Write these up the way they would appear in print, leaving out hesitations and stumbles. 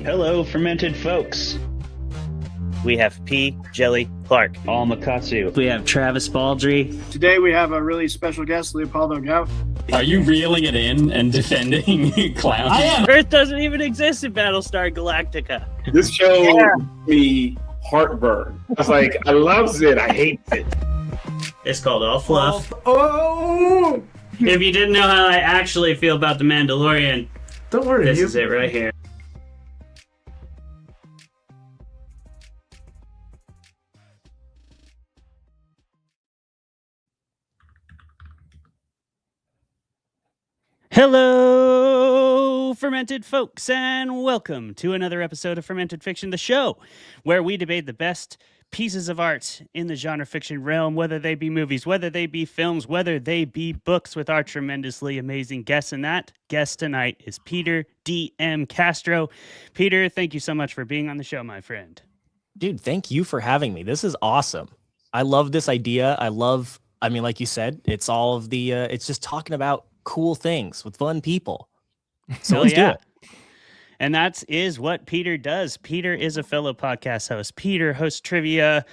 Hello, Fermented Folks. We have P. Jelly Clark. All Makatsu. We have Travis Baldry. Today we have a really special guest, Leopoldo Gout. Are you reeling it in and defending Clown? I am. Earth doesn't even exist in Battlestar Galactica. This show me heartburn. I was like, I loves it, I hates it. It's called All Fluff. Oh! If you didn't know how I actually feel about The Mandalorian, Don't worry. this is it right here. Hello, Fermented Folks, and welcome to another episode of Fermented Fiction, the show where we debate the best pieces of art in the genre fiction realm, whether they be movies, whether they be films, whether they be books, with our tremendously amazing guests. And that guest tonight is Peter D.M. Castro. Peter, thank you so much for being on the show, my friend. Dude, thank you for having me. This is awesome. I love this idea. Like you said, it's all of the, it's just talking about cool things with fun people. So let's do it. And that is what Peter does. Peter is a fellow podcast host. Peter hosts trivia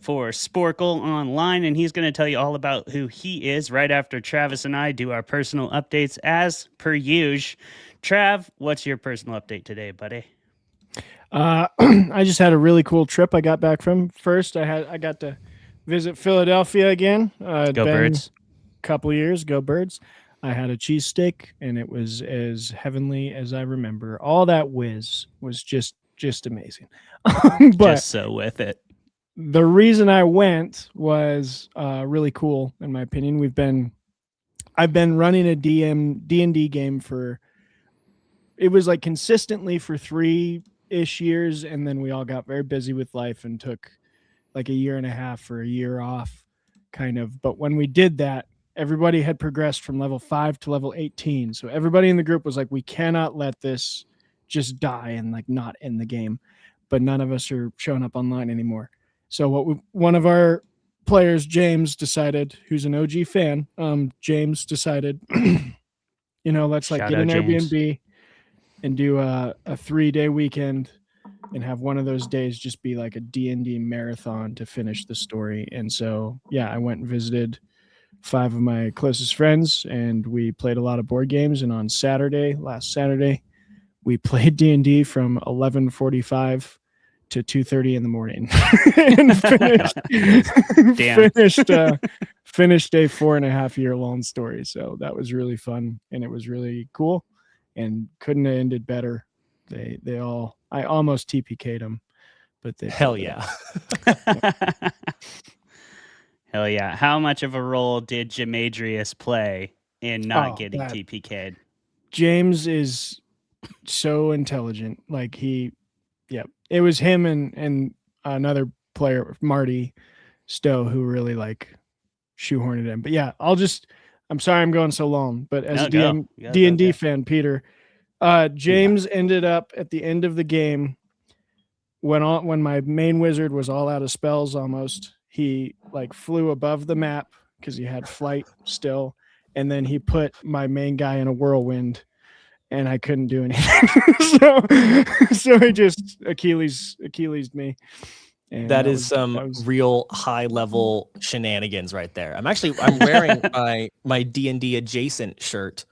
for Sporkle Online, and he's going to tell you all about who he is right after Travis and I do our personal updates as per usual. Trav, what's your personal update today, buddy? I just had a really cool trip I got back from. First, I got to visit Philadelphia again. Go Birds. A couple years. Go Birds. I had a cheesesteak, and it was as heavenly as I remember. All that whiz was just amazing. But just so with it. The reason I went was really cool, in my opinion. I've been running a D&D game it was like consistently for 3-ish years, and then we all got very busy with life and took like a year and a half or a year off, kind of. But when we did that, everybody had progressed from level 5 to level 18. So everybody in the group was like, we cannot let this just die and like not end the game. But none of us are showing up online anymore. So one of our players, James, decided, who's an OG fan, James decided, let's like get an Airbnb and do a 3-day weekend and have one of those days just be like a D&D marathon to finish the story. And so, yeah, I went and visited 5 of my closest friends, and we played a lot of board games. And on last Saturday, we played D&D from 11:45 to 2:30 in the morning, and finished a 4.5-year-long story. So that was really fun, and it was really cool, and couldn't have ended better. I almost TPK'd them, but they hell yeah. Hell yeah. How much of a role did Jamadrius play in not getting TPK'd? James is so intelligent. Like it was him and another player, Marty Stowe, who really like shoehorned him. But yeah, I'm sorry I'm going so long, but as a D&D fan, Peter, James ended up at the end of the game when my main wizard was all out of spells almost. He like flew above the map because he had flight still. And then he put my main guy in a whirlwind, and I couldn't do anything. so he just Achilles'd me. And that is some real high level shenanigans right there. I'm wearing my D&D adjacent shirt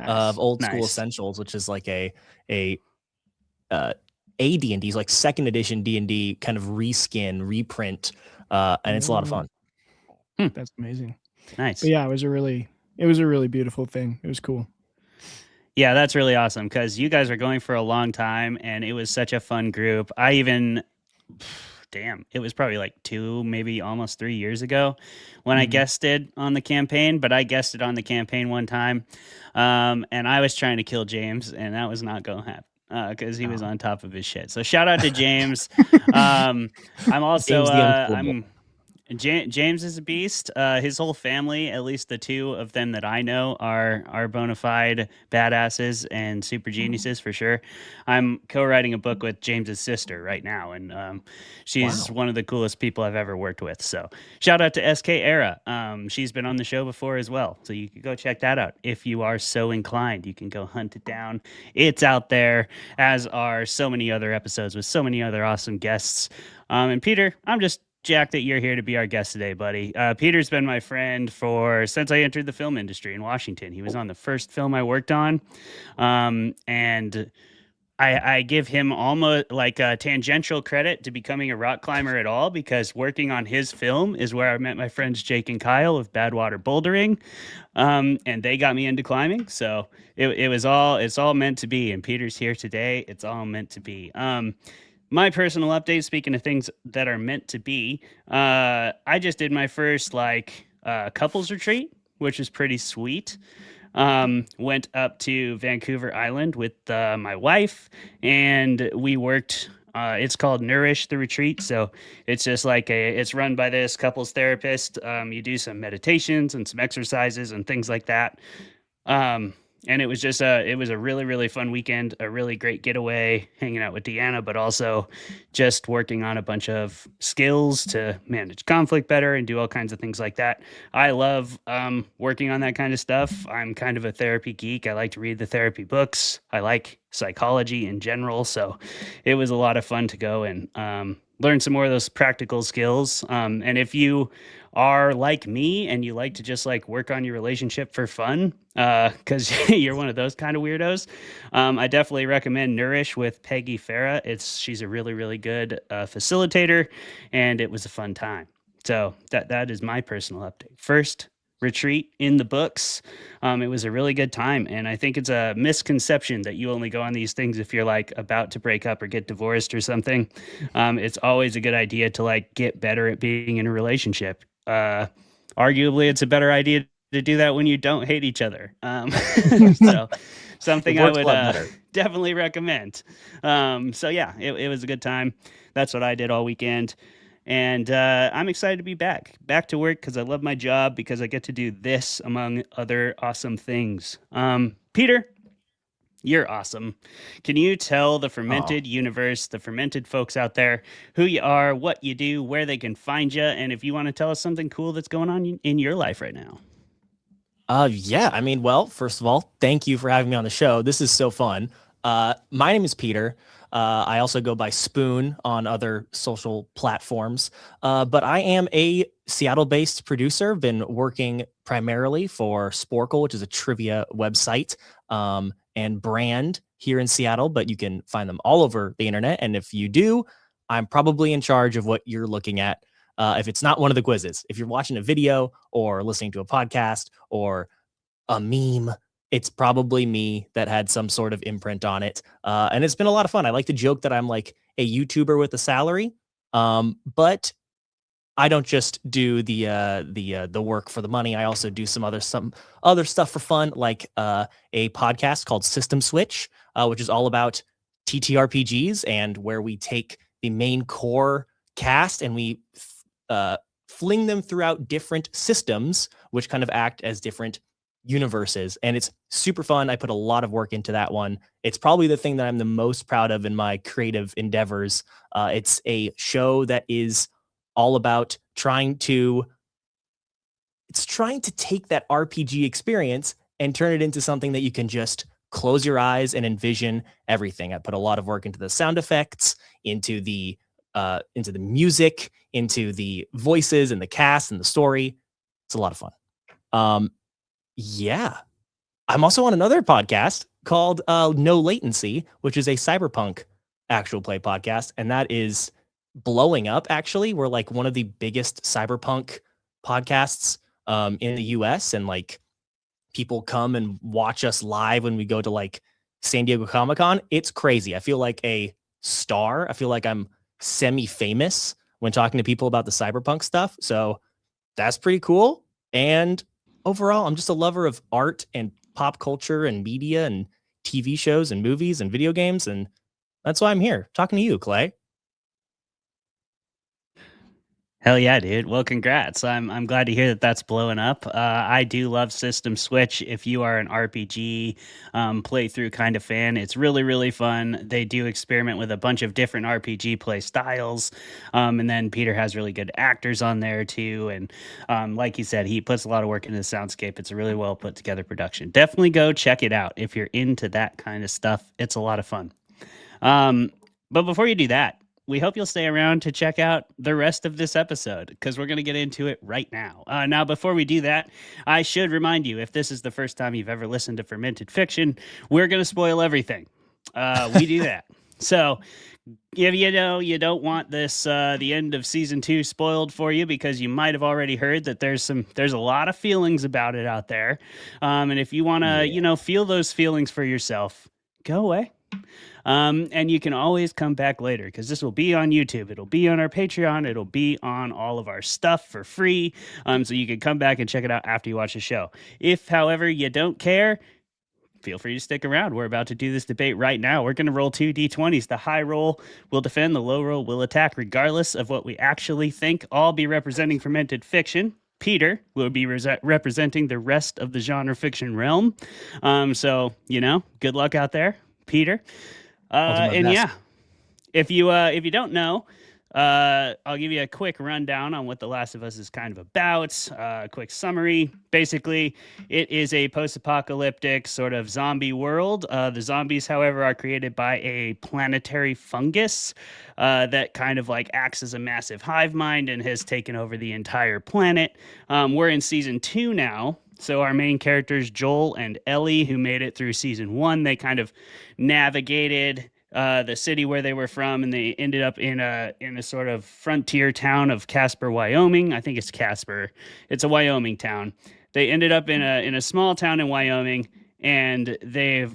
of Old School Essentials, which is like a D&D, like second edition D&D kind of reprint. And it's a lot of fun. That's amazing. Nice. But yeah, it was a really beautiful thing. It was cool. Yeah, that's really awesome because you guys are going for a long time, and it was such a fun group. It was probably like 2, maybe almost 3 years ago when I guested on the campaign, but I guested on the campaign one time. And I was trying to kill James, and that was not going to happen. Because he was on top of his shit. So shout out to James. I'm also James is a beast. His whole family, at least the two of them that I know, are bona fide badasses and super geniuses for sure. I'm co-writing a book with James's sister right now, and she's Wow. one of the coolest people I've ever worked with. So shout out to SK Era. She's been on the show before as well, so you can go check that out if you are so inclined. You can go hunt it down. It's out there, as are so many other episodes with so many other awesome guests. And Peter, I'm just jacked that you're here to be our guest today, buddy. Peter's been my friend since I entered the film industry in Washington. He was on the first film I worked on, and I give him almost like a tangential credit to becoming a rock climber at all, because working on his film is where I met my friends Jake and Kyle of Badwater Bouldering, and they got me into climbing. So it's all meant to be. And Peter's here today. It's all meant to be. My personal update, speaking of things that are meant to be, I just did my first couples retreat, which is pretty sweet. Went up to Vancouver Island with my wife, and we worked. It's called Nourish the Retreat. So it's just it's run by this couples therapist. You do some meditations and some exercises and things like that. And it was just it was a really, really fun weekend, a really great getaway, hanging out with Deanna, but also just working on a bunch of skills to manage conflict better and do all kinds of things like that. I love working on that kind of stuff. I'm kind of a therapy geek. I like to read the therapy books. I like psychology in general. So it was a lot of fun to go and learn some more of those practical skills. And if you are like me and you like to just work on your relationship for fun, because you're one of those kind of weirdos, I definitely recommend Nourish with Peggy Farah. She's a really, really good facilitator, and it was a fun time. So that is my personal update. First retreat in the books. It was a really good time, and I think it's a misconception that you only go on these things if you're about to break up or get divorced or something. It's always a good idea to get better at being in a relationship. Arguably, it's a better idea to do that when you don't hate each other. So something I would definitely recommend. So yeah, it was a good time. That's what I did all weekend. And I'm excited to be back to work, because I love my job, because I get to do this among other awesome things. Peter, you're awesome. Can you tell the Fermented universe, the Fermented folks out there, who you are, what you do, where they can find you, and if you want to tell us something cool that's going on in your life right now? Yeah. I mean, well, first of all, thank you for having me on the show. This is so fun. My name is Peter. I also go by Spoon on other social platforms. But I am a Seattle-based producer. Been working primarily for Sporkle, which is a trivia website and brand here in Seattle, but you can find them all over the internet. And if you do, I'm probably in charge of what you're looking at. If it's not one of the quizzes, if you're watching a video or listening to a podcast or a meme, it's probably me that had some sort of imprint on it. And it's been a lot of fun. I like to joke that I'm like a YouTuber with a salary. But I don't just do the work for the money. I also do some other stuff for fun, like a podcast called System Switch, which is all about TTRPGs, and where we take the main core cast and we fling them throughout different systems, which kind of act as different universes. And it's super fun. I put a lot of work into that one. It's probably the thing that I'm the most proud of in my creative endeavors. It's a show that is all about trying to take that RPG experience and turn it into something that you can just close your eyes and envision everything. I put a lot of work into the sound effects, into the music, into the voices and the cast and the story. It's a lot of fun. Yeah. I'm also on another podcast called No Latency, which is a cyberpunk actual play podcast. And that is blowing up, actually. We're like one of the biggest cyberpunk podcasts in the US. And people come and watch us live when we go to San Diego Comic-Con. It's crazy. I feel like a star. I feel like I'm semi-famous when talking to people about the cyberpunk stuff. So that's pretty cool. And overall, I'm just a lover of art and pop culture and media and TV shows and movies and video games. And that's why I'm here talking to you, Clay. Hell yeah, dude. Well, congrats. I'm glad to hear that that's blowing up. I do love System Switch. If you are an RPG playthrough kind of fan, it's really, really fun. They do experiment with a bunch of different RPG play styles. And then Peter has really good actors on there too. And like he said, he puts a lot of work into the soundscape. It's a really well put together production. Definitely go check it out. If you're into that kind of stuff, it's a lot of fun. But before you do that, we hope you'll stay around to check out the rest of this episode because we're going to get into it right now. Now, before we do that, I should remind you, if this is the first time you've ever listened to Fermented Fiction, we're going to spoil everything. We do that. So if you don't want this, the end of season 2 spoiled for you because you might have already heard that there's a lot of feelings about it out there. And if you want to, feel those feelings for yourself, go away. And you can always come back later because this will be on YouTube. It'll be on our Patreon. It'll be on all of our stuff for free. So you can come back and check it out after you watch the show. If, however, you don't care, feel free to stick around. We're about to do this debate right now. We're going to roll 2 D20s. The high roll will defend, the low roll will attack, regardless of what we actually think. I'll be representing Fermented Fiction. Peter will be representing the rest of the genre fiction realm. So, good luck out there, Peter. And best. yeah, if you don't know, I'll give you a quick rundown on what The Last of Us is kind of about. A quick summary. Basically, it is a post-apocalyptic sort of zombie world. The zombies, however, are created by a planetary fungus that kind of like acts as a massive hive mind and has taken over the entire planet. We're in season 2 now. So our main characters, Joel and Ellie, who made it through season 1, they kind of navigated the city where they were from, and they ended up in a sort of frontier town of Casper, Wyoming. I think it's Casper. It's a Wyoming town. They ended up in a small town in Wyoming, and they've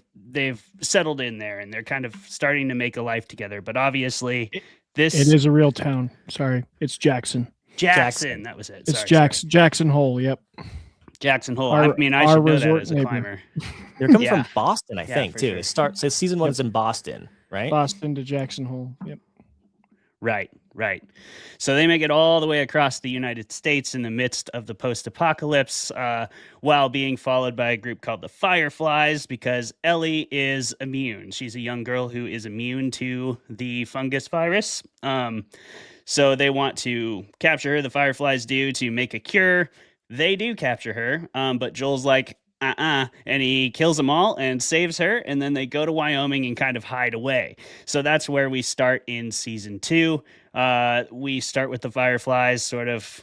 settled in there, and they're kind of starting to make a life together. But obviously, it is a real town. Sorry, it's Jackson. Jackson. That was it. It's Jackson Hole. Yep. Jackson Hole. I mean, I should know that as a climber. They're coming from Boston, I think, for too. sure. It starts. So season 1 is in Boston, right? Boston to Jackson Hole. Yep. Right. So they make it all the way across the United States in the midst of the post-apocalypse, while being followed by a group called the Fireflies, because Ellie is immune. She's a young girl who is immune to the fungus virus. So they want to capture her. The Fireflies do, to make a cure. They do capture her, but Joel's like, and he kills them all and saves her, and then they go to Wyoming and kind of hide away. So that's where we start in season 2. We start with the Fireflies sort of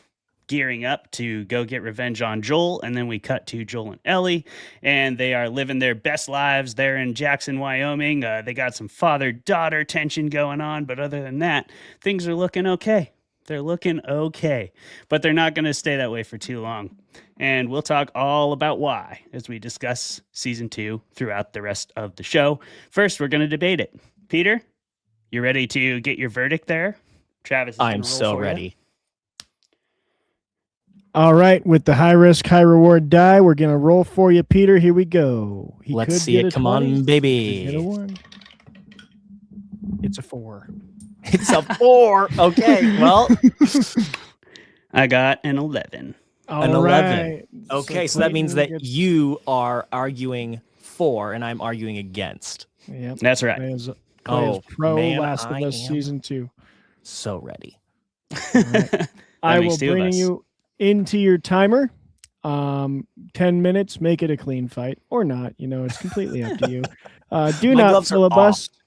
gearing up to go get revenge on Joel, and then we cut to Joel and Ellie, and they are living their best lives there in Jackson, Wyoming. They got some father-daughter tension going on, but other than that, things are looking okay. They're looking okay, but they're not going to stay that way for too long. And we'll talk all about why as we discuss season 2 throughout the rest of the show. First, we're going to debate it. Peter, you ready to get your verdict there? Travis, I'm so ready. All right, with the high risk, high reward die, we're going to roll for you, Peter. Here we go. Let's see it. Come on, baby. Get a 1. It's a 4. It's a 4. Okay, well. I got an 11. All An 11. right. Okay, so that means that you are arguing for, and I'm arguing against. Yep. That's right. Play as pro man, Last of I Us am season 2. So ready. I makes will 2 of bring us. you into your timer. 10 minutes, make it a clean fight or not. It's completely up to you. Do My not gloves are filibust.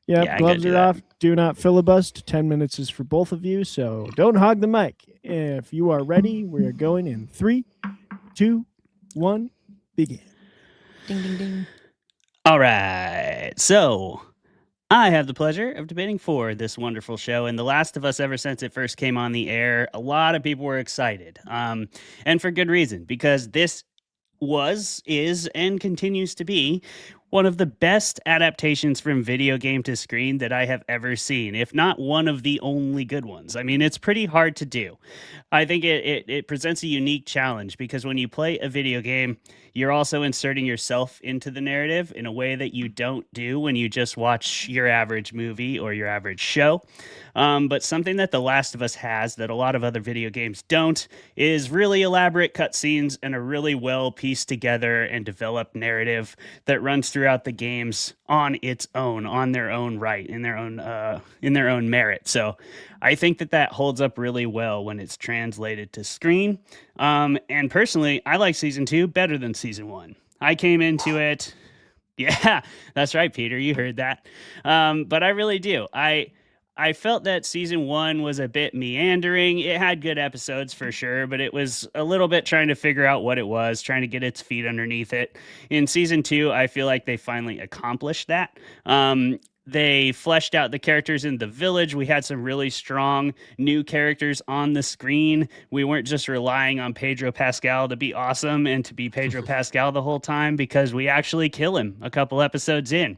Yeah, Yep, I gloves gotta do are that. off. Do not filibust. 10 minutes is for both of you, so don't hog the mic. If you are ready, we are going in 3, 2, 1, begin. Ding, ding, ding. All right. So I have the pleasure of debating for this wonderful show. And The Last of Us, ever since it first came on the air, a lot of people were excited. And for good reason, because this is, and continues to be one of the best adaptations from video game to screen that I have ever seen, if not one of the only good ones. I mean, it's pretty hard to do. I think it presents a unique challenge because when you play a video game, you're also inserting yourself into the narrative in a way that you don't do when you just watch your average movie or your average show. But something that The Last of Us has that a lot of other video games don't is really elaborate cutscenes and a really well pieced together and developed narrative that runs throughout the games on its own, on their own right, in their own merit. So I think that holds up really well when it's translated to screen. And personally, I like season 2 better than season 1. I came into it. Yeah, that's right, Peter. You heard that. But I really do. I felt that season 1 was a bit meandering. It had good episodes for sure, but it was a little bit trying to figure out what it was, trying to get its feet underneath it. In season 2, I feel like they finally accomplished that. They fleshed out the characters in the village. We had some really strong new characters on the screen. We weren't just relying on Pedro Pascal to be awesome and to be Pedro Pascal the whole time, because we actually kill him a couple episodes in.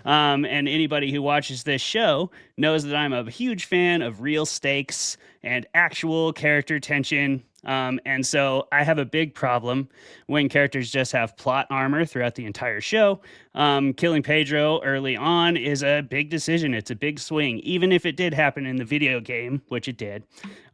And anybody who watches this show knows that I'm a huge fan of real stakes and actual character tension. And so I have a big problem when characters just have plot armor throughout the entire show. Killing Pedro early on is a big decision. It's a big swing, even if it did happen in the video game, which it did,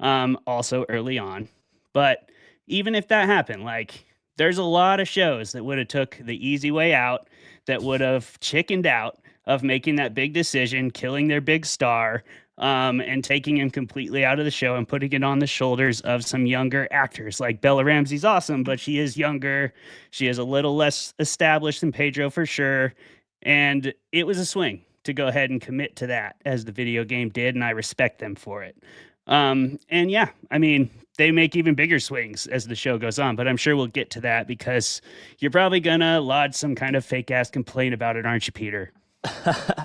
also early on. But even if that happened, like, there's a lot of shows that would have took the easy way out, that would have chickened out of making that big decision, killing their big star, and taking him completely out of the show and putting it on the shoulders of some younger actors. Like Bella Ramsey's awesome, but she is younger. She is a little less established than Pedro for sure. And it was a swing to go ahead and commit to that, as the video game did, and I respect them for it. And yeah, I mean, they make even bigger swings as the show goes on, but I'm sure we'll get to that, because you're probably gonna lodge some kind of fake ass complaint about it, aren't you, Peter?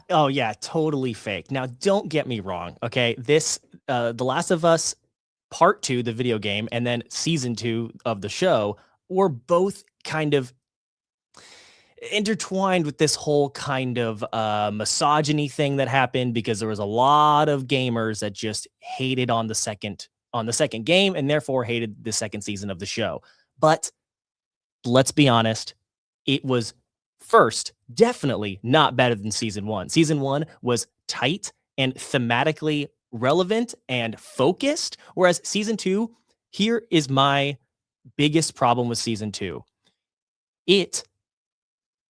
Oh yeah, totally fake. Now, don't get me wrong, okay? This, The Last of Us Part 2, the video game, and then Season 2 of the show were both kind of intertwined with this whole kind of misogyny thing that happened, because there was a lot of gamers that just hated on the second game, and therefore hated the second season of the show. But let's be honest, it was first definitely not better than season 1. Season 1 was tight and thematically relevant and focused, whereas season 2, here is my biggest problem with season 2. It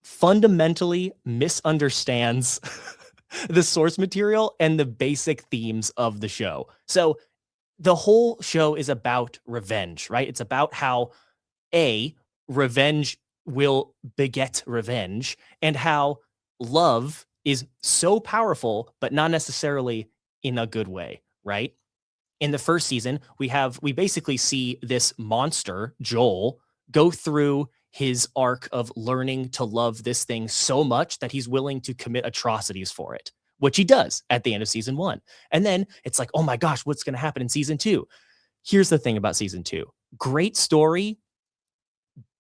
fundamentally misunderstands the source material and the basic themes of the show. So the whole show is about revenge, right? It's about how revenge will beget revenge, and how love is so powerful, but not necessarily in a good way, right? In the first season, we basically see this monster, Joel, go through his arc of learning to love this thing so much that he's willing to commit atrocities for it, which he does at the end of season 1. And then it's like, oh my gosh, what's going to happen in season 2? Here's the thing about season 2. Great story,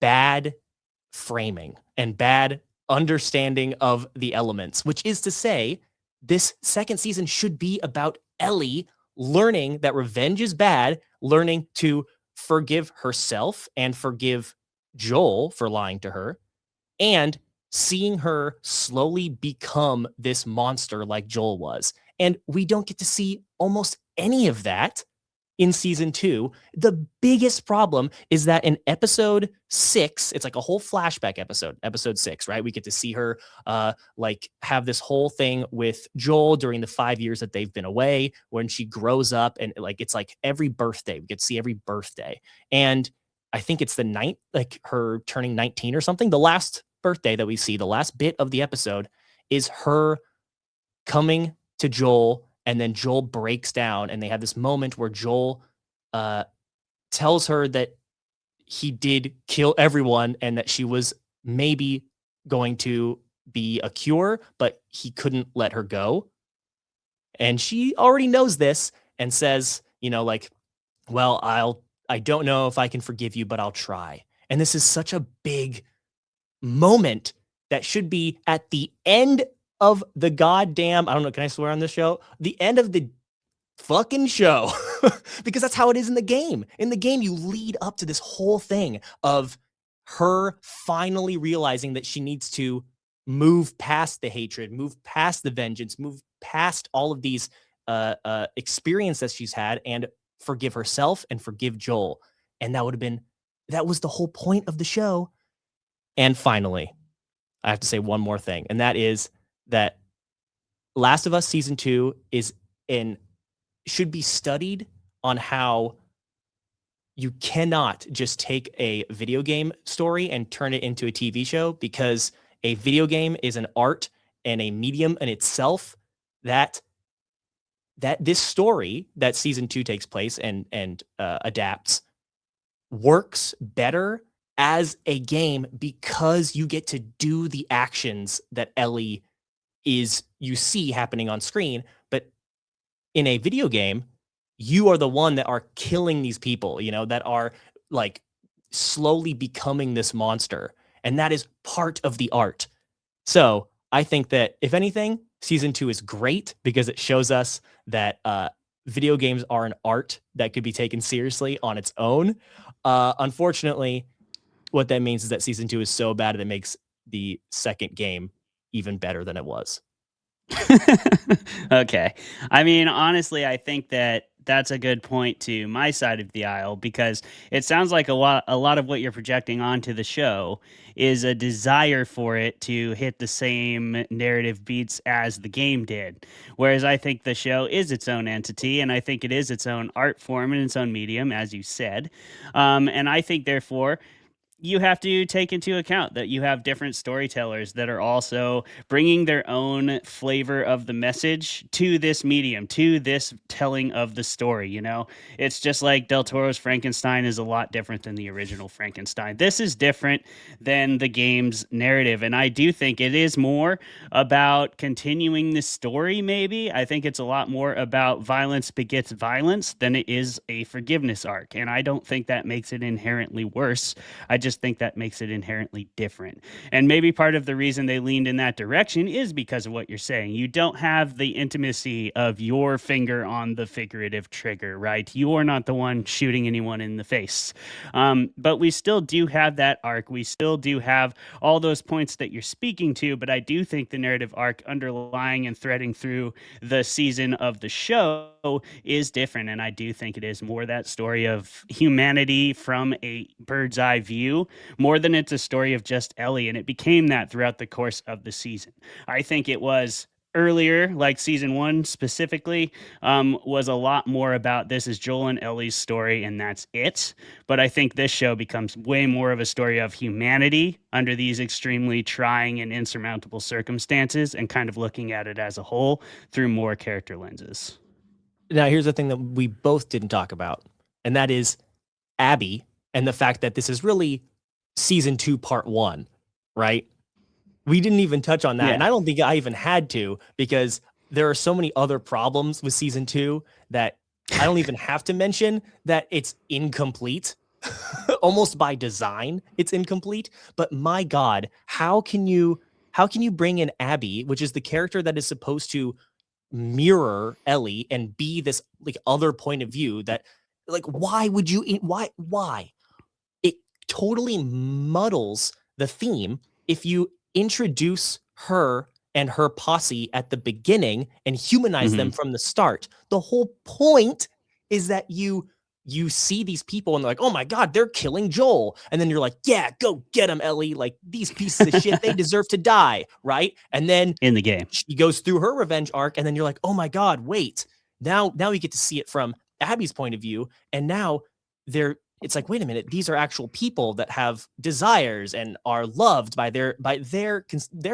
bad framing and bad understanding of the elements, which is to say, this second season should be about Ellie learning that revenge is bad, learning to forgive herself and forgive Joel for lying to her, and seeing her slowly become this monster like Joel was. And we don't get to see almost any of that in season 2. The biggest problem is that in episode 6, it's like a whole flashback episode 6, right? We get to see her like have this whole thing with Joel during the 5 years that they've been away, when she grows up, and like it's like every birthday, we get to see every birthday. And I think it's the ninth, like her turning 19 or something. The last birthday that we see, the last bit of the episode, is her coming to Joel, and then Joel breaks down, and they have this moment where Joel tells her that he did kill everyone, and that she was maybe going to be a cure, but he couldn't let her go. And she already knows this and says, you know, like, well, I don't know if I can forgive you, but I'll try. And this is such a big moment that should be at the end of the goddamn, I don't know, can I swear on this show? The end of the fucking show. Because that's how it is in the game. In the game, you lead up to this whole thing of her finally realizing that she needs to move past the hatred, move past the vengeance, move past all of these experience that she's had and forgive herself and forgive Joel. And that was the whole point of the show. And finally, I have to say one more thing, and that is that Last of Us Season 2 should be studied on how you cannot just take a video game story and turn it into a TV show, because a video game is an art and a medium in itself that this story that Season 2 takes place and adapts works better as a game because you get to do the actions that Ellie you see happening on screen. But in a video game, you are the one that are killing these people, that are like slowly becoming this monster. And that is part of the art. So I think that if anything, Season 2 is great because it shows us that video games are an art that could be taken seriously on its own. Unfortunately, what that means is that Season 2 is so bad that it makes the second game even better than it was. Okay. I mean, honestly, I think that that's a good point to my side of the aisle, because it sounds like a lot of what you're projecting onto the show is a desire for it to hit the same narrative beats as the game did. Whereas I think the show is its own entity, and I think it is its own art form and its own medium, as you said. And I think, therefore, you have to take into account that you have different storytellers that are also bringing their own flavor of the message to this medium, to this telling of the story. It's just like Del Toro's Frankenstein is a lot different than the original Frankenstein. This is different than the game's narrative. And I do think it is more about continuing the story, maybe. I think it's a lot more about violence begets violence than it is a forgiveness arc. And I don't think that makes it inherently worse. I just think that makes it inherently different. And maybe part of the reason they leaned in that direction is because of what you're saying. You don't have the intimacy of your finger on the figurative trigger, right? You're not the one shooting anyone in the face. But we still do have that arc. We still do have all those points that you're speaking to, but I do think the narrative arc underlying and threading through the season of the show is different. And I do think it is more that story of humanity from a bird's eye view, more than it's a story of just Ellie. And it became that throughout the course of the season. I think it was earlier, like Season 1 specifically, was a lot more about this is Joel and Ellie's story and that's it. But I think this show becomes way more of a story of humanity under these extremely trying and insurmountable circumstances, and kind of looking at it as a whole through more character lenses. Now, here's the thing that we both didn't talk about, and that is Abby and the fact that this is really Season 2 Part 1, right? We didn't even touch on that. Yeah. And I don't think I even had to, because there are so many other problems with Season 2 that I don't even have to mention that it's incomplete. Almost by design, it's incomplete. But my God, how can you bring in Abby, which is the character that is supposed to mirror Ellie and be this like other point of view that, like, why would you, why? It totally muddles the theme if you introduce her and her posse at the beginning and humanize them from the start. The whole point is that you see these people and they're like, oh my God, they're killing Joel. And then you're like, yeah, go get them, Ellie. Like, these pieces of shit, they deserve to die, right? And then in the game, she goes through her revenge arc, and then you're like, oh my God, wait. Now you get to see it from Abby's point of view. And now it's like, wait a minute, these are actual people that have desires and are loved by their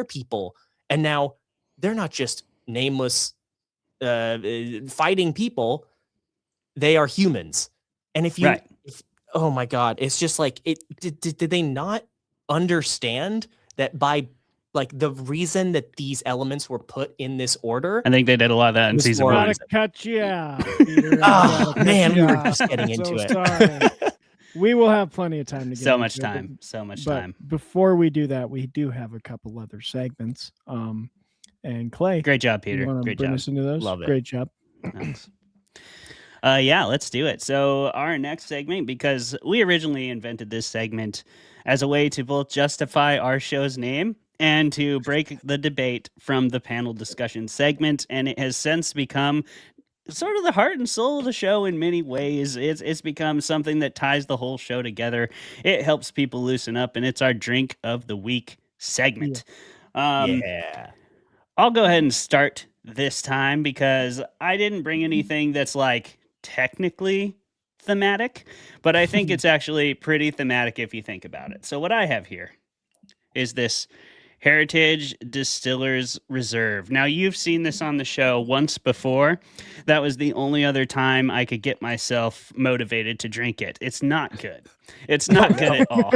people. And now they're not just nameless fighting people. They are humans. And oh my God, it's just like, did they not understand that by like the reason that these elements were put in this order? I think they did a lot of that in Season 1. Gotta cut you out. Oh man, we were just getting into it. Sorry. We will have plenty of time to get so much time. Before we do that, we do have a couple other segments. And Clay, great job, Peter. Great job. Us into those? Love it. Great job. Thanks. Yeah, let's do it. So our next segment, because we originally invented this segment as a way to both justify our show's name and to break the debate from the panel discussion segment, and it has since become sort of the heart and soul of the show in many ways. It's become something that ties the whole show together. It helps people loosen up, and it's our drink of the week segment. Yeah. I'll go ahead and start this time because I didn't bring anything that's like technically thematic, but I think it's actually pretty thematic if you think about it. So what I have here is this Heritage Distillers Reserve. Now, you've seen this on the show once before. That was the only other time I could get myself motivated to drink it. It's not good. It's not good at all.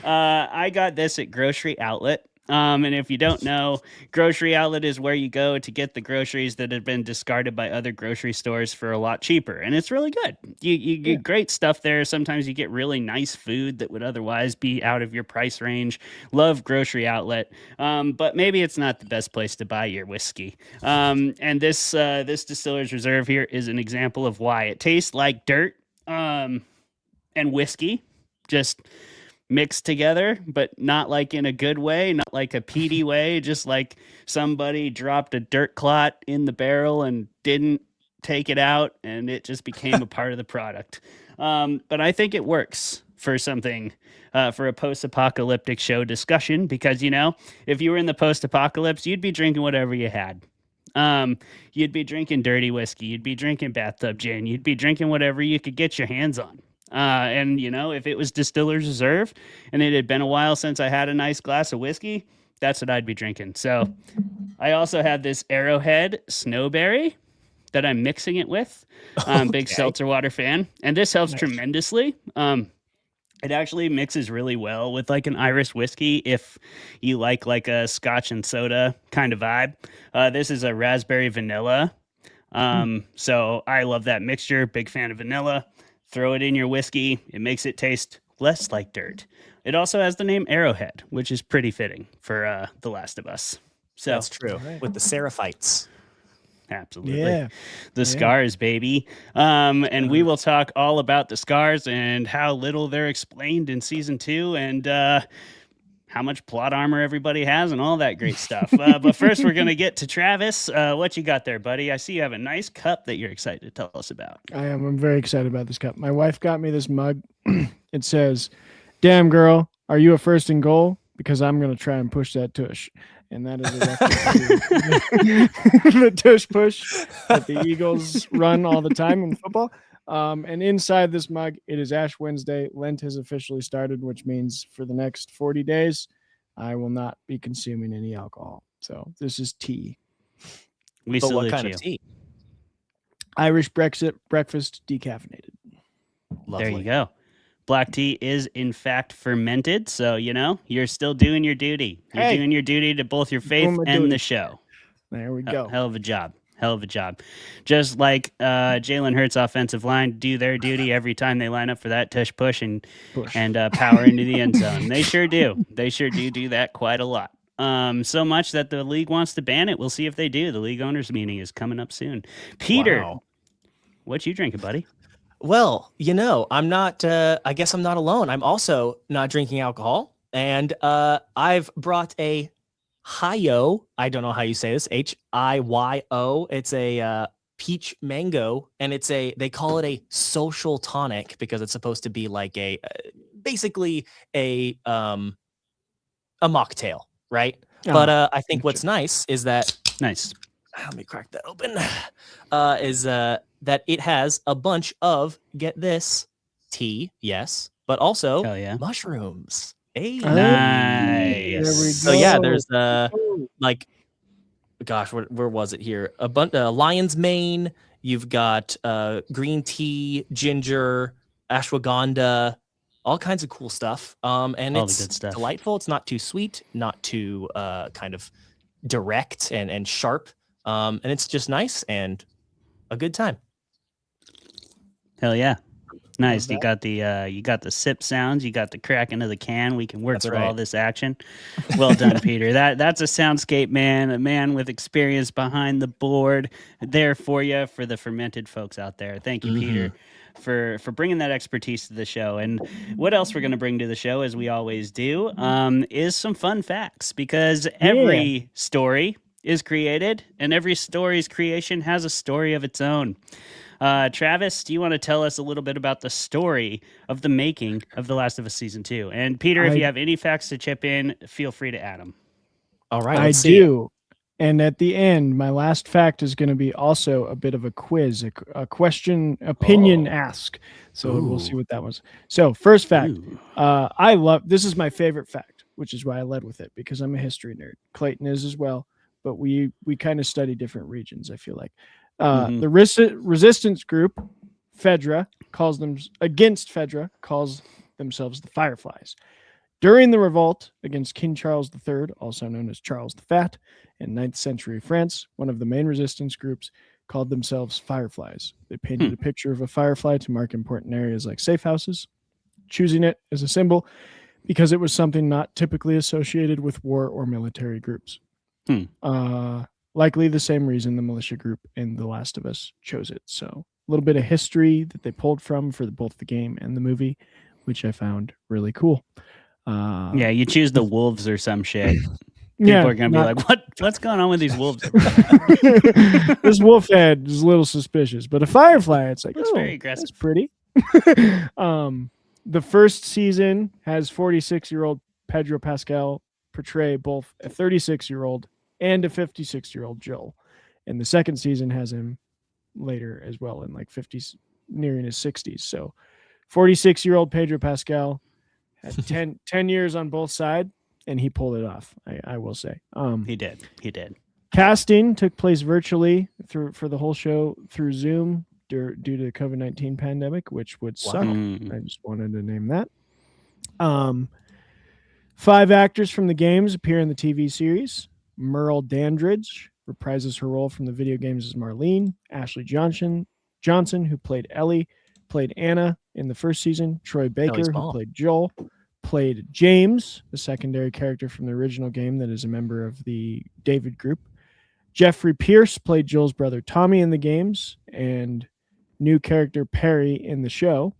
I got this at Grocery Outlet. And if you don't know, Grocery Outlet is where you go to get the groceries that have been discarded by other grocery stores for a lot cheaper. And it's really good. You get great stuff there. Sometimes you get really nice food that would otherwise be out of your price range. Love Grocery Outlet. But maybe it's not the best place to buy your whiskey. And this Distiller's Reserve here is an example of why. It tastes like dirt and whiskey. Just mixed together, but not like in a good way, not like a peaty way, just like somebody dropped a dirt clot in the barrel and didn't take it out, and it just became a part of the product. But I think it works for something, for a post-apocalyptic show discussion, because, you know, if you were in the post-apocalypse, you'd be drinking whatever you had. You'd be drinking dirty whiskey, you'd be drinking bathtub gin, you'd be drinking whatever you could get your hands on. And, you know, if it was Distiller's Reserve and it had been a while since I had a nice glass of whiskey, that's what I'd be drinking. So I also have this Arrowhead Snowberry that I'm mixing it with. Big seltzer water fan. And this helps tremendously. It actually mixes really well with like an Irish whiskey if you like a scotch and soda kind of vibe. This is a raspberry vanilla. So I love that mixture. Big fan of vanilla. Throw it in your whiskey. It makes it taste less like dirt. It also has the name Arrowhead, which is pretty fitting for The Last of Us. So That's true. With the Seraphites. Absolutely. Yeah. The scars, baby. And we will talk all about the scars and how little they're explained in season 2 and how much plot armor everybody has and all that great stuff. But first, we're going to get to Travis. What you got there, buddy? I see you have a nice cup that you're excited to tell us about. I am. I'm very excited about this cup. My wife got me this mug. It says, "Damn girl, are you a first and goal? Because I'm going to try and push that tush." And that is a reference to the tush push that the Eagles run all the time in football. And inside this mug, it is Ash Wednesday. Lent has officially started, which means for the next 40 days, I will not be consuming any alcohol. So this is tea. We But salute what kind you. of tea? Irish breakfast decaffeinated. Lovely. There you go. Black tea is, in fact, fermented. So, you know, you're still doing your duty. You're doing your duty to both your faith Doing my and duty. the show. There we go. Hell of a job. Hell of a job. Just like Jalen Hurts' offensive line do their duty every time they line up for that tush push and power into the end zone. They sure do. They sure do that quite a lot. So much that the league wants to ban it. We'll see if they do. The league owners meeting is coming up soon. Peter, Wow. what you drinking, buddy? Well, you know, I'm not, I guess I'm not alone. I'm also not drinking alcohol. And I've brought a Hiyo. I don't know how you say this. Hiyo. It's a peach mango. And they call it a social tonic because it's supposed to be like basically a mocktail, right? But I think what's nice is that, Nice. let me crack that open, is that it has a bunch of, get this, tea, yes, but also Hell yeah. mushrooms. Hey. Nice. There we So yeah, go. there's like, gosh, where was it here? A bunch lion's mane. You've got green tea, ginger, ashwagandha, all kinds of cool stuff. And All the it's good stuff. delightful. It's not too sweet, not too kind of direct and sharp. And it's just nice and a good time. Hell yeah. Nice. You got the sip sounds. You got the cracking of the can. We can work That's through right. all this action. Well done, Peter. That's a soundscape man, a man with experience behind the board. There for you, for the fermented folks out there. Thank you, Peter, for bringing that expertise to the show. And what else we're going to bring to the show, as we always do, is some fun facts, because every story is created, and every story's creation has a story of its own. Travis, do you want to tell us a little bit about the story of the making of The Last of Us Season 2? And Peter, if you have any facts to chip in, feel free to add them. All right, I let's see it. do. And at the end, my last fact is going to be also a bit of a quiz, a question, opinion ask. So we'll see what that was. So first fact, I love, this is my favorite fact, which is why I led with it, because I'm a history nerd. Clayton is as well, but we kind of study different regions, I feel like. The resistance group, Fedra, calls themselves the Fireflies. During the revolt against King Charles III, also known as Charles the Fat, in 9th century France, one of the main resistance groups called themselves Fireflies. They painted a picture of a firefly to mark important areas like safe houses, choosing it as a symbol because it was something not typically associated with war or military groups. Likely the same reason the militia group in The Last of Us chose it. So a little bit of history that they pulled from for both the game and the movie, which I found really cool. Yeah, you choose the wolves or some shit. People are going to be like, what's going on with these wolves? This wolf head is a little suspicious, but a firefly, it's like, That's very aggressive. That's pretty. The first season has 46-year-old Pedro Pascal portray both a 36-year-old and a 56-year-old Joel. And the second season has him later as well, in like 50s, nearing his 60s. So 46-year-old Pedro Pascal had 10 years on both sides, and he pulled it off, I will say. He did. Casting took place virtually for the whole show through Zoom due to the COVID-19 pandemic, which would suck. I just wanted to name that. 5 actors from the games appear in the TV series. Merle Dandridge reprises her role from the video games as Marlene. Ashley Johnson, who played Ellie, played Anna in the first season. Troy Baker, who played Joel, played James, the secondary character from the original game that is a member of the David group. Jeffrey Pierce played Joel's brother Tommy in the games, and new character Perry in the show.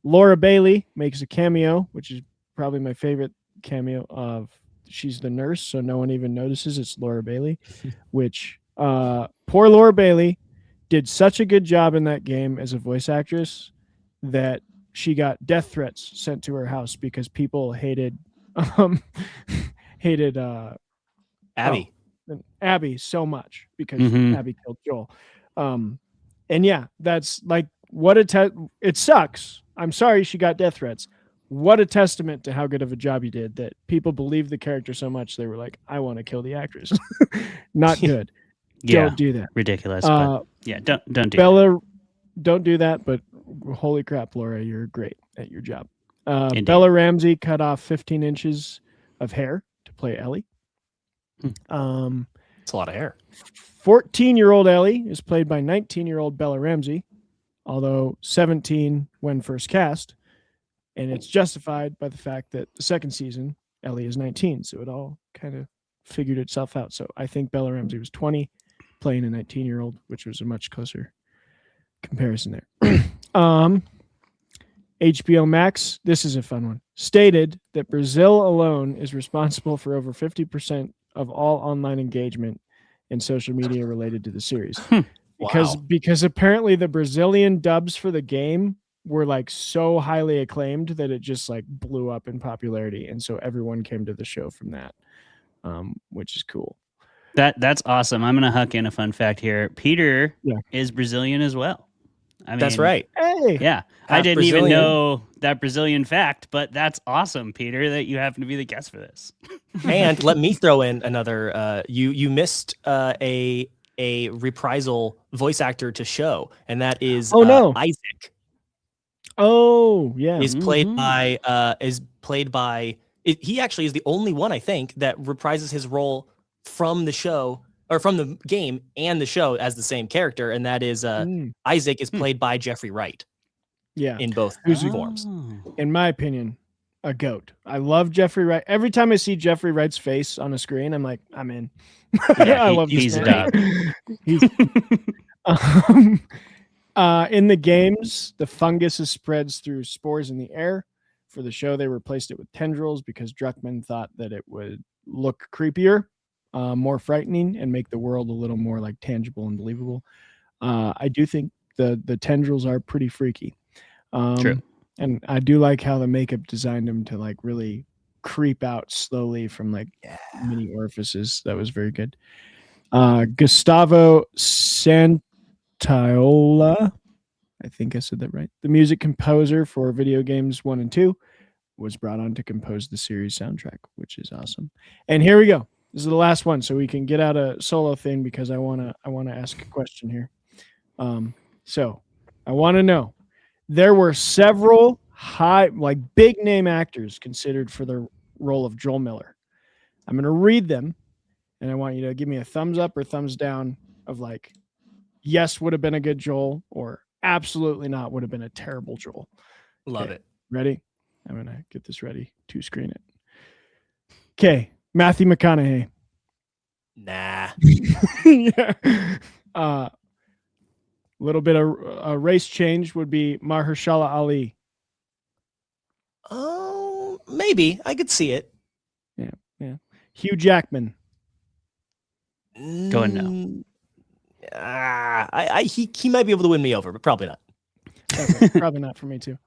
Laura Bailey makes a cameo, which is probably my favorite cameo of. She's the nurse, so no one even notices it's Laura Bailey, which poor Laura Bailey did such a good job in that game as a voice actress that she got death threats sent to her house because people hated Abby so much because Abby killed Joel. And yeah, that's like it sucks. I'm sorry she got death threats. What a testament to how good of a job you did that people believed the character so much they were like, I want to kill the actress. Not good. Don't do that. Ridiculous. But yeah, don't do Bella, that. Don't do that, but holy crap, Laura, you're great at your job. Bella Ramsey cut off 15 inches of hair to play Ellie. It's a lot of hair. 14-year-old Ellie is played by 19-year-old Bella Ramsey, although 17 when first cast. And it's justified by the fact that the second season, Ellie is 19. So it all kind of figured itself out. So I think Bella Ramsey was 20 playing a 19-year-old, which was a much closer comparison there. HBO Max, this is a fun one, stated that Brazil alone is responsible for over 50% of all online engagement in social media related to the series. Because apparently the Brazilian dubs for the game were like so highly acclaimed that it just like blew up in popularity, and so everyone came to the show from that, which is cool. That's awesome. I'm gonna huck in a fun fact here. Peter is Brazilian as well. I mean, that's right. Hey, yeah, I didn't even know that Brazilian fact, but that's awesome, Peter, that you happen to be the guest for this. And let me throw in another. You missed a reprisal voice actor to show, and that is Isaac. Oh yeah, is played by. He actually is the only one I think that reprises his role from the show or from the game and the show as the same character, and that is Isaac is played by Jeffrey Wright. Yeah. in both Who's- forms. In my opinion, a goat. I love Jeffrey Wright. Every time I see Jeffrey Wright's face on a screen, I'm like, I'm in. Yeah, I love he's this a man. dog. He's in the games, the fungus spreads through spores in the air. For the show, they replaced it with tendrils because Druckmann thought that it would look creepier, more frightening, and make the world a little more like tangible and believable. I do think the tendrils are pretty freaky. True. And I do like how the makeup designed him to like really creep out slowly from like many orifices. That was very good. Gustavo Santaola, I think I said that right. The music composer for video games 1 and 2 was brought on to compose the series soundtrack, which is awesome. And here we go. This is the last one, so we can get out a solo thing because I wanna ask a question here. So I want to know. There were several big name actors considered for the role of Joel Miller. I'm going to read them, and I want you to give me a thumbs up or thumbs down of like, yes, would have been a good Joel, or absolutely not, would have been a terrible Joel. Love Okay. it. Ready? I'm going to get this ready to screen it. Okay. Matthew McConaughey. Nah. Yeah. Little bit of a race change would be Mahershala Ali. Oh, maybe I could see it. Hugh Jackman. Going no. He might be able to win me over, but probably not. Okay, probably not for me too.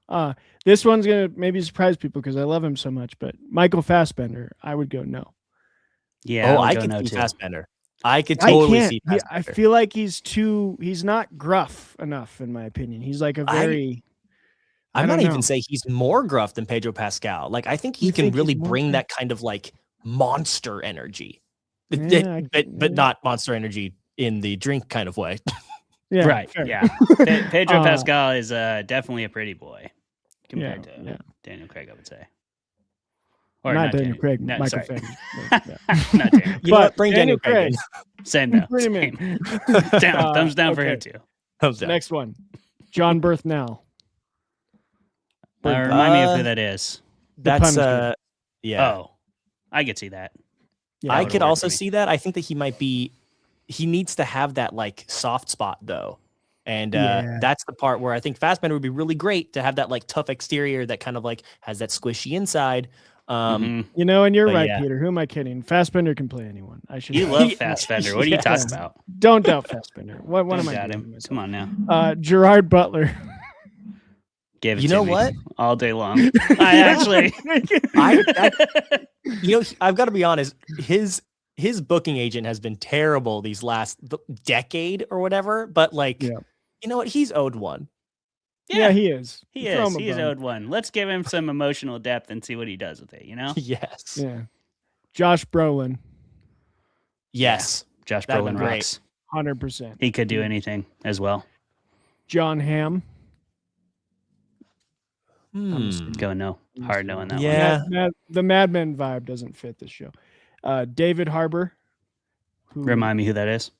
This one's gonna maybe surprise people because I love him so much. But Michael Fassbender, I would go no. Yeah, I would go could no see too. Fassbender. I could totally can't. see I Fassbender. feel like he's not gruff enough in my opinion. He's like a very. I might don't even know. say he's more gruff than Pedro Pascal. Like I think he You can think he's really more bring gruff? that kind of like monster energy, Yeah, but not monster energy in the drink kind of way. Yeah, Right. fair. Yeah. Pedro Uh, Pascal is definitely a pretty boy compared Yeah, to yeah. Daniel Craig, I would say. Not Daniel Craig. No, Michael sorry. Fassbender. Not Daniel. You know what? But Bring Daniel Daniel Craig in. Same though. Bring him Same. in. Down. Thumbs down for him okay. too. Thumbs down. Next one, John Berthnell. Remind me of who that is. That's Punisher. yeah. Oh, I could see that. Yeah, I would've could worked also for me. see that. I think that he needs to have that like soft spot though. And Yeah. that's the part where I think Fassbender would be really great to have that like tough exterior that kind of like has that squishy inside. Mhm. You know, and you're But right, yeah. Peter. Who am I kidding? Fassbender can play anyone. I should. You love Fassbender. What are you Yes. talking about? Don't doubt Fassbender. What Don't am I doubt doing? him. to myself? Come on now. Gerard Butler. Give it You to know me what? all day long. I actually. I've got to be honest. His booking agent has been terrible these last decade or whatever. But like, Yeah. you know what? He's owed one. Yeah, he is. He Throw is. him a He is bone. owed one. Let's give him some emotional depth and see what he does with it. You know. Yes. Yeah. Josh Brolin, Yes. Josh That'd Brolin be great. rocks. 100%. He could do anything as well. John Hamm. Go no. Hard no on that one. Yeah. The Mad Men vibe doesn't fit this show. David Harbour. Who, Remind me who that is.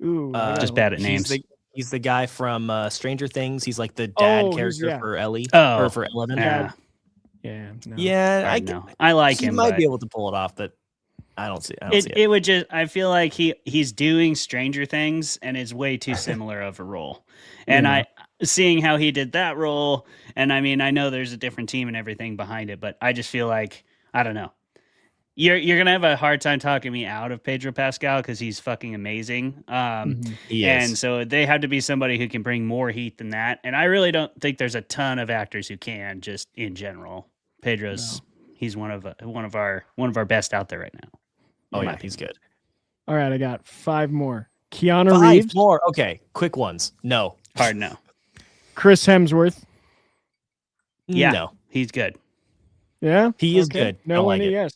Ooh, I gotta Just look. bad at names. He's the guy from Stranger Things. He's like the dad Oh, he's- character yeah. for Ellie Oh, or for Eleven. Yeah. Yeah. No. Yeah, Hard no. I like he him. might but be able to pull it off, but I don't see it. it would just. I feel like he's doing Stranger Things and is way too similar of a role. And Yeah. seeing how he did that role, and I mean, I know there's a different team and everything behind it, but I just feel like I don't know. You're gonna have a hard time talking me out of Pedro Pascal because he's fucking amazing. Mhm. He is. And so they have to be somebody who can bring more heat than that. And I really don't think there's a ton of actors who can, just in general. Pedro's he's one of our best out there right now. Oh in my yeah, he's good. All right, I got 5 more. Keanu 5 Reeves, more. Okay, quick ones. No. Hard no. Chris Hemsworth. Yeah. No. He's good. Yeah, He is Okay. good. No I one like it. yes.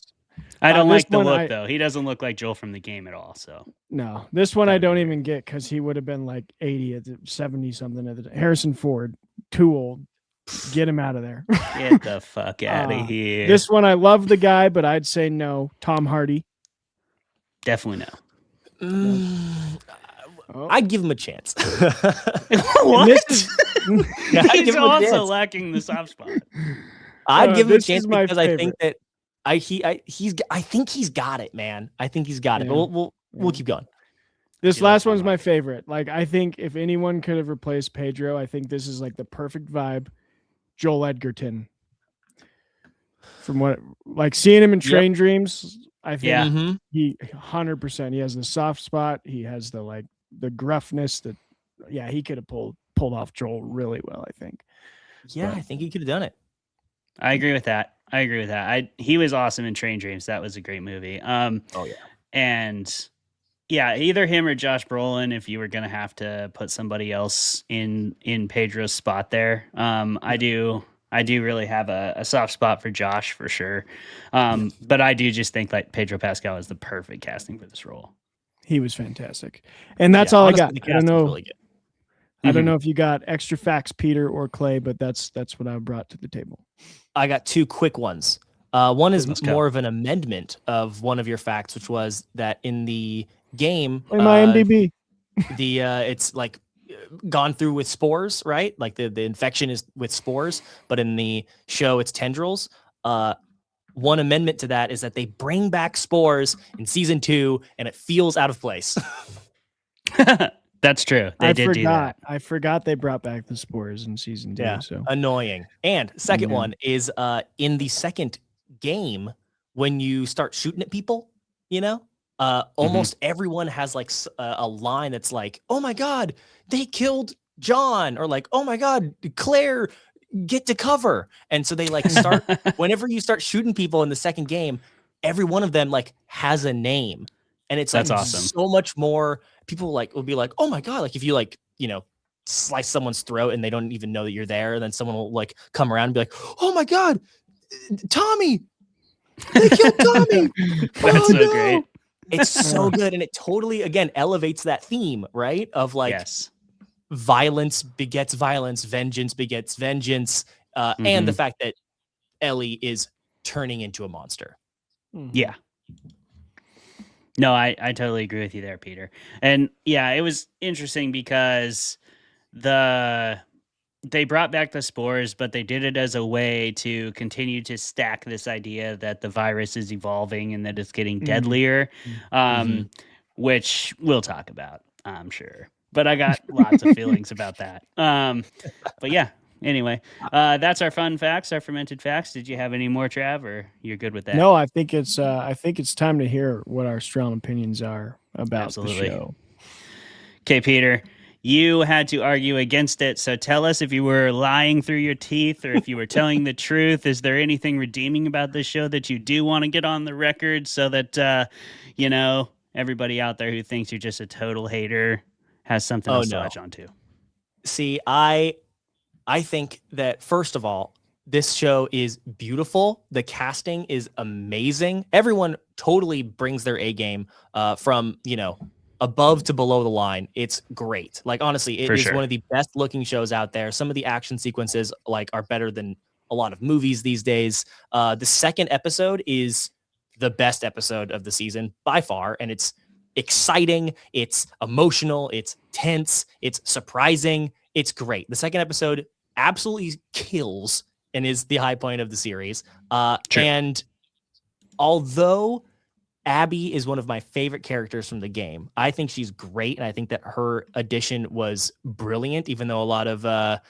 I don't this like the one look though. He doesn't look like Joel from the game at all. So No, this one I don't even get because he would have been like 80 at the 70 something at the Harrison Ford, too old. Get him out of there. get the fuck out of here. This one I love the guy, but I'd say no. Tom Hardy. Definitely no. Oh. I'd give him a chance. And What? this is Yeah, I'd He's give him a also chance. lacking the soft spot. I'd give him a this chance is my because I think favorite. that I think he's got it, man. I think he's got it. But Yeah. we'll keep going. This do like last one's my Hallmark. favorite. Like, I think if anyone could have replaced Pedro, I think this is like the perfect vibe. Joel Edgerton. From what, like, seeing him in Yep. Train Dreams, I think Yeah. Mhm. he 100%. He has the soft spot. He has the gruffness. That, yeah, he could have pulled off Joel really well, I think. Yeah, But- I think he could have done it. I agree with that. He was awesome in Train Dreams. That was a great movie. Oh yeah. And yeah, either him or Josh Brolin. If you were gonna have to put somebody else in Pedro's spot there, I do really have a soft spot for Josh for sure. But I do just think like Pedro Pascal is the perfect casting for this role. He was fantastic. And that's Yeah, all honestly, I got. the I don't cast is know. really good. I don't know if you got extra facts, Peter or Clay, but that's what I brought to the table. I got two quick ones. One is Let's go. more of an amendment of one of your facts, which was that in the game, In my MDB. it's like gone through with spores, right? Like the infection is with spores, but in the show it's tendrils. One amendment to that is that they bring back spores in season 2, and it feels out of place. That's true. They did do that. I forgot they brought back the spores in season 2. Yeah, So annoying. And second Yeah. one is in the second game when you start shooting at people, almost everyone has like a line that's like, "Oh my God, they killed John," or like, "Oh my God, Claire, get to cover." And so they like start whenever you start shooting people in the second game, every one of them like has a name, and it's That's like awesome. so much more. People like will be like, "Oh my God," like if you like slice someone's throat and they don't even know that you're there, and then someone will like come around and be like, "Oh my God, Tommy, they killed Tommy." That's so great. It's so good, and it totally again elevates that theme, right? Of like Yes. violence begets violence, vengeance begets vengeance, and the fact that Ellie is turning into a monster. Yeah. No, I totally agree with you there, Peter. And yeah, it was interesting because they brought back the spores, but they did it as a way to continue to stack this idea that the virus is evolving and that it's getting deadlier, which we'll talk about, I'm sure. But I got lots of feelings about that. But yeah, anyway, that's our fun facts, our fermented facts. Did you have any more, Trav, or you're good with that? no, I think it's time to hear what our strong opinions are about Absolutely. the show. Okay, Peter, you had to argue against it. So tell us if you were lying through your teeth or if you were telling the truth. Is there anything redeeming about this show that you do want to get on the record so that, everybody out there who thinks you're just a total hater has something else to latch onto? See, I think that first of all, this show is beautiful. The casting is amazing. Everyone totally brings their A game from, above to below the line. It's great. Like, honestly, it is one of the best looking shows out there. Some of the action sequences are better than a lot of movies these days. The second episode is the best episode of the season by far. And it's exciting. It's emotional. It's tense. It's surprising. It's great. The second episode absolutely kills and is the high point of the series. And although Abby is one of my favorite characters from the game, I think she's great. And I think that her addition was brilliant, even though a lot of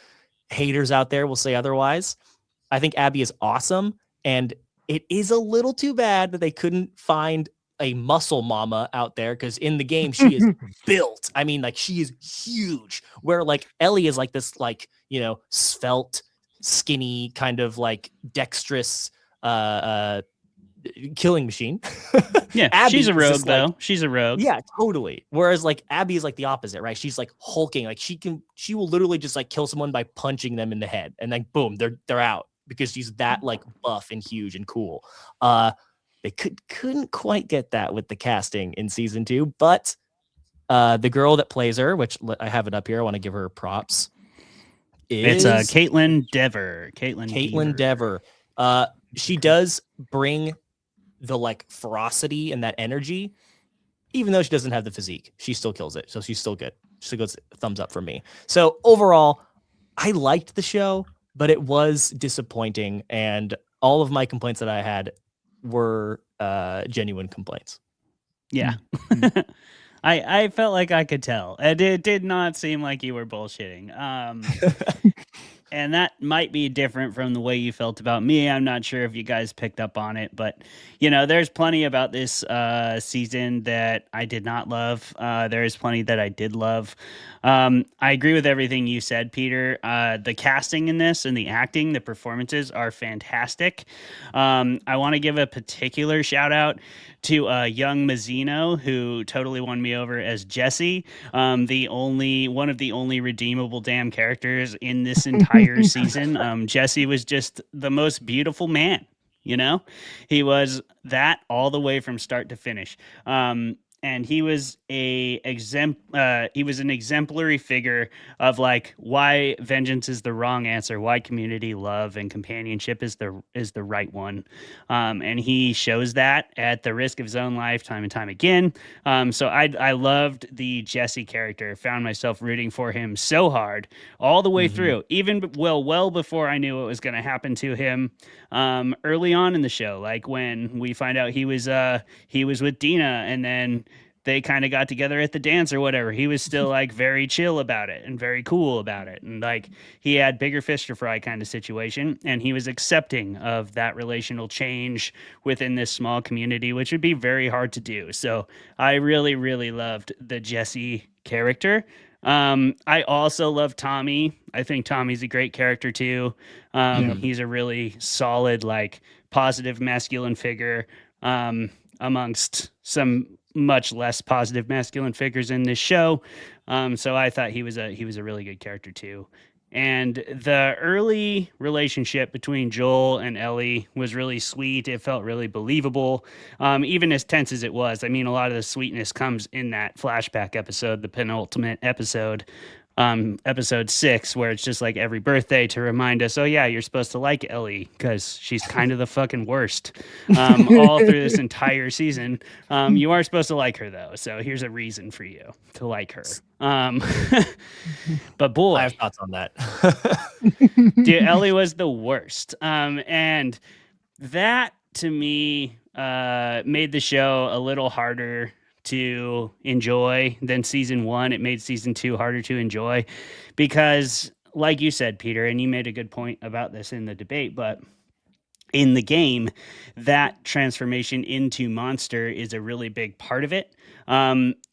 haters out there will say otherwise. I think Abby is awesome. And it is a little too bad that they couldn't find a muscle mama out there, because in the game she is built. I mean, like, she is huge, where like Ellie is like this, like, svelte, skinny, kind of like dexterous killing machine. Yeah, Abby she's a is rogue, just, though. She's a rogue. Yeah, totally. Whereas like Abby is like the opposite, right? She's like hulking. Like she will literally just like kill someone by punching them in the head, and then boom, they're out, because she's that like buff and huge and cool. They couldn't quite get that with the casting in season 2, but the girl that plays her, which I have it up here, I want to give her props. It's Caitlin Dever. Caitlin Dever. She does bring the like ferocity and that energy, even though she doesn't have the physique. She still kills it, so she's still good. She goes thumbs up for me. So overall, I liked the show, but it was disappointing, and all of my complaints that I had were genuine complaints. Yeah. I felt like I could tell. It did not seem like you were bullshitting. And that might be different from the way you felt about me. I'm not sure if you guys picked up on it, but there's plenty about this season that I did not love. There's plenty that I did love. I agree with everything you said, Peter. The casting in this and the acting, the performances are fantastic. I want to give a particular shout out to young Mazzino, who totally won me over as Jesse, one of the only redeemable damn characters in this entire season. Jesse was just the most beautiful man. He was that all the way from start to finish. And he was an exemplary figure of like why vengeance is the wrong answer, why community love and companionship is the right one. And he shows that at the risk of his own life time and time again. So I loved the Jesse character, found myself rooting for him so hard all the way through, even well before I knew what was going to happen to him early on in the show. Like when we find out he was with Dina, and then they kind of got together at the dance or whatever. He was still like very chill about it and very cool about it. And like he had bigger fish to fry kind of situation. And he was accepting of that relational change within this small community, which would be very hard to do. So I really, really loved the Jesse character. I also love Tommy. I think Tommy's a great character too. He's a really solid, like positive masculine figure, amongst some much less positive masculine figures in this show. So I thought he was a really good character too. And the early relationship between Joel and Ellie was really sweet. It felt really believable, even as tense as it was. I mean, a lot of the sweetness comes in that flashback episode, the penultimate episode, episode 6, where it's just like every birthday to remind us, oh yeah, you're supposed to like Ellie because she's kind of the fucking worst. All through this entire season, you are supposed to like her though, so here's a reason for you to like her. But boy, I have thoughts on that. dude, Ellie was the worst, and that to me made the show a little harder to enjoy than season 1. It made season 2 harder to enjoy because, like you said, Peter, and you made a good point about this in the debate, but in the game, that transformation into monster is a really big part of it.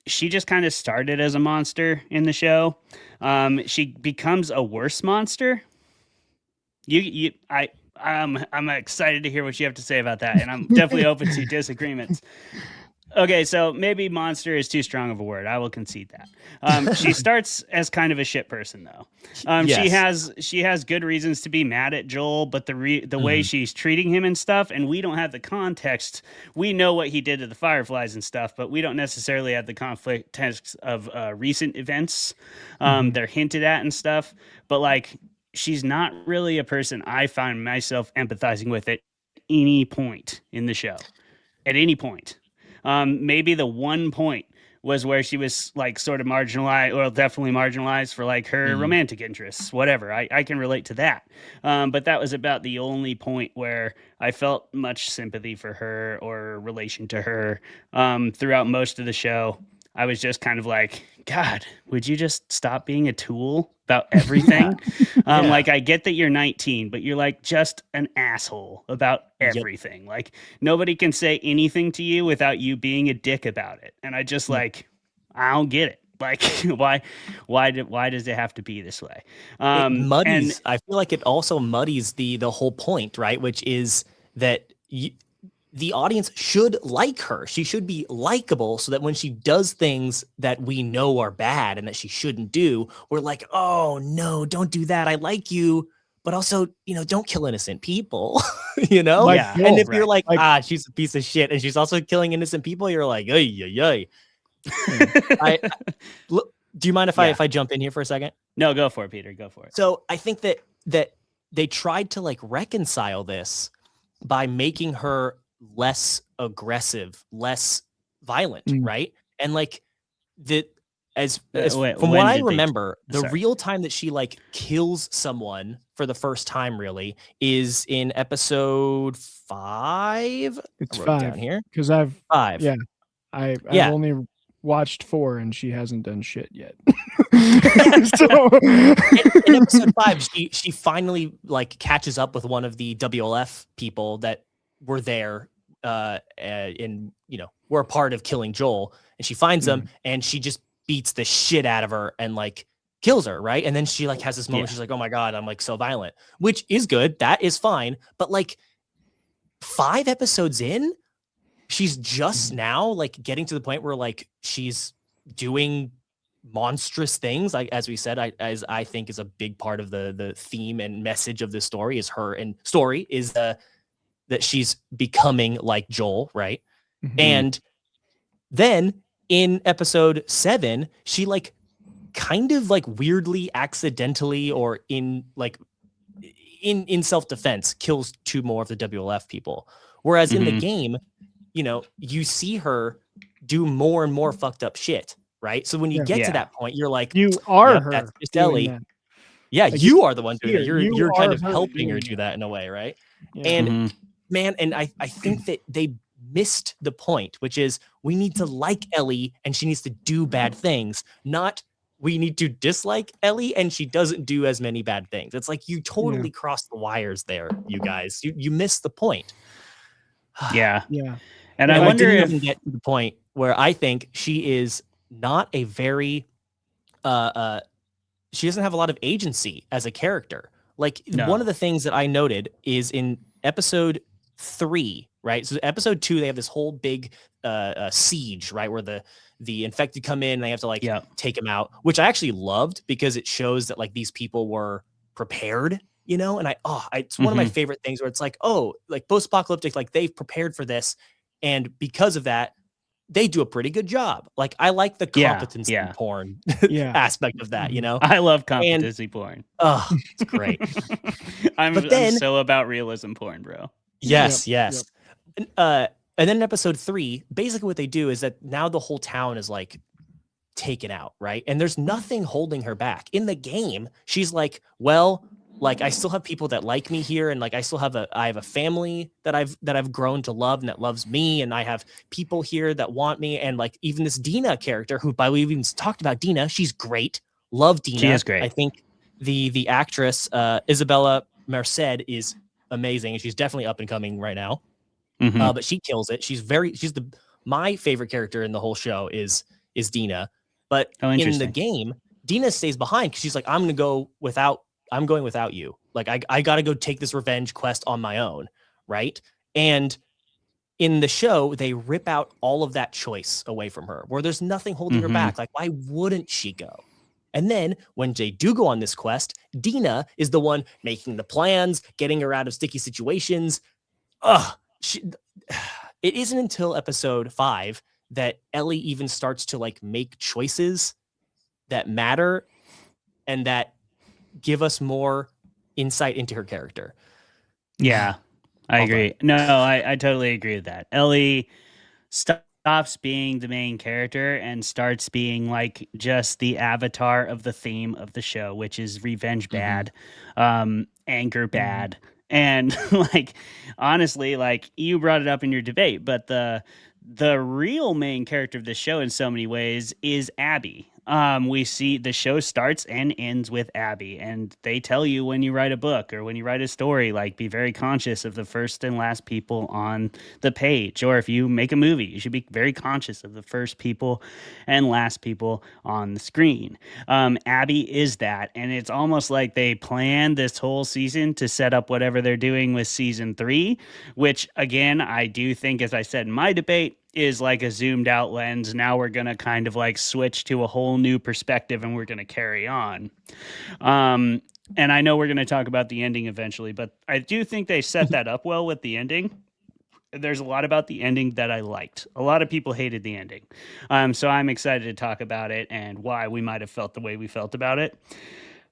She just kind of started as a monster in the show. She becomes a worse monster. I'm excited to hear what you have to say about that, and I'm definitely open to disagreements. Okay, so maybe monster is too strong of a word. I will concede that. She starts as kind of a shit person, though. Yes. She has good reasons to be mad at Joel, but the way she's treating him and stuff, and we don't have the context. We know what he did to the Fireflies and stuff, but we don't necessarily have the context of recent events. They're hinted at and stuff, but like she's not really a person I find myself empathizing with at any point in the show. At any point. Maybe the one point was where she was like sort of marginalized, or definitely marginalized for like her romantic interests, whatever. I can relate to that. But that was about the only point where I felt much sympathy for her or relation to her. Throughout most of the show, I was just kind of like, God, would you just stop being a tool about everything? Like, I get that you're 19, but you're like just an asshole about everything. Like, nobody can say anything to you without you being a dick about it. And I just like, I don't get it. Like, why does it have to be this way? It muddies. I feel like it also muddies the whole point, right? Which is that the audience should like her. She should be likable so that when she does things that we know are bad and that she shouldn't do, we're like, oh no, don't do that. I like you, but also, don't kill innocent people, Like, And if you're right. like, she's a piece of shit and she's also killing innocent people, you're like, ay. Do you mind if I jump in here for a second? No, go for it, Peter. Go for it. So I think that they tried to like reconcile this by making her less aggressive, less violent, right? And like From when what I did they- remember, the sorry. real time that she like kills someone for the first time really is in episode 5. It's I wrote it 5 down here. because I've 5. yeah, I've Yeah. only watched 4 and she hasn't done shit yet. So In episode 5, she finally like catches up with one of the WLF people that were there in were a part of killing Joel, and she finds them and she just beats the shit out of her and like kills her, right? And then she like has this moment, she's like, oh my god, I'm like so violent, which is good, that is fine, but like 5 episodes in, she's just now like getting to the point where like she's doing monstrous things, like as we said, I think is a big part of the theme and message of this story is that she's becoming like Joel, right? And then in episode 7, she like kind of like weirdly accidentally or in self-defense kills 2 more of the WLF people, whereas in the game, you see her do more and more fucked up shit, right? So when you get to that point, you're like, you are yep, her. that's just doing Ellie. that. Yeah, Like, you are the one doing it. you You're kind are of her helping her doing do that in a way, right? Yeah. And man, and I think that they missed the point, which is we need to like Ellie and she needs to do bad things, not we need to dislike Ellie and she doesn't do as many bad things. It's like you totally crossed the wires there, you guys. You missed the point. Yeah. Yeah. And And I wonder didn't if even get to the point where I think she is not a very she doesn't have a lot of agency as a character. Like one of the things that I noted is in episode 3, right? So episode 2, they have this whole big siege, right? Where the infected come in and they have to like take them out, which I actually loved because it shows that like these people were prepared, and it's one of my favorite things where it's like, oh, like post-apocalyptic, like they've prepared for this. And because of that, they do a pretty good job. Like I like the competency porn aspect of that, I love competency porn. Oh, it's great. I'm so about realism porn, bro. Yes. And then in episode 3, basically what they do is that now the whole town is like taken out, right? And there's nothing holding her back. In the game, she's like, well, like I still have people that like me here, and like I have a family that I've grown to love and that loves me, and I have people here that want me, and like even this Dina character, who by the way we even talked about Dina, she's great. Love Dina. She is great. I think the actress Isabella Merced is amazing, and she's definitely up and coming right now. But she kills it. My favorite character in the whole show is Dina. But in the game, Dina stays behind because she's like, I'm going without you. Like I gotta go take this revenge quest on my own, right? And in the show, they rip out all of that choice away from her, where there's nothing holding her back. Like, why wouldn't she go? And then when they do go on this quest, Dina is the one making the plans, getting her out of sticky situations. It isn't until episode 5 that Ellie even starts to like make choices that matter and that give us more insight into her character. Yeah, I agree. No, I totally agree with that. Ellie stops being the main character and starts being like just the avatar of the theme of the show, which is revenge bad, anger bad. And like, honestly, like you brought it up in your debate, but the real main character of the show in so many ways is Abby. We see the show starts and ends with Abby, and they tell you when you write a book or when you write a story, like be very conscious of the first and last people on the page. Or if you make a movie, you should be very conscious of the first people and last people on the screen. Abby is that, and it's almost like they planned this whole season to set up whatever they're doing with season 3, which again, I do think, as I said in my debate, is like a zoomed out lens. Now we're going to kind of like switch to a whole new perspective and we're going to carry on. And I know we're going to talk about the ending eventually, but I do think they set that up well with the ending. There's a lot about the ending that I liked. A lot of people hated the ending. So I'm excited to talk about it and why we might have felt the way we felt about it.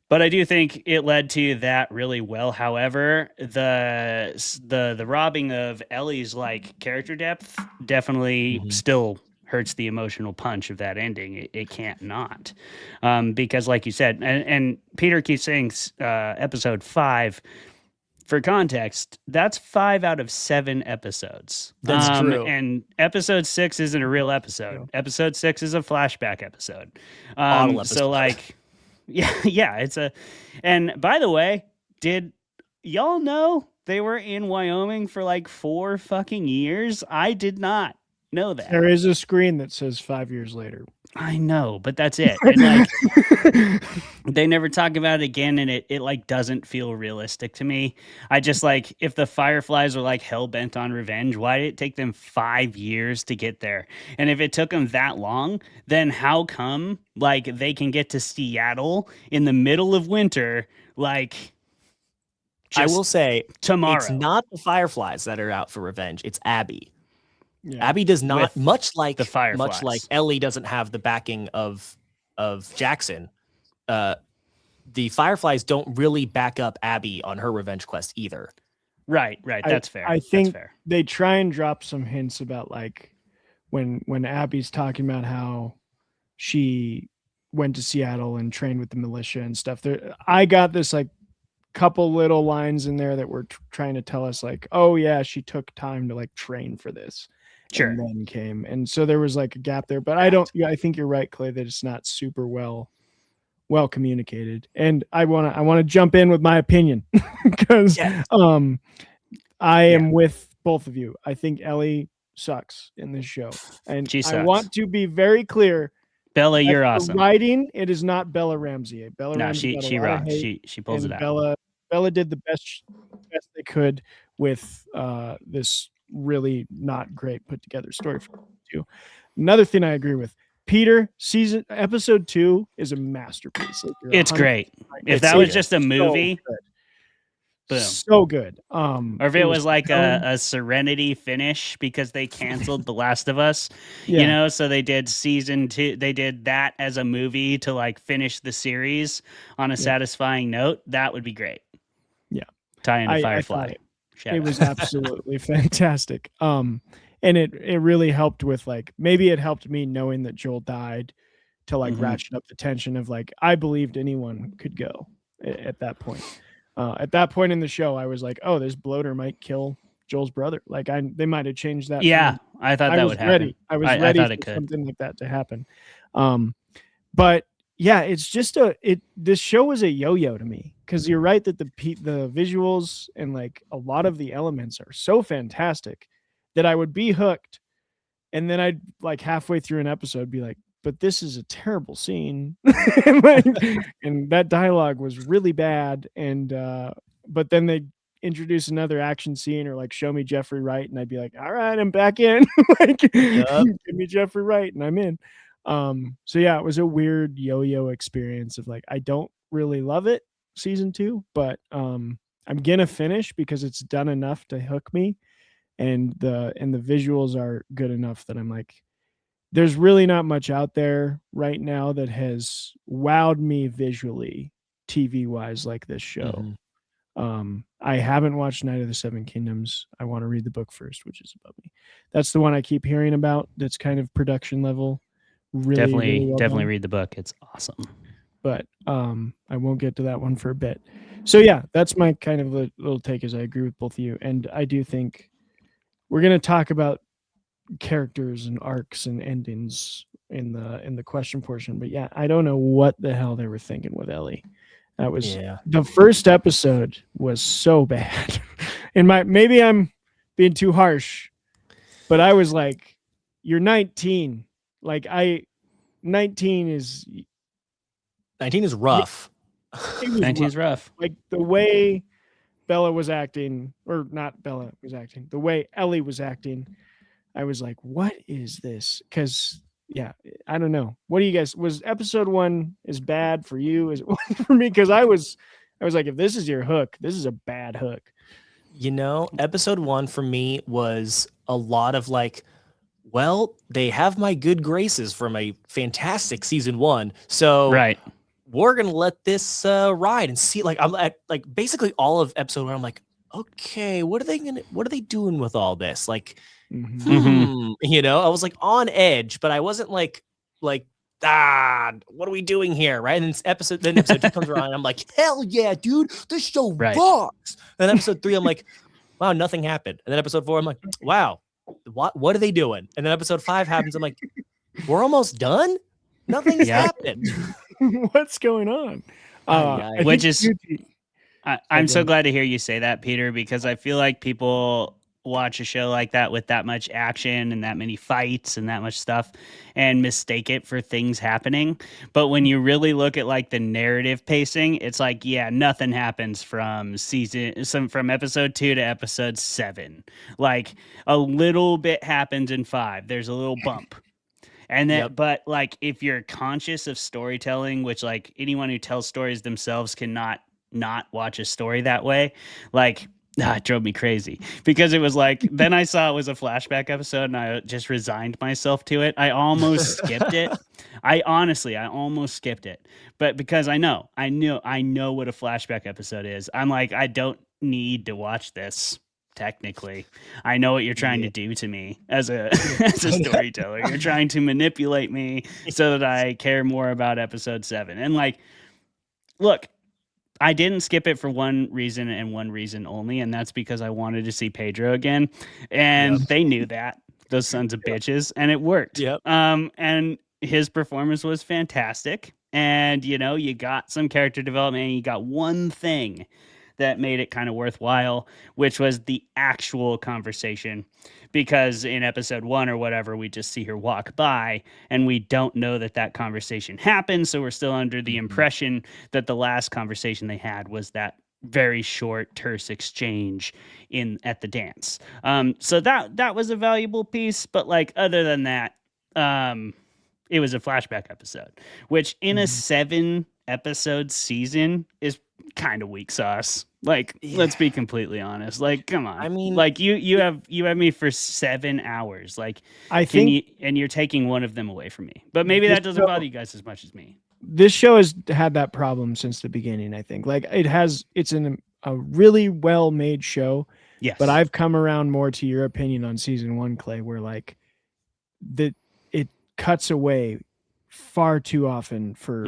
But I do think it led to that really well. However, the robbing of Ellie's like character depth definitely still hurts the emotional punch of that ending. It can't not, because like you said, and Peter keeps saying episode 5. For context, that's 5 out of 7 episodes. That's true. And episode 6 isn't a real episode. Episode 6 is a flashback episode. Bottle So episode. like, yeah, it's a. And by the way, did y'all know they were in Wyoming for like 4 fucking years? I did not know that. There is a screen that says 5 years later. I know, but that's it. And like, they never talk about it again, and it like doesn't feel realistic to me. I just like, if the Fireflies were like hell bent on revenge, why did it take them 5 years to get there? And if it took them that long, then how come like they can get to Seattle in the middle of winter? Like, I will say tomorrow. It's not the Fireflies that are out for revenge. It's Abby. Yeah. Abby does not, With much like the Fireflies. much like Ellie doesn't have the backing of Jackson. The Fireflies don't really back up Abby on her revenge quest either. Right. That's fair. I think that's fair. they try and drop some hints about like when Abby's talking about how she went to Seattle and trained with the militia and stuff. There, I got this like couple little lines in there that were trying to tell us like, oh yeah, she took time to like train for this. Sure. And then came. And so there was like a gap there, but I think you're right, Clay, that it's not super well communicated. And I want to jump in with my opinion because I am with both of you. I think Ellie sucks in this show. And She I sucks. want to be very clear. Bella, you're the awesome. Writing, it is not Bella Ramsey. Bella No, Ramsey got a she lot of rocks. hate, She pulls and it out. Bella did the best they could with this really not great put together story for you. Another thing I agree with, Peter, episode 2 is a masterpiece. Like, It's 100% great. right. If It's that so was good. just a movie, good. boom. So good. Or if it was like compelling. a Serenity finish because they canceled The Last of Us, Yeah. you know, so they did season 2. They did that as a movie to like finish the series on a satisfying note. That would be great. Yeah. Tie into I Firefly. thought Shout it out. was absolutely fantastic. And it really helped with like, maybe it helped me knowing that Joel died to like Mhm. ratchet up the tension of like, I believed anyone could go at that point. At that point in the show, I was like, oh, this bloater might kill Joel's brother. Like they might have changed that. Yeah, I thought that was would happen. ready. I was I ready thought for it could. something like that to happen. But yeah, it's just this show was a yo-yo to me, because you're right that the visuals and like a lot of the elements are so fantastic that I would be hooked, and then I'd like halfway through an episode be like, but this is a terrible scene. and that dialogue was really bad, and but then they introduce another action scene or like show me Jeffrey Wright, and I'd be like, all right, I'm back in. Like, give me Jeffrey Wright and I'm in. So yeah, it was a weird yo-yo experience of like, I don't really love it, season 2, but I'm gonna finish because it's done enough to hook me, and the visuals are good enough that I'm like, there's really not much out there right now that has wowed me visually, TV wise, like this show. I haven't watched Night of the Seven Kingdoms. I want to read the book first, which is above me. That's the one I keep hearing about. That's kind of production level. Really, really well Definitely done. read the book. It's awesome. But I won't get to that one for a bit. So yeah, that's my kind of little take. Is I agree with both of you, and I do think we're going to talk about characters and arcs and endings in the question portion. But yeah, I don't know what the hell they were thinking with Ellie. That was the first episode was so bad. And maybe I'm being too harsh, but I was like, you're 19. Like 19 is 19 is rough. it was 19's rough. like the way Bella was acting, or not Bella was acting, the way Ellie was acting, I was like, what is this? Because yeah, I don't know. What do you guys, was episode 1 as bad for you as it was for me? Because I was like, if this is your hook, this is a bad hook. You know, episode 1 for me was a lot of like, well, they have my good graces from a fantastic season 1. So Right. we're going to let this ride and see. Like, I'm at like basically all of episode 1. I'm like, okay, what are they doing with all this? Like, Mhm. you know, I was like on edge, but I wasn't like, what are we doing here? Right. And then episode 2 comes around and I'm like, hell yeah, dude, this show Right. rocks. And then episode 3, I'm like, wow, nothing happened. And then episode 4, I'm like, wow, what are they doing? And then episode 5 happens. I'm like, we're almost done. Nothing's Yeah. happened. What's going on? I Which think is- Yuji- I'm so Okay. glad to hear you say that, Peter, because I feel like people watch a show like that with that much action and that many fights and that much stuff and mistake it for things happening. But when you really look at like the narrative pacing, it's like, yeah, nothing happens from episode 2 to episode 7. Like a little bit happens in 5. There's a little bump. And then, but like, if you're conscious of storytelling, which like anyone who tells stories themselves cannot not watch a story that way, like, it drove me crazy because it was like, then I saw it was a flashback episode and I just resigned myself to it. I almost skipped it. I almost skipped it, but because I know what a flashback episode is. I'm like, I don't need to watch this. Technically, I know what you're trying to do to me as a storyteller. You're trying to manipulate me so that I care more about episode 7. And like, look, I didn't skip it for one reason and one reason only, and that's because I wanted to see Pedro again. And they knew that, those sons of bitches, and it worked. And his performance was fantastic. And you got some character development, and you got one thing that made it kind of worthwhile, which was the actual conversation. Because in episode 1 or whatever, we just see her walk by and we don't know that conversation happened. So we're still under the impression that the last conversation they had was that very short, terse exchange at the dance. So that was a valuable piece. But like, other than that, it was a flashback episode, which in a 7 episode season is kind of weak sauce. Like, let's be completely honest. Like, come on. I mean, like you have me for 7 hours. Like, I think and you're taking one of them away from me. But maybe that doesn't bother you guys as much as me. this show has had that problem since the beginning. I think like it's a really well made show. Yes. But I've come around more to your opinion on season 1, Clay, where like it cuts away far too often for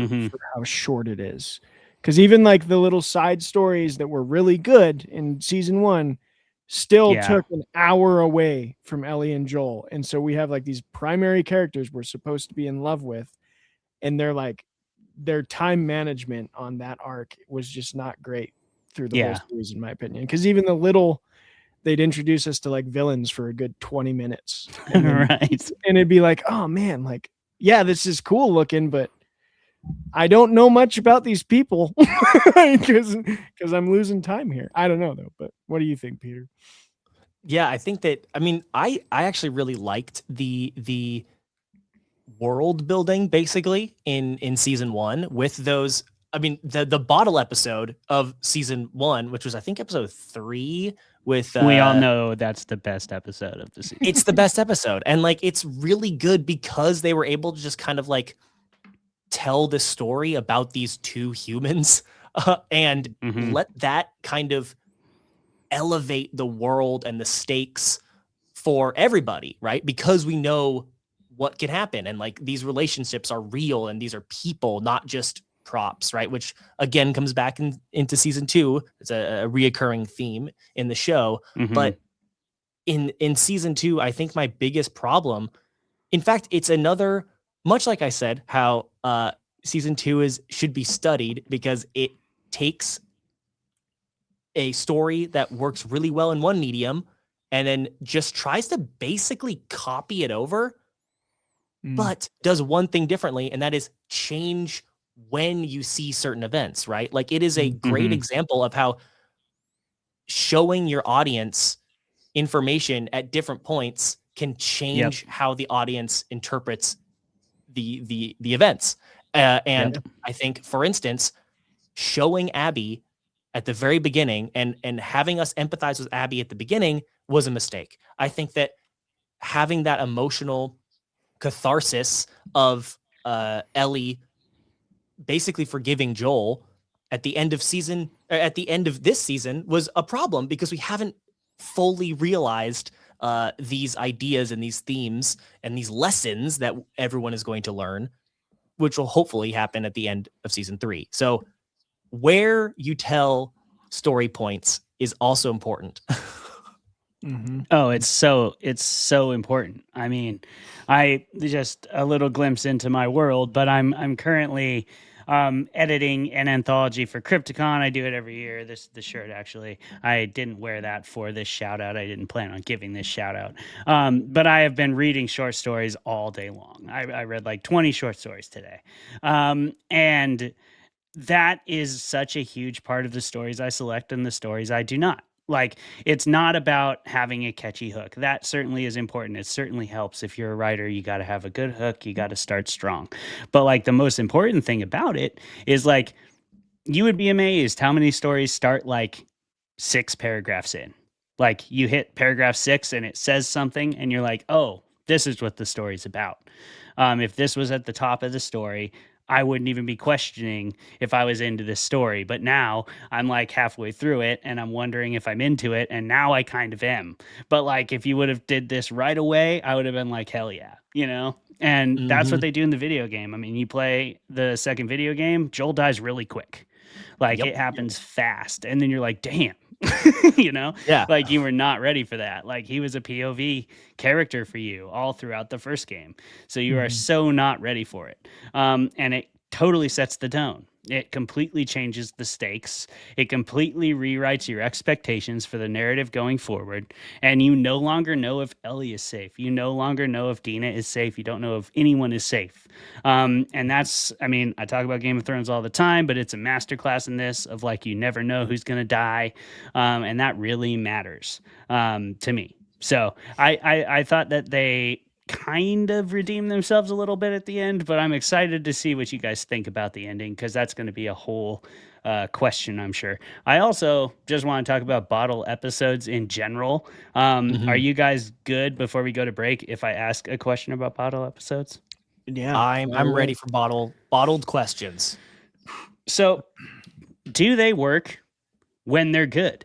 how short it is. Because even like the little side stories that were really good in season 1 still took an hour away from Ellie and Joel. And so we have like these primary characters we're supposed to be in love with. And they're like, their time management on that arc was just not great through the whole series, in my opinion. Because even they'd introduce us to like villains for a good 20 minutes. And then, right. And it'd be like, oh man, like, yeah, this is cool looking, but I don't know much about these people because I'm losing time here. I don't know though, but what do you think, Peter? Yeah, I think that, I mean, I actually really liked the world building basically in season 1 with those. I mean, the bottle episode of season 1, which was I think episode 3 with we all know that's the best episode of the season. It's the best episode. And like, it's really good because they were able to just kind of like tell the story about these 2 humans and let that kind of elevate the world and the stakes for everybody, right? Because we know what can happen and like these relationships are real and these are people, not just props, right? Which again comes back into season 2. It's a reoccurring theme in the show. But in season 2, I think my biggest problem, in fact, it's another, much like I said, how season 2 should be studied because it takes a story that works really well in one medium and then just tries to basically copy it over, but does one thing differently, and that is change when you see certain events, right? Like, it is a great example of how showing your audience information at different points can change how the audience interprets the events. I think, for instance, showing Abby at the very beginning and having us empathize with Abby at the beginning was a mistake. I think that having that emotional catharsis of Ellie basically forgiving Joel at the end of season at the end of this season was a problem because we haven't fully realized these ideas and these themes and these lessons that everyone is going to learn, which will hopefully happen at the end of season 3. So where you tell story points is also important. Mm-hmm. Oh, it's so important. I mean, I just a little glimpse into my world, but I'm currently editing an anthology for Crypticon. I do it every year. The shirt actually. I didn't wear that for this shout out. I didn't plan on giving this shout out. But I have been reading short stories all day long. I read like 20 short stories today. And that is such a huge part of the stories I select and the stories I do not. Like, it's not about having a catchy hook. That certainly is important. It certainly helps. If you're a writer, you got to have a good hook. You got to start strong. But like, the most important thing about it is like, you would be amazed how many stories start like 6 paragraphs in. Like, you hit paragraph 6 and it says something and you're like, oh, this is what the story's about. If this was at the top of the story, I wouldn't even be questioning if I was into this story. But now I'm like halfway through it and I'm wondering if I'm into it. And now I kind of am. But like, if you would have did this right away, I would have been like, hell yeah, you know? And that's what they do in the video game. I mean, you play the second video game, Joel dies really quick. Like, it happens fast. And then you're like, damn, you know? Yeah. Like, you were not ready for that. Like, he was a POV character for you all throughout the first game. So you are so not ready for it. And it totally sets the tone. It completely changes the stakes. It completely rewrites your expectations for the narrative going forward. And you no longer know if Ellie is safe. You no longer know if Dina is safe. You don't know if anyone is safe. And that's, I mean, I talk about Game of Thrones all the time, but it's a masterclass in this of like, you never know who's going to die. And that really matters to me. So I thought that they kind of redeem themselves a little bit at the end, but I'm excited to see what you guys think about the ending, because that's going to be a whole question, I'm sure. I also just want to talk about bottle episodes in general. Are you guys good before we go to break if I ask a question about bottle episodes? Yeah, I'm ready for bottled questions. So, do they work when they're good?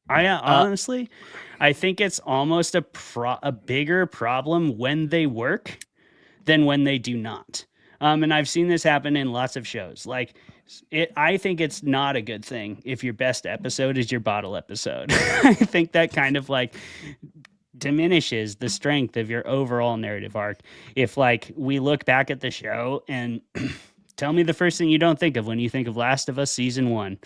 I honestly, I think it's almost a bigger problem when they work than when they do not. And I've seen this happen in lots of shows. Like, I think it's not a good thing if your best episode is your bottle episode. I think that kind of like diminishes the strength of your overall narrative arc. If like we look back at the show and tell me the first thing you don't think of when you think of Last of Us season 1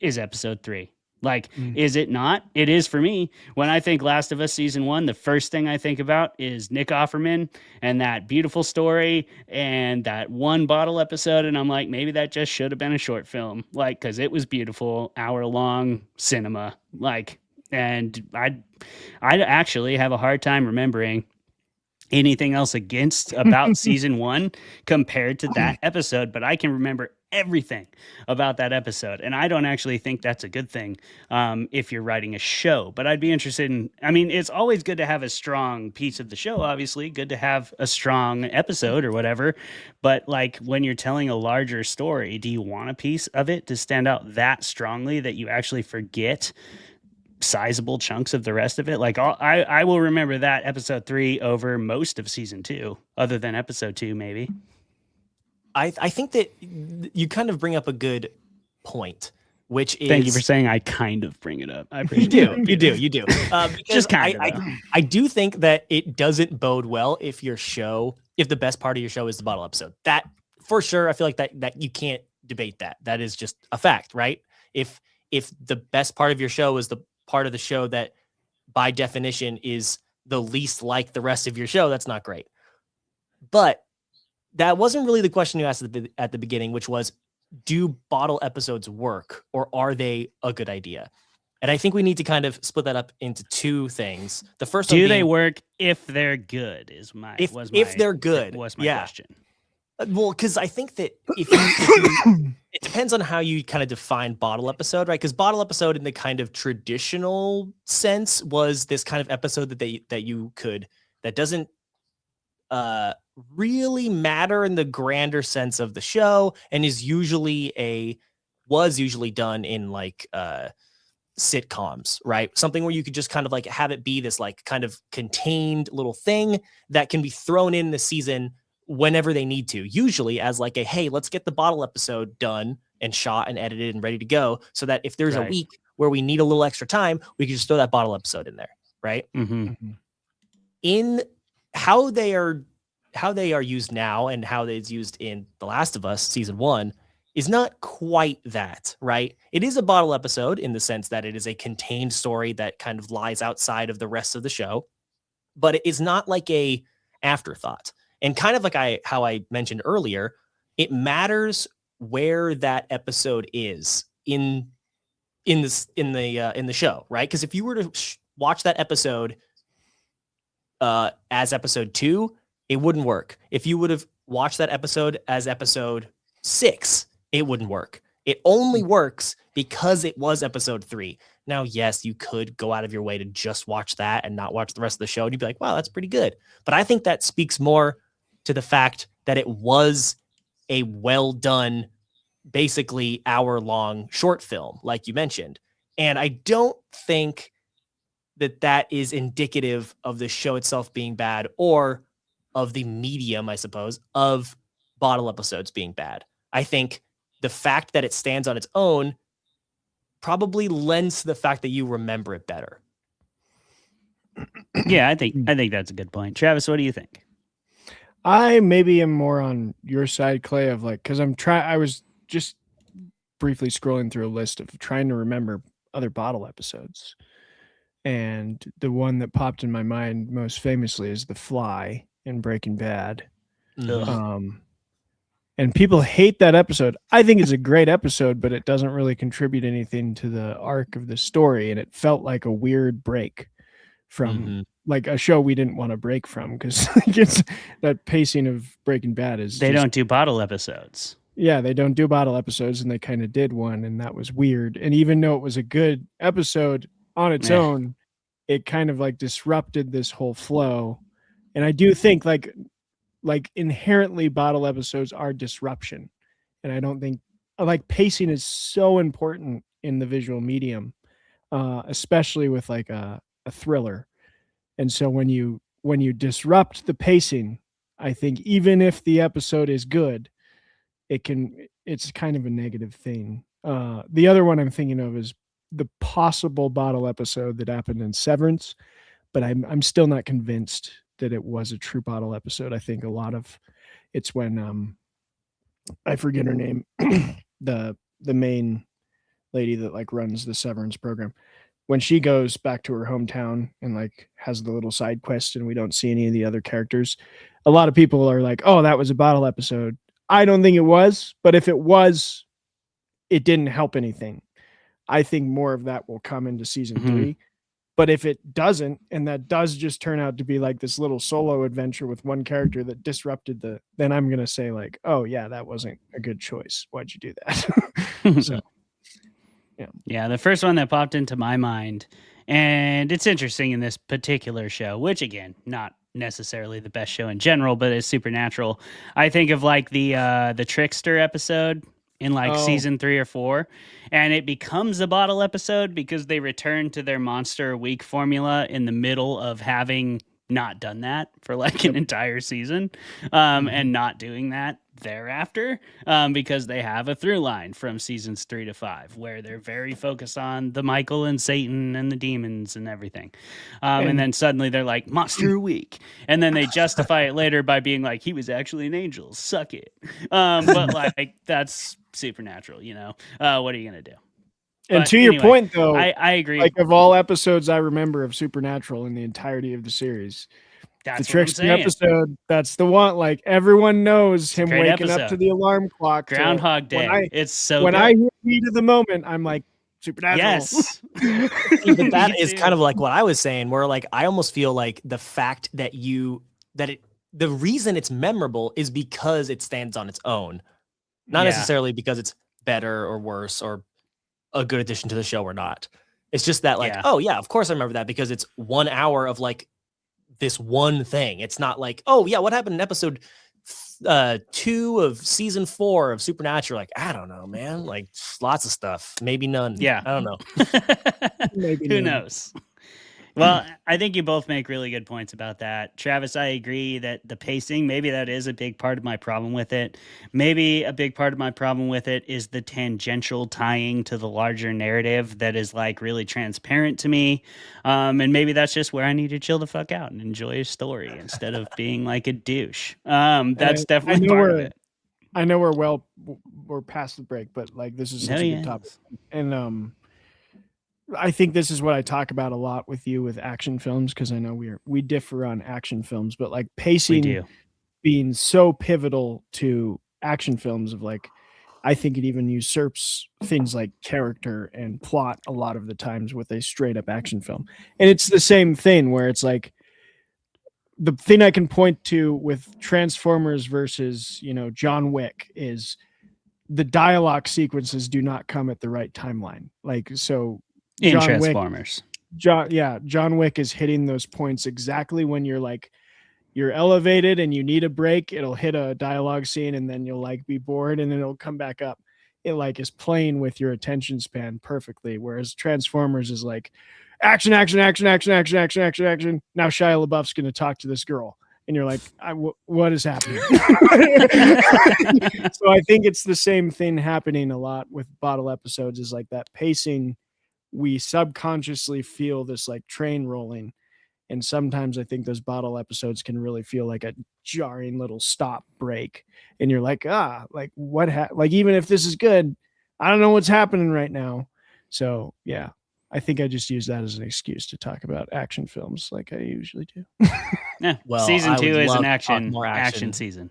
is episode 3. Like, is it not? It is for me. When I think Last of Us season 1, the first thing I think about is Nick Offerman and that beautiful story and that one bottle episode. And I'm like, maybe that just should have been a short film. Like, cause it was beautiful, hour-long cinema. Like, and I'd actually have a hard time remembering anything else about season 1 compared to that episode, but I can remember everything about that episode, and I don't actually think that's a good thing if you're writing a show. But I'd be interested in, I mean, it's always good to have a strong piece of the show, obviously good to have a strong episode or whatever, but like when you're telling a larger story, do you want a piece of it to stand out that strongly that you actually forget sizable chunks of the rest of it? Like, I will remember that episode 3 over most of season 2, other than episode 2 maybe. I think that you kind of bring up a good point, which is... Thank you for saying I kind of bring it up. I appreciate you do. Just kind of. I do think that it doesn't bode well if the best part of your show is the bottle episode. That, for sure, I feel like that you can't debate that. That is just a fact, right? If the best part of your show is the part of the show that, by definition, is the least like the rest of your show, that's not great. But that wasn't really the question you asked at the beginning, which was, do bottle episodes work, or are they a good idea? And I think we need to kind of split that up into two things. The first one being, they work if they're good? If they're good, was my question. Well, because I think that if you it depends on how you kind of define bottle episode, right? Because bottle episode in the kind of traditional sense was this kind of episode that doesn't really matter in the grander sense of the show, and is usually a was usually done in like sitcoms, right? Something where you could just kind of like have it be this like kind of contained little thing that can be thrown in the season whenever they need to, usually as like a, hey, let's get the bottle episode done and shot and edited and ready to go, so that if there's a week where we need a little extra time, we can just throw that bottle episode in there, right? In how they are used now and how it's used in The Last of Us season 1 is not quite that, right? It is a bottle episode in the sense that it is a contained story that kind of lies outside of the rest of the show, but it is not like a afterthought. And kind of like how I mentioned earlier, it matters where that episode is in the show, right? Because if you were to watch that episode as episode 2, it wouldn't work. If you would have watched that episode as episode 6, it wouldn't work. It only works because it was episode 3. Now, yes, you could go out of your way to just watch that and not watch the rest of the show, and you'd be like, wow, that's pretty good. But I think that speaks more to the fact that it was a well done, basically hour-long short film, like you mentioned. And I don't think that is indicative of the show itself being bad, or of the medium, I suppose, of bottle episodes being bad. I think the fact that it stands on its own probably lends to the fact that you remember it better. Yeah, I think that's a good point. Travis, what do you think? I maybe am more on your side, Clay, of like, because I was just briefly scrolling through a list of trying to remember other bottle episodes. And the one that popped in my mind most famously is The Fly in Breaking Bad. And people hate that episode. I think it's a great episode, but it doesn't really contribute anything to the arc of the story. And it felt like a weird break from like a show we didn't want to break from, because that pacing of Breaking Bad is they don't do bottle episodes. Yeah, they don't do bottle episodes, and they kind of did one, and that was weird. And even though it was a good episode on its own, it kind of like disrupted this whole flow. And I do think like inherently bottle episodes are disruption. And I don't think like pacing is so important in the visual medium, especially with like a thriller. And so when you disrupt the pacing, I think even if the episode is good, it's kind of a negative thing. The other one I'm thinking of is the possible bottle episode that happened in Severance, but I'm still not convinced that it was a true bottle episode. I think a lot of it's when I forget her name, the main lady that like runs the Severance program, when she goes back to her hometown and like has the little side quest and we don't see any of the other characters, a lot of people are like, oh, that was a bottle episode. I don't think it was, but if it was, it didn't help anything. I think more of that will come into season 3. But if it doesn't, and that does just turn out to be like this little solo adventure with one character that disrupted then I'm going to say like, oh yeah, that wasn't a good choice. Why'd you do that? So, yeah. The first one that popped into my mind, and it's interesting in this particular show, which again, not necessarily the best show in general, but it's Supernatural. I think of like the Trickster episode in like season 3 or 4, and it becomes a bottle episode because they return to their Monster a Week formula in the middle of having not done that for like an entire season, and not doing that thereafter, because they have a through line from seasons 3 to 5 where they're very focused on the Michael and Satan and the demons and everything, and then suddenly they're like Monster a Week, and then they justify it later by being like he was actually an angel, suck it. But like that's Supernatural, you know. What are you gonna do? And But to anyway, your point, though, I agree. like of all episodes I remember of Supernatural in the entirety of the series, That's the what I'm Trickster saying. episode, that's the one. Like everyone knows him Great waking up episode. to the alarm clock. Groundhog Day. It's so when good. I hear heat of the moment, I'm like Supernatural. Yes. See, but that Me is too. kind of like what I was saying, where like I almost feel like the fact that the reason it's memorable is because it stands on its own, not Yeah. necessarily because it's better or worse or a good addition to the show or not. It's just that like, Yeah. oh yeah, of course I remember that because it's 1 hour of like this one thing. It's not like, oh yeah, what happened in episode 2 of season 4 of Supernatural. Like, I don't know, man. Like, lots of stuff. Maybe none. Yeah. I don't know. Maybe Who none. knows? Well, I think you both make really good points about that. Travis, I agree that the pacing, maybe that is a big part of my problem with it. Maybe a big part of my problem with it is the tangential tying to the larger narrative that is like really transparent to me. And maybe that's just where I need to chill the fuck out and enjoy a story instead of being like a douche. That's definitely part of it. I know we're past the break, but like this is such a good topic. And I think this is what I talk about a lot with you with action films, because I know we differ on action films, but like pacing being so pivotal to action films of like, I think it even usurps things like character and plot a lot of the times with a straight up action film. And it's the same thing where it's like the thing I can point to with Transformers versus, John Wick is the dialogue sequences do not come at the right timeline. Like, so in Transformers. John Wick is hitting those points exactly when you're elevated and you need a break. It'll hit a dialogue scene and then you'll like be bored and then it'll come back up. It like is playing with your attention span perfectly. Whereas Transformers is like action. Now Shia LaBeouf's going to talk to this girl. And you're like, what is happening? So I think it's the same thing happening a lot with bottle episodes is like that pacing. We subconsciously feel this like train rolling. And sometimes I think those bottle episodes can really feel like a jarring little stop break. And you're like, like what? Like, even if this is good, I don't know what's happening right now. So yeah, I think I just use that as an excuse to talk about action films like I usually do. Yeah. Well, season 2 is an more action season.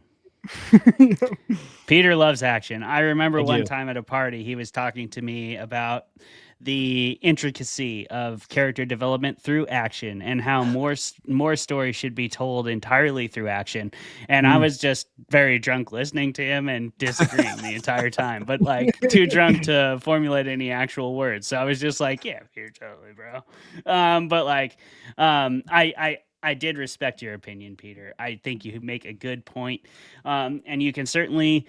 Peter loves action. I remember one time at a party, he was talking to me about the intricacy of character development through action and how more stories should be told entirely through action. And I was just very drunk listening to him and disagreeing the entire time, but like too drunk to formulate any actual words. So I was just like, yeah, you're totally, bro. But like, I did respect your opinion, Peter. I think you make a good point. And you can certainly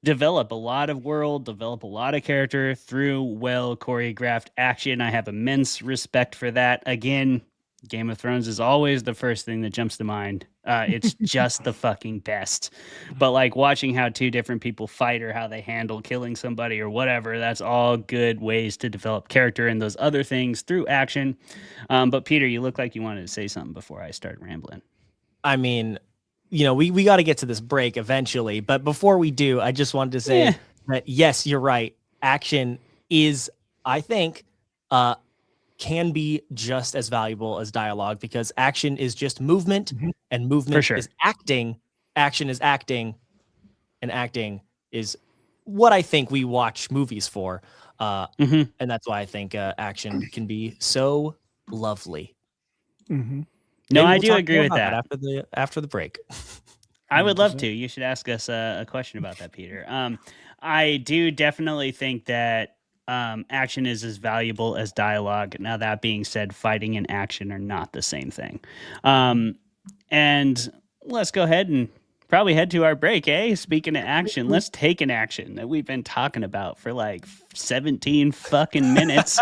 develop a lot of world, develop a lot of character through well choreographed action. I have immense respect for that. Again, Game of Thrones is always the first thing that jumps to mind. It's just the fucking best. But like watching how two different people fight or how they handle killing somebody or whatever, that's all good ways to develop character and those other things through action. But Peter, you look like you wanted to say something before I started rambling. I mean, we got to get to this break eventually, but before we do, I just wanted to say that yes, you're right. Action is, I think, can be just as valuable as dialogue because action is just movement and movement is acting. Action is acting and acting is what I think we watch movies for. And that's why I think action can be so lovely. No, I do agree with that. After the break. I would love to. You should ask us a question about that, Peter. I do definitely think that action is as valuable as dialogue. Now, that being said, fighting and action are not the same thing. And let's go ahead and probably head to our break, eh? Speaking of action, let's take an action that we've been talking about for like 17 fucking minutes.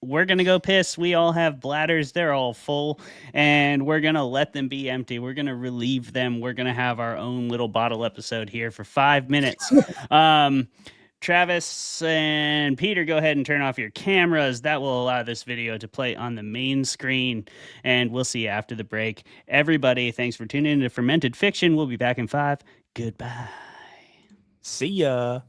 We're going to go piss. We all have bladders. They're all full, and we're going to let them be empty. We're going to relieve them. We're going to have our own little bottle episode here for 5 minutes. Travis and Peter, go ahead and turn off your cameras. That will allow this video to play on the main screen, and we'll see you after the break. Everybody, thanks for tuning in to Fermented Fiction. We'll be back in 5. Goodbye. See ya.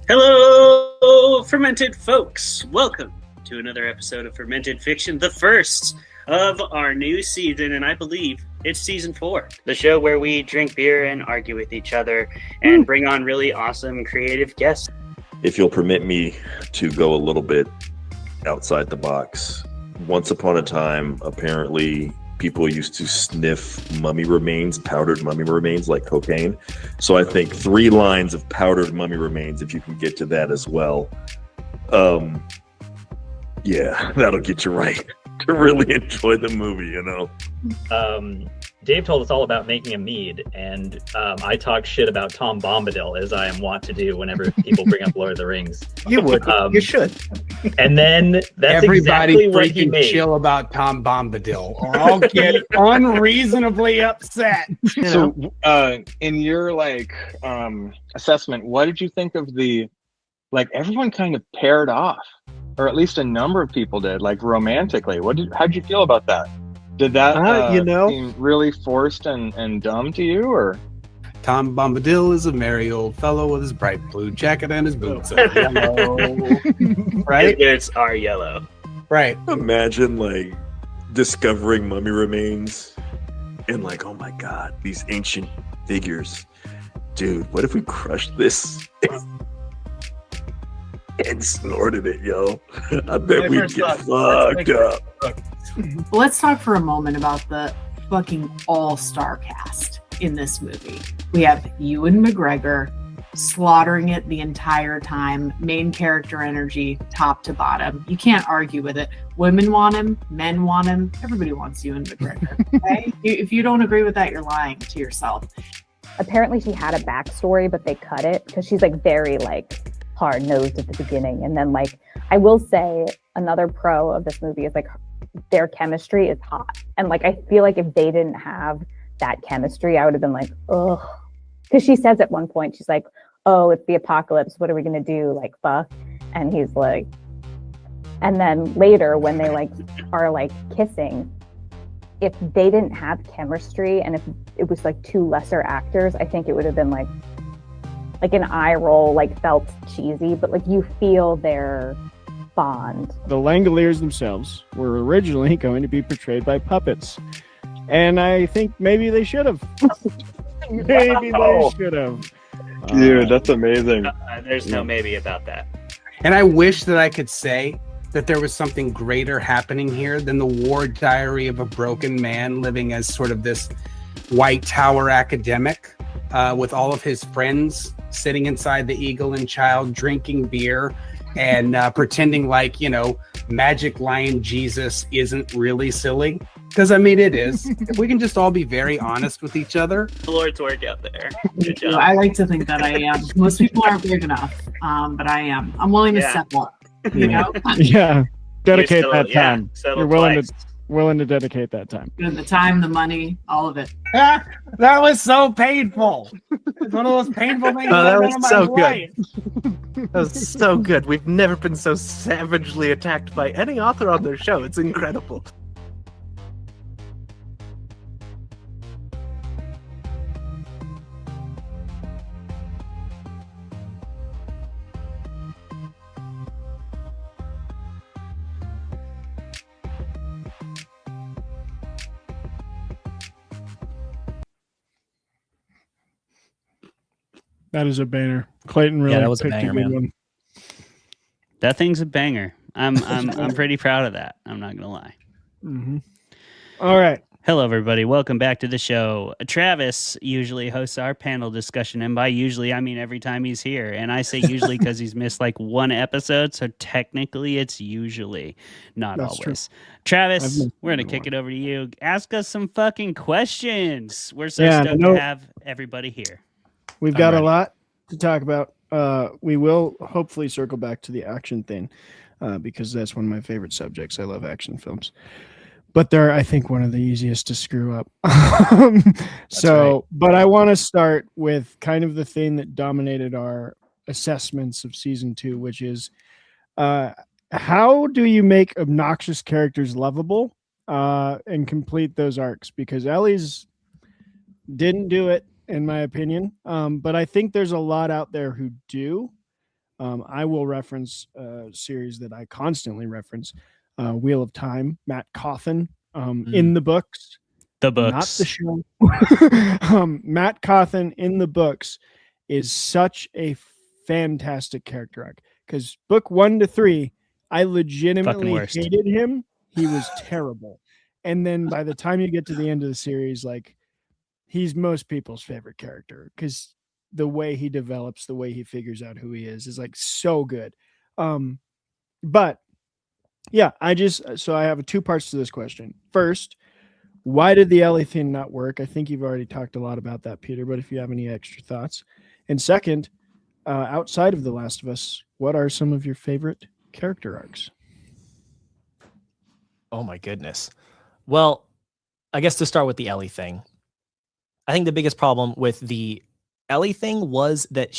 Hello, Fermented Folks. Welcome to another episode of Fermented Fiction, the first of our new season, and I believe it's season 4. The show where we drink beer and argue with each other and bring on really awesome creative guests. If you'll permit me to go a little bit outside the box. Once upon a time, apparently, people used to sniff mummy remains, powdered mummy remains like cocaine. So I think 3 lines of powdered mummy remains, if you can get to that as well, Yeah, that'll get you right to really enjoy the movie, you know. Dave told us all about making a mead, and I talk shit about Tom Bombadil, as I am wont to do whenever people bring up Lord of the Rings. You would. You should. And then that's Everybody exactly what he freaking made. chill about Tom Bombadil, or I'll get unreasonably upset. So, in your assessment, what did you think of the everyone kind of paired off, or at least a number of people did, romantically? How'd you feel about that? Did that seem really forced and dumb to you, or? Tom Bombadil is a merry old fellow with his bright blue jacket and his boots are yellow. Right? His boots are yellow. Right. Imagine discovering mummy remains and oh my god, these ancient figures. Dude, what if we crushed this and snorted it, yo? I bet we'd get fucked up. Let's talk for a moment about the fucking all-star cast in this movie. We have Ewan McGregor slaughtering it the entire time, main character energy, top to bottom. You can't argue with it. Women want him, men want him, everybody wants Ewan McGregor. Okay? If you don't agree with that, you're lying to yourself. Apparently she had a backstory, but they cut it because she's very hard-nosed at the beginning. And then I will say another pro of this movie is their chemistry is hot. And I feel like if they didn't have that chemistry, I would have been ugh. Because she says at one point, she's oh, it's the apocalypse. What are we going to do? Fuck. And he's and then later when they are kissing, if they didn't have chemistry and if it was two lesser actors, I think it would have been an eye roll, felt cheesy, but you feel their bond. The Langoliers themselves were originally going to be portrayed by puppets. And I think maybe they should have. Maybe they should have. Dude, that's amazing. There's no maybe about that. And I wish that I could say that there was something greater happening here than the war diary of a broken man living as sort of this White Tower academic with all of his friends sitting inside the Eagle and Child drinking beer and pretending Magic Lion Jesus isn't really silly. Because, it is. If we can just all be very honest with each other. The Lord's work out there. Good job. I like to think that I am. Most people aren't big enough, but I am. I'm willing to step up. You know? Yeah. Dedicate that time. Settle You're willing to dedicate that time. The time, the money, all of it. That was so painful. It's one of those painful things. Oh, that was so life. good. That was so good. We've never been so savagely attacked by any author on their show. It's incredible. That is a banger. Clayton really that was a picked banger, a good man. one. That thing's a banger. I'm pretty proud of that. I'm not gonna lie. Mm-hmm. All right. Hello, everybody. Welcome back to the show. Travis usually hosts our panel discussion, and by usually, I mean every time he's here. And I say usually because he's missed one episode, so technically it's usually, not That's always. true. Travis, we're going to kick it over to you. Ask us some fucking questions. We're so stoked to have everybody here. We've got a lot to talk about. We will hopefully circle back to the action thing because that's one of my favorite subjects. I love action films. But they're, I think, one of the easiest to screw up. But I want to start with kind of the thing that dominated our assessments of season 2, which is how do you make obnoxious characters lovable and complete those arcs? Because Ellie's didn't do it, in my opinion. But I think there's a lot out there who do. I will reference a series that I constantly reference. Wheel of Time, Matt Cawthon, in the books. The books. Not the show. Matt Cawthon in the books is such a fantastic character arc. Because book 1 to 3, I legitimately hated him. He was terrible. And then by the time you get to the end of the series, he's most people's favorite character. Because the way he develops, the way he figures out who he is so good. But yeah, I have two parts to this question. First, why did the Ellie thing not work? I think you've already talked a lot about that, Peter, but if you have any extra thoughts. And second, outside of The Last of Us, what are some of your favorite character arcs? Oh my goodness. Well, I guess to start with the Ellie thing, I think the biggest problem with the Ellie thing was that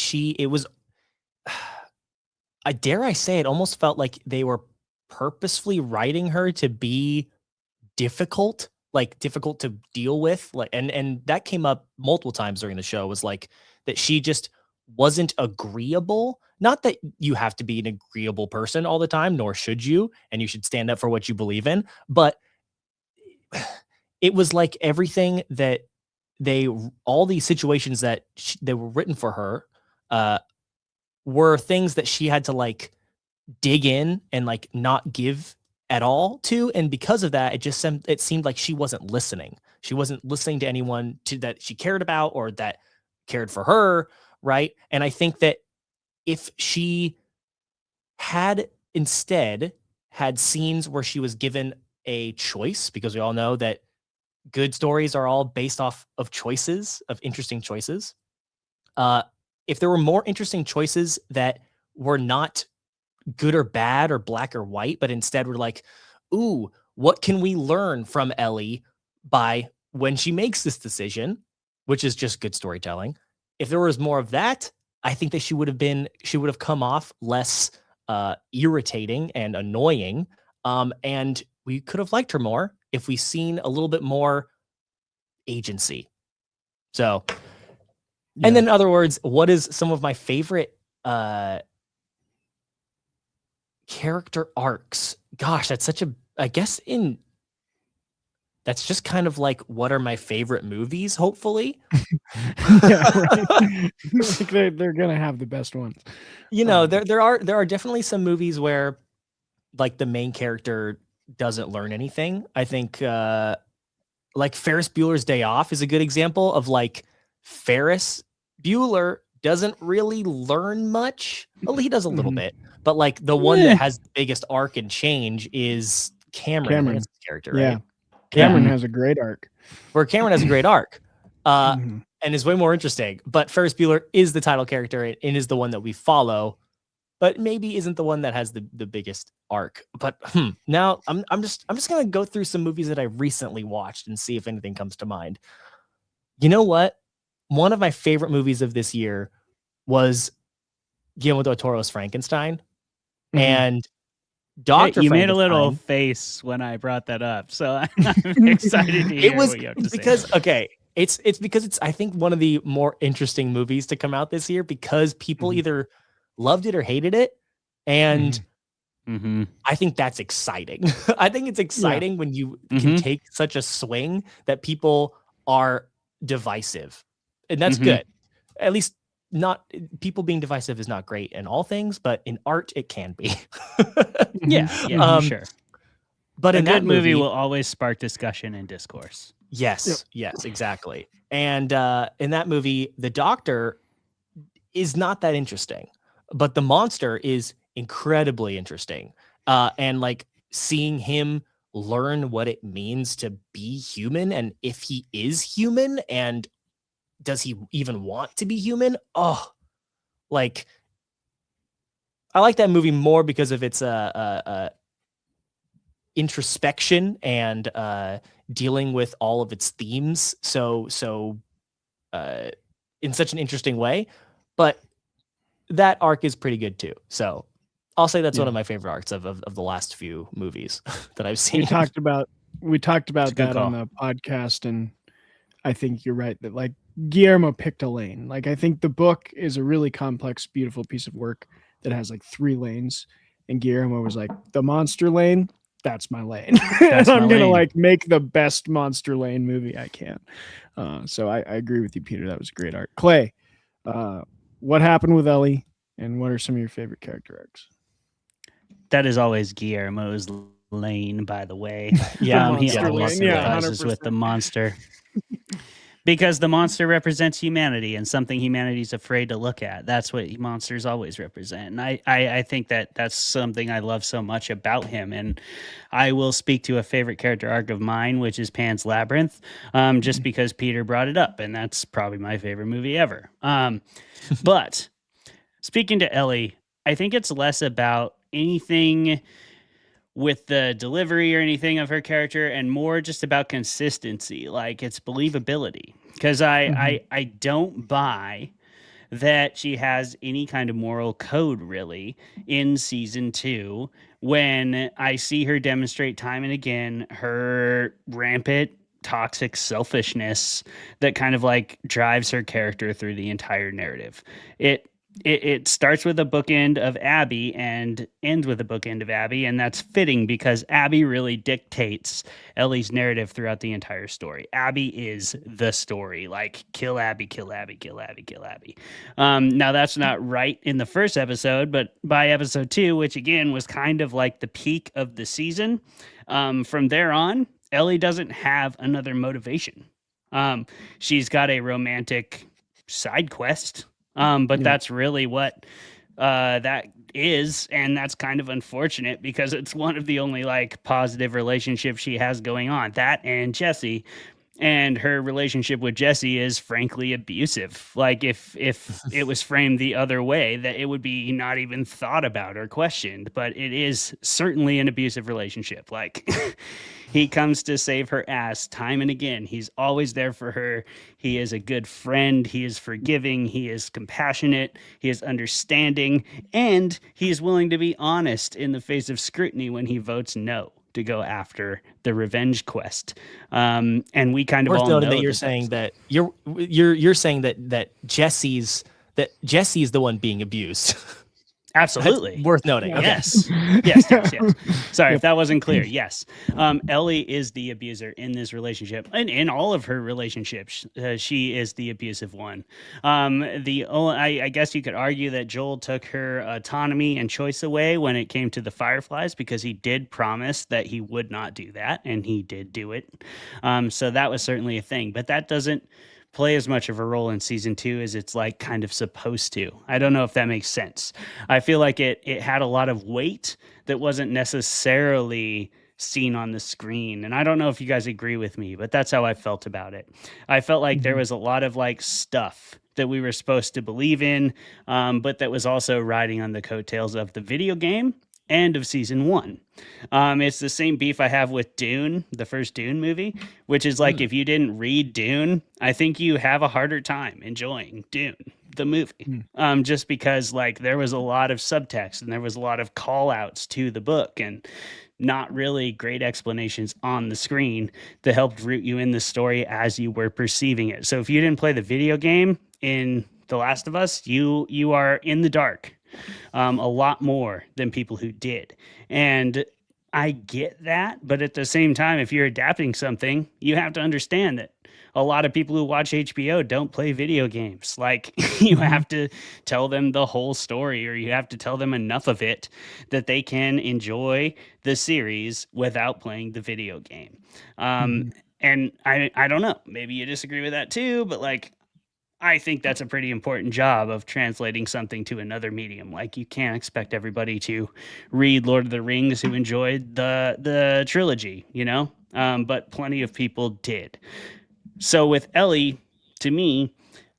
I dare I say, it almost felt like they were purposefully writing her to be difficult to deal with. And that came up multiple times during the show, was like that she just wasn't agreeable. Not that you have to be an agreeable person all the time, nor should you, and you should stand up for what you believe in. But it was like everything that all these situations that they were written for her, were things that she had to like dig in and like not give at all to. And because of that, it seemed like she wasn't listening. She wasn't listening to anyone that she cared about or that cared for her. Right. And I think that if she had instead had scenes where she was given a choice, because we all know that good stories are all based off of choices, of interesting choices. If there were more interesting choices that were not good or bad or black or white, but instead were like, ooh, what can we learn from Ellie by when she makes this decision, which is just good storytelling. If there was more of that, I think that she would have come off less irritating and annoying. And we could have liked her more if we seen a little bit more agency. So, and then in other words, what is some of my favorite character arcs? Gosh, that's that's just kind of like, what are my favorite movies, hopefully. Yeah, right. Like they're gonna have the best ones. You know, there are definitely some movies where like the main character doesn't learn anything. I think like Ferris Bueller's Day Off is a good example of like Ferris Bueller doesn't really learn much. Well, he does a little bit, but like the one that has the biggest arc and change is Cameron. That's his character, right? Yeah. Cameron has a great arc. Where Cameron has a great arc. And is way more interesting. But Ferris Bueller is the title character and is the one that we follow, but maybe isn't the one that has the biggest arc. But now I'm just gonna go through some movies that I recently watched and see if anything comes to mind. You know what? One of my favorite movies of this year was Guillermo del Toro's Frankenstein. And Dr. You made a little face when I brought that up, so I'm excited to hear what you have to say. It's because it's, I think, one of the more interesting movies to come out this year because people either loved it or hated it. And I think that's exciting. I think it's exciting when you can take such a swing that people are divisive. And that's good. At least not people being divisive is not great in all things, but in art it can be. Sure. But a in good that movie will always spark discussion and discourse. Yes, exactly. And in that movie, the doctor is not that interesting, but the monster is incredibly interesting. And like seeing him learn what it means to be human and if he is human and does he even want to be human? Oh, like I like that movie more because of its introspection and dealing with all of its themes so in such an interesting way. But that arc is pretty good too. So I'll say that's one of my favorite arcs of the last few movies that I've seen. We talked about that on the podcast, and I think you're right that like Guillermo picked a lane. Like I think the book is a really complex, beautiful piece of work that has like 3 lanes, and Guillermo was like, the monster lane, that's my lane. And I'm gonna like make the best monster lane movie I can. So I agree with you, Peter. That was a great art. Clay, what happened with Ellie, and what are some of your favorite character arcs? That is always Guillermo's lane, by the way. Yeah, he monster always lane. sympathizes with the monster. Because the monster represents humanity and something humanity's afraid to look at. That's what monsters always represent. And I think that that's something I love so much about him. And I will speak to a favorite character arc of mine, which is Pan's Labyrinth, just because Peter brought it up. And that's probably my favorite movie ever. But speaking to Ellie, I think it's less about anything with the delivery or anything of her character and more just about consistency, like its believability. Because I don't buy that she has any kind of moral code really in season 2 when I see her demonstrate time and again her rampant toxic selfishness that kind of like drives her character through the entire narrative. It starts with a bookend of Abby and ends with a bookend of Abby, and that's fitting because Abby really dictates Ellie's narrative throughout the entire story. Abby is the story, like kill Abby, kill Abby, kill Abby, kill Abby. Now that's not right in the first episode, but by episode 2, which again was kind of like the peak of the season, from there on, Ellie doesn't have another motivation. She's got a romantic side quest. But that's really what that is, and that's kind of unfortunate because it's one of the only like positive relationships she has going on. That and Jesse, and her relationship with Jesse is frankly abusive. Like if it was framed the other way, that it would be not even thought about or questioned. But it is certainly an abusive relationship. Like he comes to save her ass time and again. He's always there for her. He is a good friend. He is forgiving. He is compassionate. He is understanding. And he is willing to be honest in the face of scrutiny when he votes no to go after the revenge quest. And we kind of all know that you're saying that you're saying that Jesse's the one being abused. Absolutely. That's worth noting. Okay. Yes. Yes. Sorry if that wasn't clear. Yes. Ellie is the abuser in this relationship, and in all of her relationships, she is the abusive one. I guess you could argue that Joel took her autonomy and choice away when it came to the Fireflies, because he did promise that he would not do that, and he did do it. So that was certainly a thing, but that doesn't play as much of a role in season 2 as it's like kind of supposed to. I don't know if that makes sense. I feel like it had a lot of weight that wasn't necessarily seen on the screen. And I don't know if you guys agree with me, but that's how I felt about it. I felt like there was a lot of like stuff that we were supposed to believe in, but that was also riding on the coattails of the video game and of season 1. It's the same beef I have with Dune, the first Dune movie, which is like, if you didn't read Dune, I think you have a harder time enjoying Dune, the movie. Just because like there was a lot of subtext and there was a lot of call outs to the book and not really great explanations on the screen that helped root you in the story as you were perceiving it. So if you didn't play the video game in The Last of Us, you are in the dark. A lot more than people who did. And I get that, but at the same time, if you're adapting something, you have to understand that a lot of people who watch HBO don't play video games. Like you have to tell them the whole story, or you have to tell them enough of it that they can enjoy the series without playing the video game. And I don't know, maybe you disagree with that too, but like, I think that's a pretty important job of translating something to another medium. Like you can't expect everybody to read Lord of the Rings who enjoyed the trilogy, you know? But plenty of people did. So with Ellie, to me,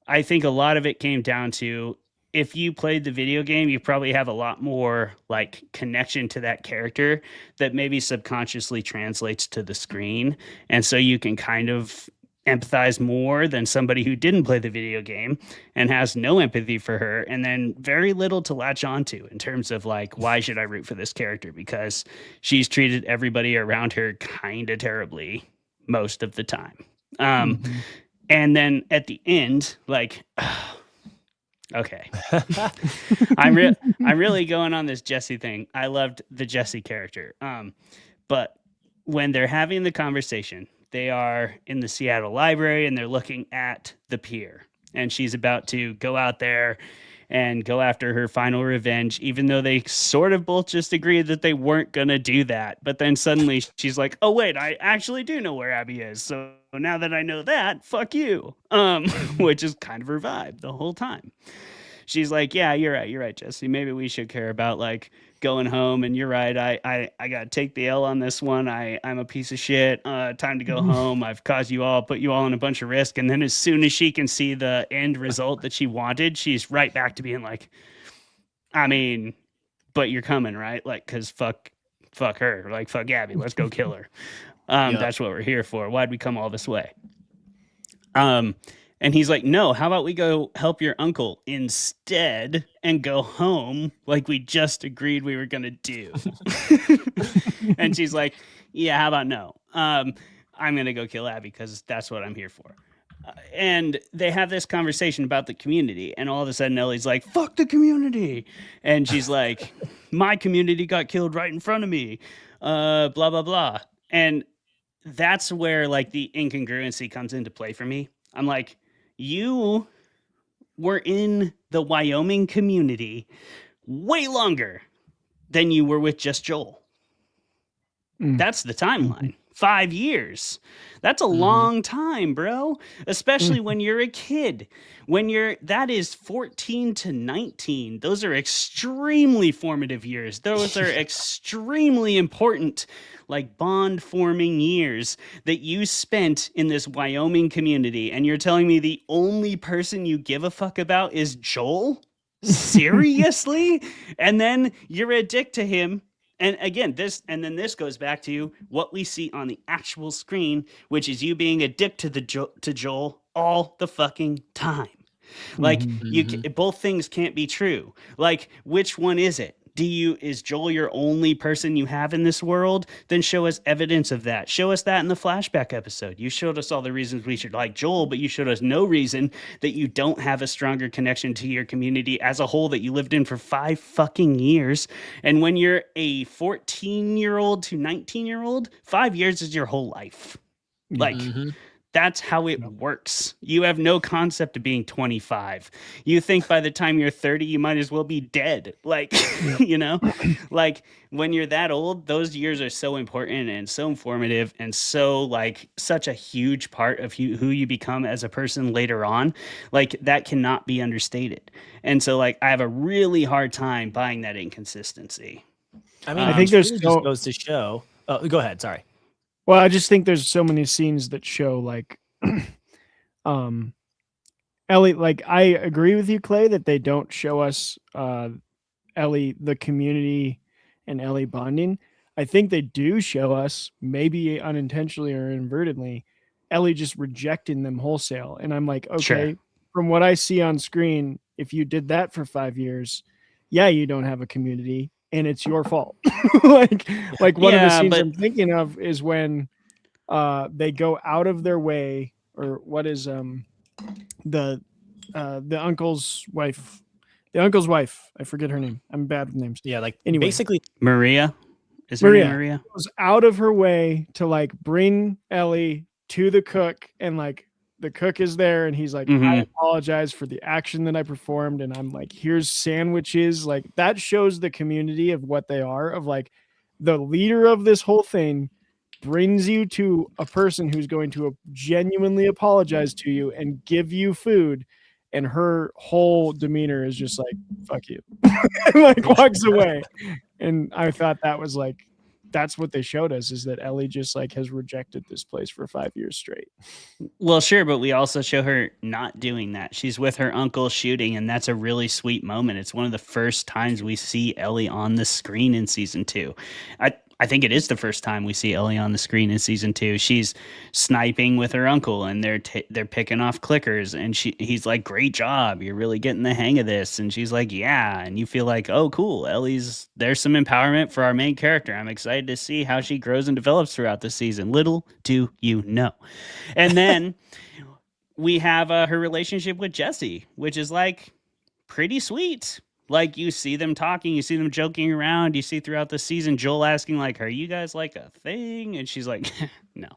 I think a lot of it came down to, if you played the video game, you probably have a lot more like connection to that character that maybe subconsciously translates to the screen. And so you can kind of empathize more than somebody who didn't play the video game and has no empathy for her, and then very little to latch onto in terms of like, why should I root for this character? Because she's treated everybody around her kind of terribly most of the time. And then at the end, like, okay, I'm really going on this Jesse thing. I loved the Jesse character. But when they're having the conversation, they are in the Seattle library and they're looking at the pier, and she's about to go out there and go after her final revenge, even though they sort of both just agreed that they weren't going to do that. But then suddenly she's like, oh, wait, I actually do know where Abby is. So now that I know that, fuck you. Which is kind of her vibe the whole time. She's like, yeah, you're right, Jesse. Maybe we should care about like going home. And you're right. I got to take the L on this one. I'm a piece of shit. Time to go home. I've caused you all, put you all in a bunch of risk. And then as soon as she can see the end result that she wanted, she's right back to being like, I mean, but you're coming, right? Like, cause fuck her. Like, fuck Abby. Let's go kill her. That's what we're here for. Why'd we come all this way? And he's like, no, how about we go help your uncle instead and go home like we just agreed we were going to do. And she's like, yeah, how about no? I'm going to go kill Abby because that's what I'm here for. And they have this conversation about the community. And all of a sudden, Ellie's like, fuck the community. And she's like, my community got killed right in front of me. Blah, blah, blah. And that's where like the incongruency comes into play for me. I'm like, you were in the Wyoming community way longer than you were with just Joel. That's the timeline. 5 years. That's a long time, bro. Especially when you're a kid. That is 14 to 19. Those are extremely formative years. Those are extremely important, like bond forming years that you spent in this Wyoming community. And you're telling me the only person you give a fuck about is Joel? Seriously? And then you're a dick to him. And again, this goes back to what we see on the actual screen, which is you being a dick to Joel all the fucking time. Like both things can't be true. Like, which one is it? Is Joel your only person you have in this world? Then show us evidence of that. Show us that in the flashback episode. You showed us all the reasons we should like Joel, but you showed us no reason that you don't have a stronger connection to your community as a whole that you lived in for 5 fucking years. And when you're a 14-year-old to 19-year-old, 5 years is your whole life. Like, that's how it works. You have no concept of being 25. You think by the time you're 30, you might as well be dead. Like, you know, like when you're that old, those years are so important and so informative and so like such a huge part of who you become as a person later on. Like that cannot be understated. And so like I have a really hard time buying that inconsistency. I mean, I think there's just goes to show. Oh, go ahead. Sorry. Well, I just think there's so many scenes that show like Ellie, like I agree with you, Clay, that they don't show us Ellie, the community and Ellie bonding. I think they do show us, maybe unintentionally or inadvertently, Ellie just rejecting them wholesale. And I'm like, okay, from what I see on screen, if you did that for 5 years, yeah, you don't have a community. And it's your fault. like one of the scenes I'm thinking of is when they go out of their way, or what is the uncle's wife? The uncle's wife. I forget her name. I'm bad with names. Yeah, like anyway, basically Maria. Is her name Maria? Goes out of her way to like bring Ellie to the cook, and like the cook is there and he's like, I apologize for the action that I performed. And I'm like, here's sandwiches. Like that shows the community of what they are, of like the leader of this whole thing brings you to a person who's going to genuinely apologize to you and give you food. And her whole demeanor is just like, fuck you. Like walks away. And I thought that was like, that's what they showed us, is that Ellie just like has rejected this place for 5 years straight. Well, sure, but we also show her not doing that. She's with her uncle shooting, and that's a really sweet moment. It's one of the first times we see Ellie on the screen in season 2. I think it is the first time we see Ellie on the screen in season 2. She's sniping with her uncle, and they're picking off clickers, and he's like, "Great job, you're really getting the hang of this." And she's like, "Yeah," and you feel like, "Oh, cool, there's some empowerment for our main character. I'm excited to see how she grows and develops throughout the season." Little do you know. And then we have her relationship with Jesse, which is like pretty sweet. Like, you see them talking, you see them joking around, you see throughout the season Joel asking, like, are you guys like a thing? And she's like, no.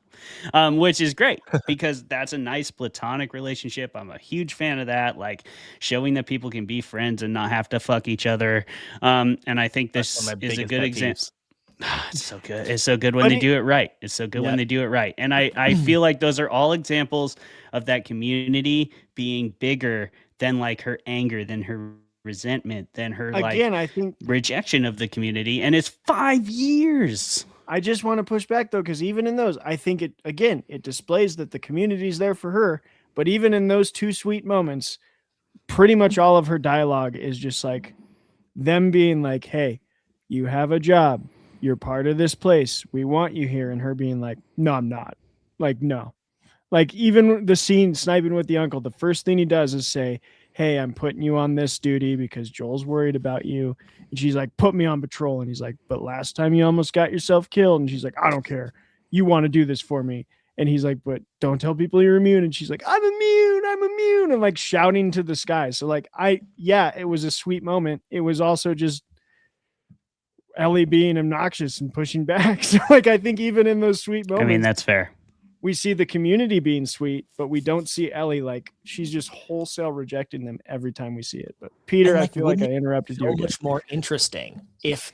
Which is great because that's a nice platonic relationship. I'm a huge fan of that, like showing that people can be friends and not have to fuck each other. And I think this is a good example. It's so good. It's so good when they do it right. It's so good when they do it right. And I feel like those are all examples of that community being bigger than like her anger, than her resentment, than her I think rejection of the community. And it's 5 years. I just want to push back though, because even in those, I think it displays that the community is there for her. But even in those two sweet moments, pretty much all of her dialogue is just like them being like, hey, you have a job. You're part of this place. We want you here. And her being like, no, I'm not. Like, no. Like, even the scene sniping with the uncle, the first thing he does is say, hey, I'm putting you on this duty because Joel's worried about you. And she's like, put me on patrol. And he's like, but last time you almost got yourself killed. And she's like, I don't care. You want to do this for me. And he's like, but don't tell people you're immune. And she's like, I'm immune. I'm immune. And like shouting to the sky. So like, it was a sweet moment. It was also just Ellie being obnoxious and pushing back. So like, I think even in those sweet moments, I mean, that's fair. We see the community being sweet, but we don't see Ellie like she's just wholesale rejecting them every time we see it. But Peter, I feel like I interrupted you. So much more interesting if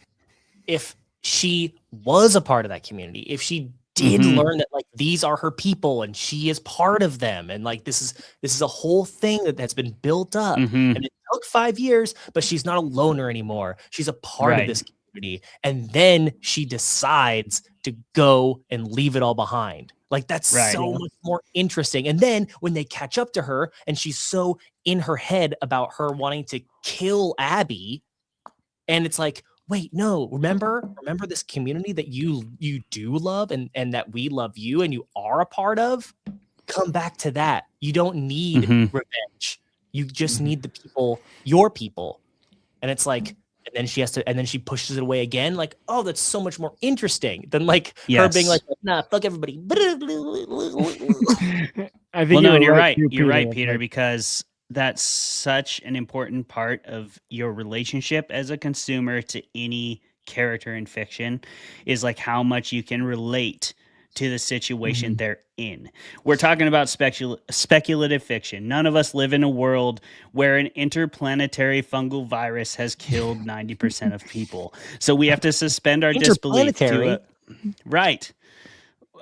she was a part of that community, if she did learn that like these are her people and she is part of them, and like this is a whole thing that's been built up, and it took 5 years, but she's not a loner anymore. She's a part of this community, and then she decides to go and leave it all behind. Like that's so much more interesting. And then when they catch up to her and she's so in her head about her wanting to kill Abby, and it's like, wait, no, remember this community that you do love and that we love you and you are a part of? Come back to that. You don't need revenge. You just need the people, your people. And it's like, and then she pushes it away again. Like, oh, that's so much more interesting than like her being like, nah, fuck everybody. I think you're right. You're right, Peter, because that's such an important part of your relationship as a consumer to any character in fiction, is like how much you can relate to the situation they're in. We're talking about speculative fiction. None of us live in a world where an interplanetary fungal virus has killed 90% of people. So we have to suspend our disbelief to right.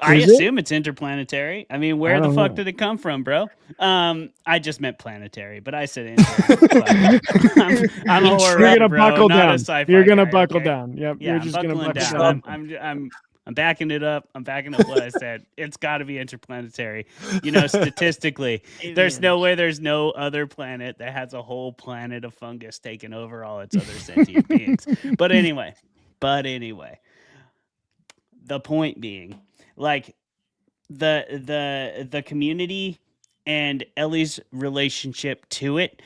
I assume it's interplanetary. I mean, where the fuck did it come from, bro? I just meant planetary, but I said interplanetary. I'm a horror, You're gonna bro, buckle not a down. sci-fi You're gonna guy, buckle okay? down. Yep. Yeah, You're just I'm gonna buckling buckle down. down. I'm backing it up. I'm backing up what I said. It's got to be interplanetary. You know, statistically, there's no way there's no other planet that has a whole planet of fungus taking over all its other sentient beings. But anyway, the point being, like, the community and Ellie's relationship to it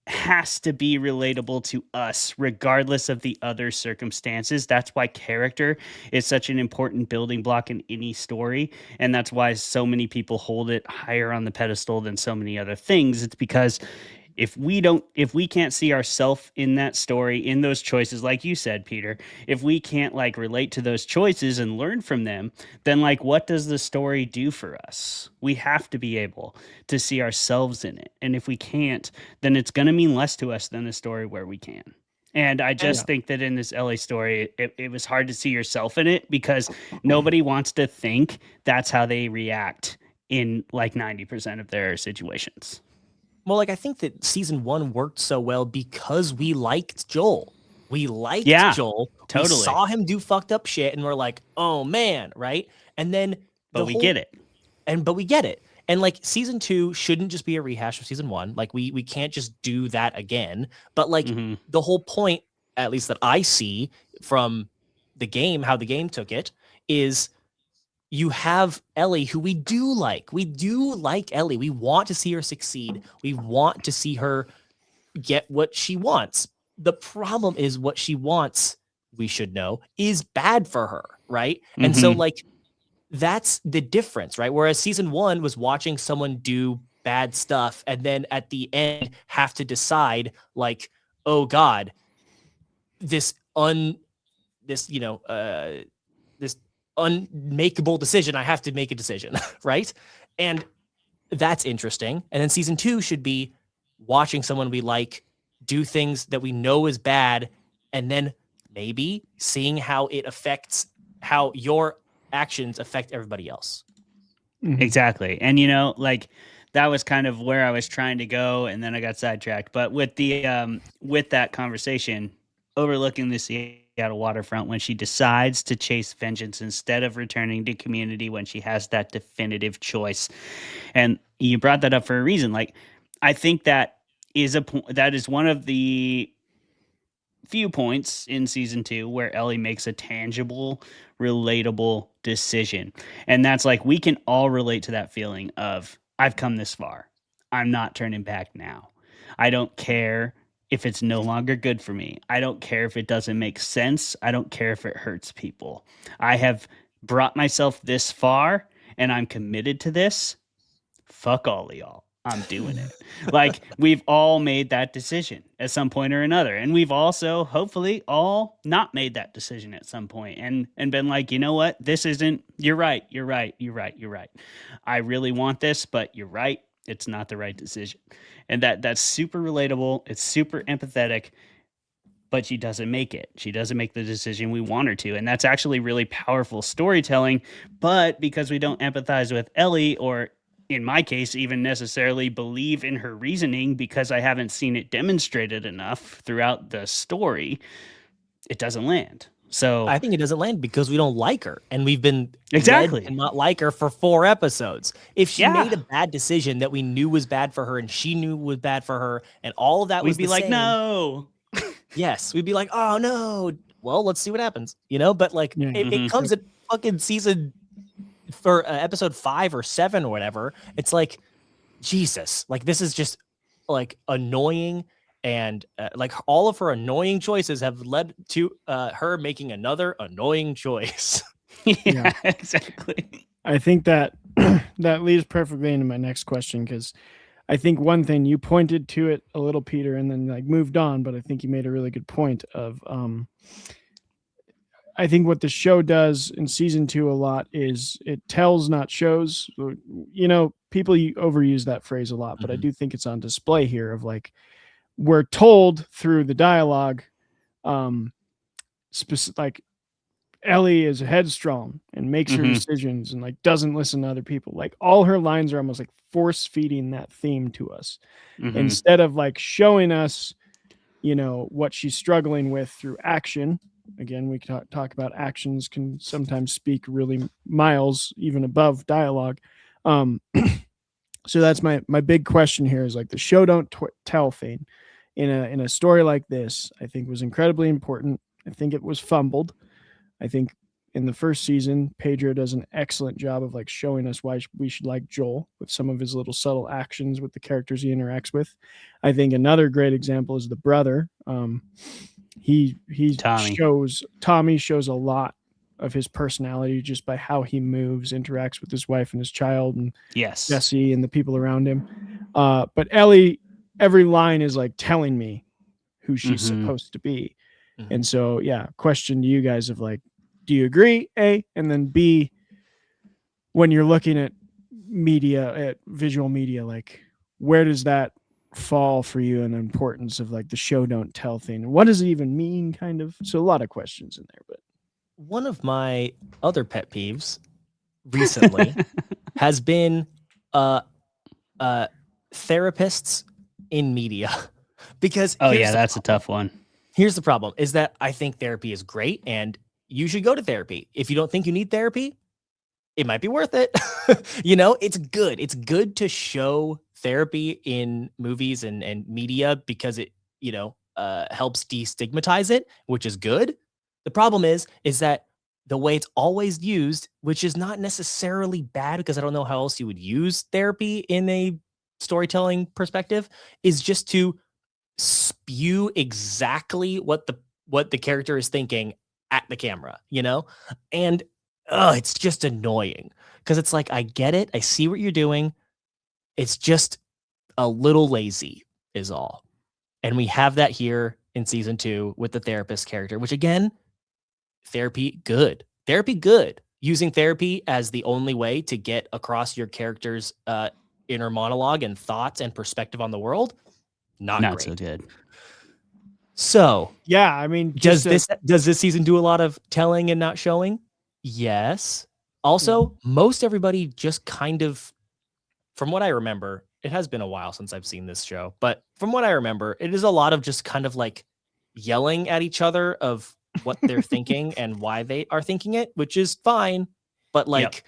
has to be relatable to us regardless of the other circumstances. That's why character is such an important building block in any story, and that's why so many people hold it higher on the pedestal than so many other things. It's because if we can't see ourselves in that story, in those choices, like you said, Peter, if we can't like relate to those choices and learn from them, then like what does the story do for us? We have to be able to see ourselves in it. And if we can't, then it's going to mean less to us than the story where we can. And I just think that in this LA story, it was hard to see yourself in it because nobody wants to think that's how they react in like 90% of their situations. Well, like I think that season 1 worked so well because we liked Joel. We liked Joel. Totally. We saw him do fucked up shit and we're like, oh man, right? And then But we get it. And like season 2 shouldn't just be a rehash of season 1. Like we can't just do that again. But like the whole point, at least that I see from the game, how the game took it, is you have Ellie, who we do like. We do like Ellie. We want to see her succeed. We want to see her get what she wants. The problem is what she wants, we should know, is bad for her, right? And so like that's the difference, right? Whereas season 1 was watching someone do bad stuff and then at the end have to decide like, oh God, this unmakeable decision. I have to make a decision, right? And that's interesting. And then season 2 should be watching someone we like do things that we know is bad, and then maybe seeing how your actions affect everybody else. Exactly. And like that was kind of where I was trying to go, and then I got sidetracked. But with the with that conversation, overlooking the Seattle waterfront, when she decides to chase vengeance instead of returning to community, when she has that definitive choice. And you brought that up for a reason. Like, I think that is one of the few points in season 2 where Ellie makes a tangible, relatable decision. And that's like, we can all relate to that feeling of, I've come this far. I'm not turning back now. I don't care if it's no longer good for me. I don't care if it doesn't make sense. I don't care if it hurts people. I have brought myself this far and I'm committed to this. Fuck all of y'all. I'm doing it. Like, we've all made that decision at some point or another. And we've also, hopefully, all not made that decision at some point and been like, you know what? This isn't, you're right. I really want this, but you're right. It's not the right decision. And that's super relatable. It's super empathetic, but she doesn't make it. She doesn't make the decision we want her to. And that's actually really powerful storytelling. But because we don't empathize with Ellie, or in my case, even necessarily believe in her reasoning because I haven't seen it demonstrated enough throughout the story, it doesn't land. So I think it doesn't land because we don't like her, and we've been exactly led to not like her for 4 episodes. If she made a bad decision that we knew was bad for her and she knew was bad for her, and all of that we'd was be like, same, no. Yes, we'd be like, oh no. Well, let's see what happens, But like, it comes at fucking season for episode 5 or 7 or whatever. It's like, Jesus, like, this is just like annoying, and like all of her annoying choices have led to her making another annoying choice. Yeah, exactly. I think that that leads perfectly into my next question, because I think one thing you pointed to it a little, Peter, and then like moved on, but I think you made a really good point of I think what the show does in season 2 a lot is it tells, not shows. People overuse that phrase a lot, but I do think it's on display here of like, we're told through the dialogue, like Ellie is headstrong and makes her decisions and like doesn't listen to other people. Like, all her lines are almost like force feeding that theme to us instead of like showing us, what she's struggling with through action. Again, we can talk about actions can sometimes speak really miles even above dialogue. So that's my big question here, is like the show don't tell thing in a story like this, I think was incredibly important. I think it was fumbled. I think in the first season, Pedro does an excellent job of like showing us why we should like Joel with some of his little subtle actions with the characters he interacts with. I think another great example is the brother. Tommy shows a lot of his personality just by how he moves, interacts with his wife and his child, and Jesse and the people around him. But Ellie, every line is like telling me who she's supposed to be. And so, question to you guys of like, do you agree? A, and then B, when you're looking at media, at visual media, like, where does that fall for you in the importance of like the show don't tell thing? What does it even mean, kind of? So a lot of questions in there. But one of my other pet peeves recently has been therapists in media. Because that's a tough one. Here's the problem, is that I think therapy is great and you should go to therapy. If you don't think you need therapy, it might be worth it. It's good. It's good to show therapy in movies and media because it, helps destigmatize it, which is good. The problem is that the way it's always used, which is not necessarily bad, because I don't know how else you would use therapy in a storytelling perspective, is just to spew exactly what the character is thinking at the camera, and it's just annoying, because it's like, I get it, I see what you're doing, it's just a little lazy is all. And we have that here in season 2 with the therapist character, which again, therapy good. Using therapy as the only way to get across your character's inner monologue and thoughts and perspective on the world, not great. So good. So yeah, I mean, does this season do a lot of telling and not showing? Yes. Also, most everybody just kind of, from what I remember, it has been a while since I've seen this show, but from what I remember, it is a lot of just kind of like yelling at each other of what they're thinking and why they are thinking it, which is fine. But like,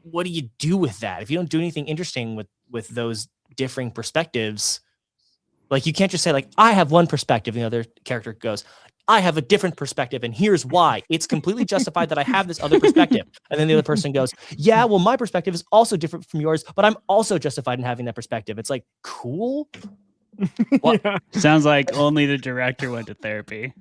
what do you do with that? If you don't do anything interesting with those differing perspectives, like you can't just say like, I have one perspective and the other character goes, I have a different perspective and here's why. It's completely justified that I have this other perspective. And then the other person goes, yeah, well, my perspective is also different from yours, but I'm also justified in having that perspective. It's like, cool. Yeah. Sounds like only the director went to therapy.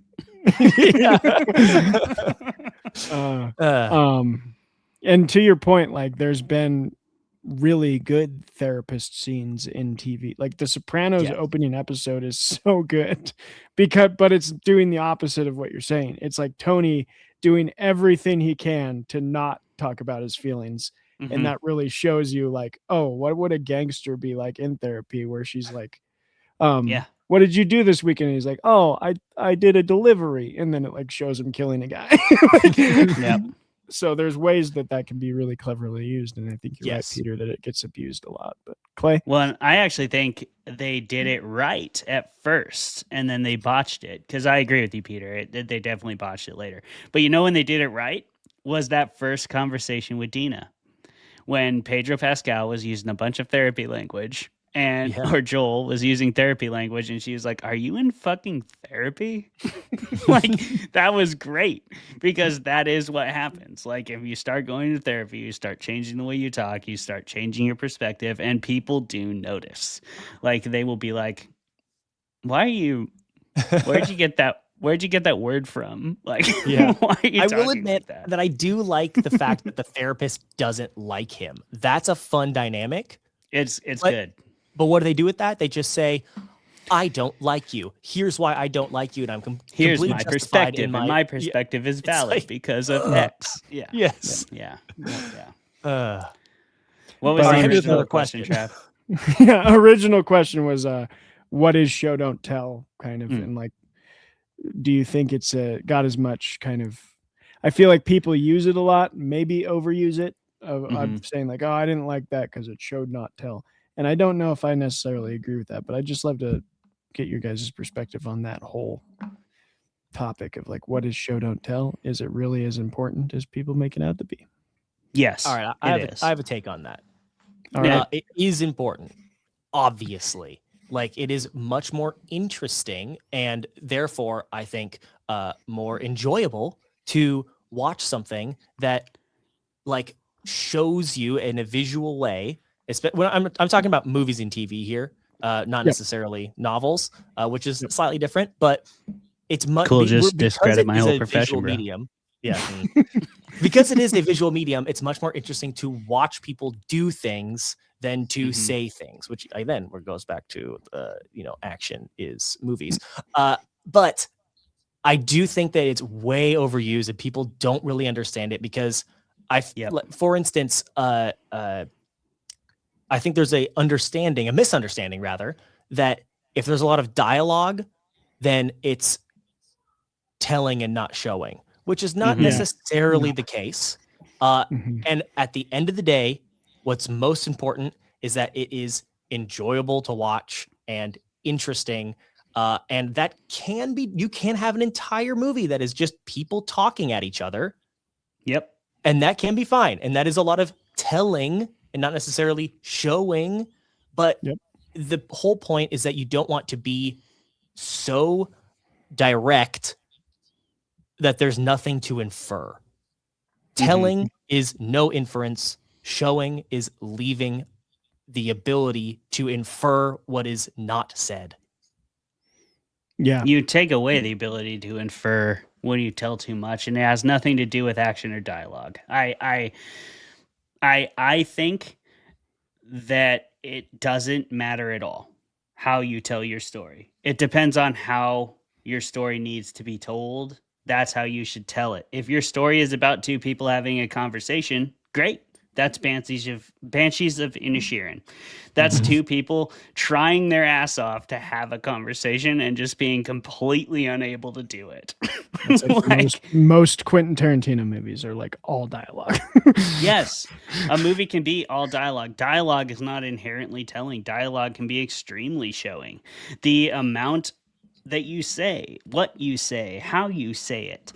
And to your point, like there's been really good therapist scenes in TV. Like The Sopranos opening episode is so good but it's doing the opposite of what you're saying. It's like Tony doing everything he can to not talk about his feelings. And that really shows you like, oh, what would a gangster be like in therapy, where she's like, what did you do this weekend? And he's like, oh, I did a delivery. And then it like shows him killing a guy. So there's ways that can be really cleverly used. And I think you're right, Peter, that it gets abused a lot. But Clay? Well, I actually think they did it right at first and then they botched it. Because I agree with you, Peter. They definitely botched it later. But you know when they did it right was that first conversation with Dina. When Pedro Pascal was using a bunch of therapy language or Joel was using therapy language and she was like, are you in fucking therapy? Like, that was great because that is what happens. Like, if you start going to therapy, you start changing the way you talk, you start changing your perspective, and people do notice. Like, they will be like, where'd you get that word from? Like, why are you I talking will admit like that I do like the fact that the therapist doesn't like him. That's a fun dynamic. It's good. But what do they do with that? They just say, I don't like you. Here's why I don't like you. And I'm here's completely my justified perspective. in And my perspective is valid because of X. Yeah. Yes. Yeah. What was the original question, Trav? Original question was, what is show don't tell kind of, and like, do you think it's got as much kind of, I feel like people use it a lot, maybe overuse it. I'm saying like, oh, I didn't like that because it showed not tell. And I don't know if I necessarily agree with that, but I'd just love to get your guys' perspective on that whole topic of like, what is show don't tell? Is it really as important as people make it out to be? Yes. All right. I have a take on that. It is important, obviously. Like, it is much more interesting and therefore, I think, more enjoyable to watch something that like shows you in a visual way. When I'm talking about movies and TV here, not necessarily novels, which is slightly different, but it's much cool. Just discredit my whole profession, bro. Medium. Yeah, because it is a visual medium, it's much more interesting to watch people do things than to say things, which then goes back to action is movies. But I do think that it's way overused and people don't really understand it because for instance, I think there's a misunderstanding rather, that if there's a lot of dialogue, then it's telling and not showing, which is not necessarily the case. And at the end of the day, what's most important is that it is enjoyable to watch and interesting. And that you can have an entire movie that is just people talking at each other. Yep. And that can be fine. And that is a lot of telling and not necessarily showing, but the whole point is that you don't want to be so direct that there's nothing to infer. Telling is no inference. Showing is leaving the ability to infer what is not said. Yeah. You take away the ability to infer when you tell too much, and it has nothing to do with action or dialogue. I think that it doesn't matter at all how you tell your story. It depends on how your story needs to be told. That's how you should tell it. If your story is about two people having a conversation, great. That's Banshees of Inisherin. That's two people trying their ass off to have a conversation and just being completely unable to do it. That's like most Quentin Tarantino movies are like all dialogue. Yes, a movie can be all dialogue. Dialogue is not inherently telling. Dialogue can be extremely showing. The amount that you say, what you say, how you say it,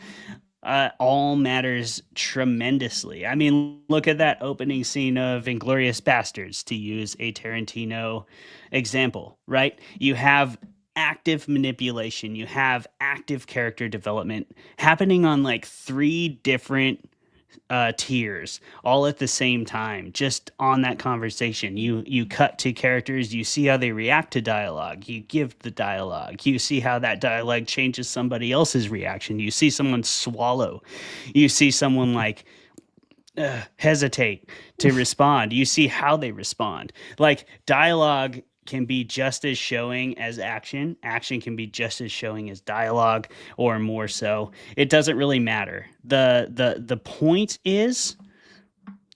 all matters tremendously. I mean, look at that opening scene of Inglourious Bastards, to use a Tarantino example, right? You have active manipulation, you have active character development happening on like 3 different tiers all at the same time, just on that conversation. You cut to characters, you see how they react to dialogue, you give the dialogue, you see how that dialogue changes somebody else's reaction, you see someone swallow, you see someone like hesitate to respond, you see how they respond. Like, dialogue can be just as showing as action. Action can be just as showing as dialogue, or more so. It doesn't really matter. The point is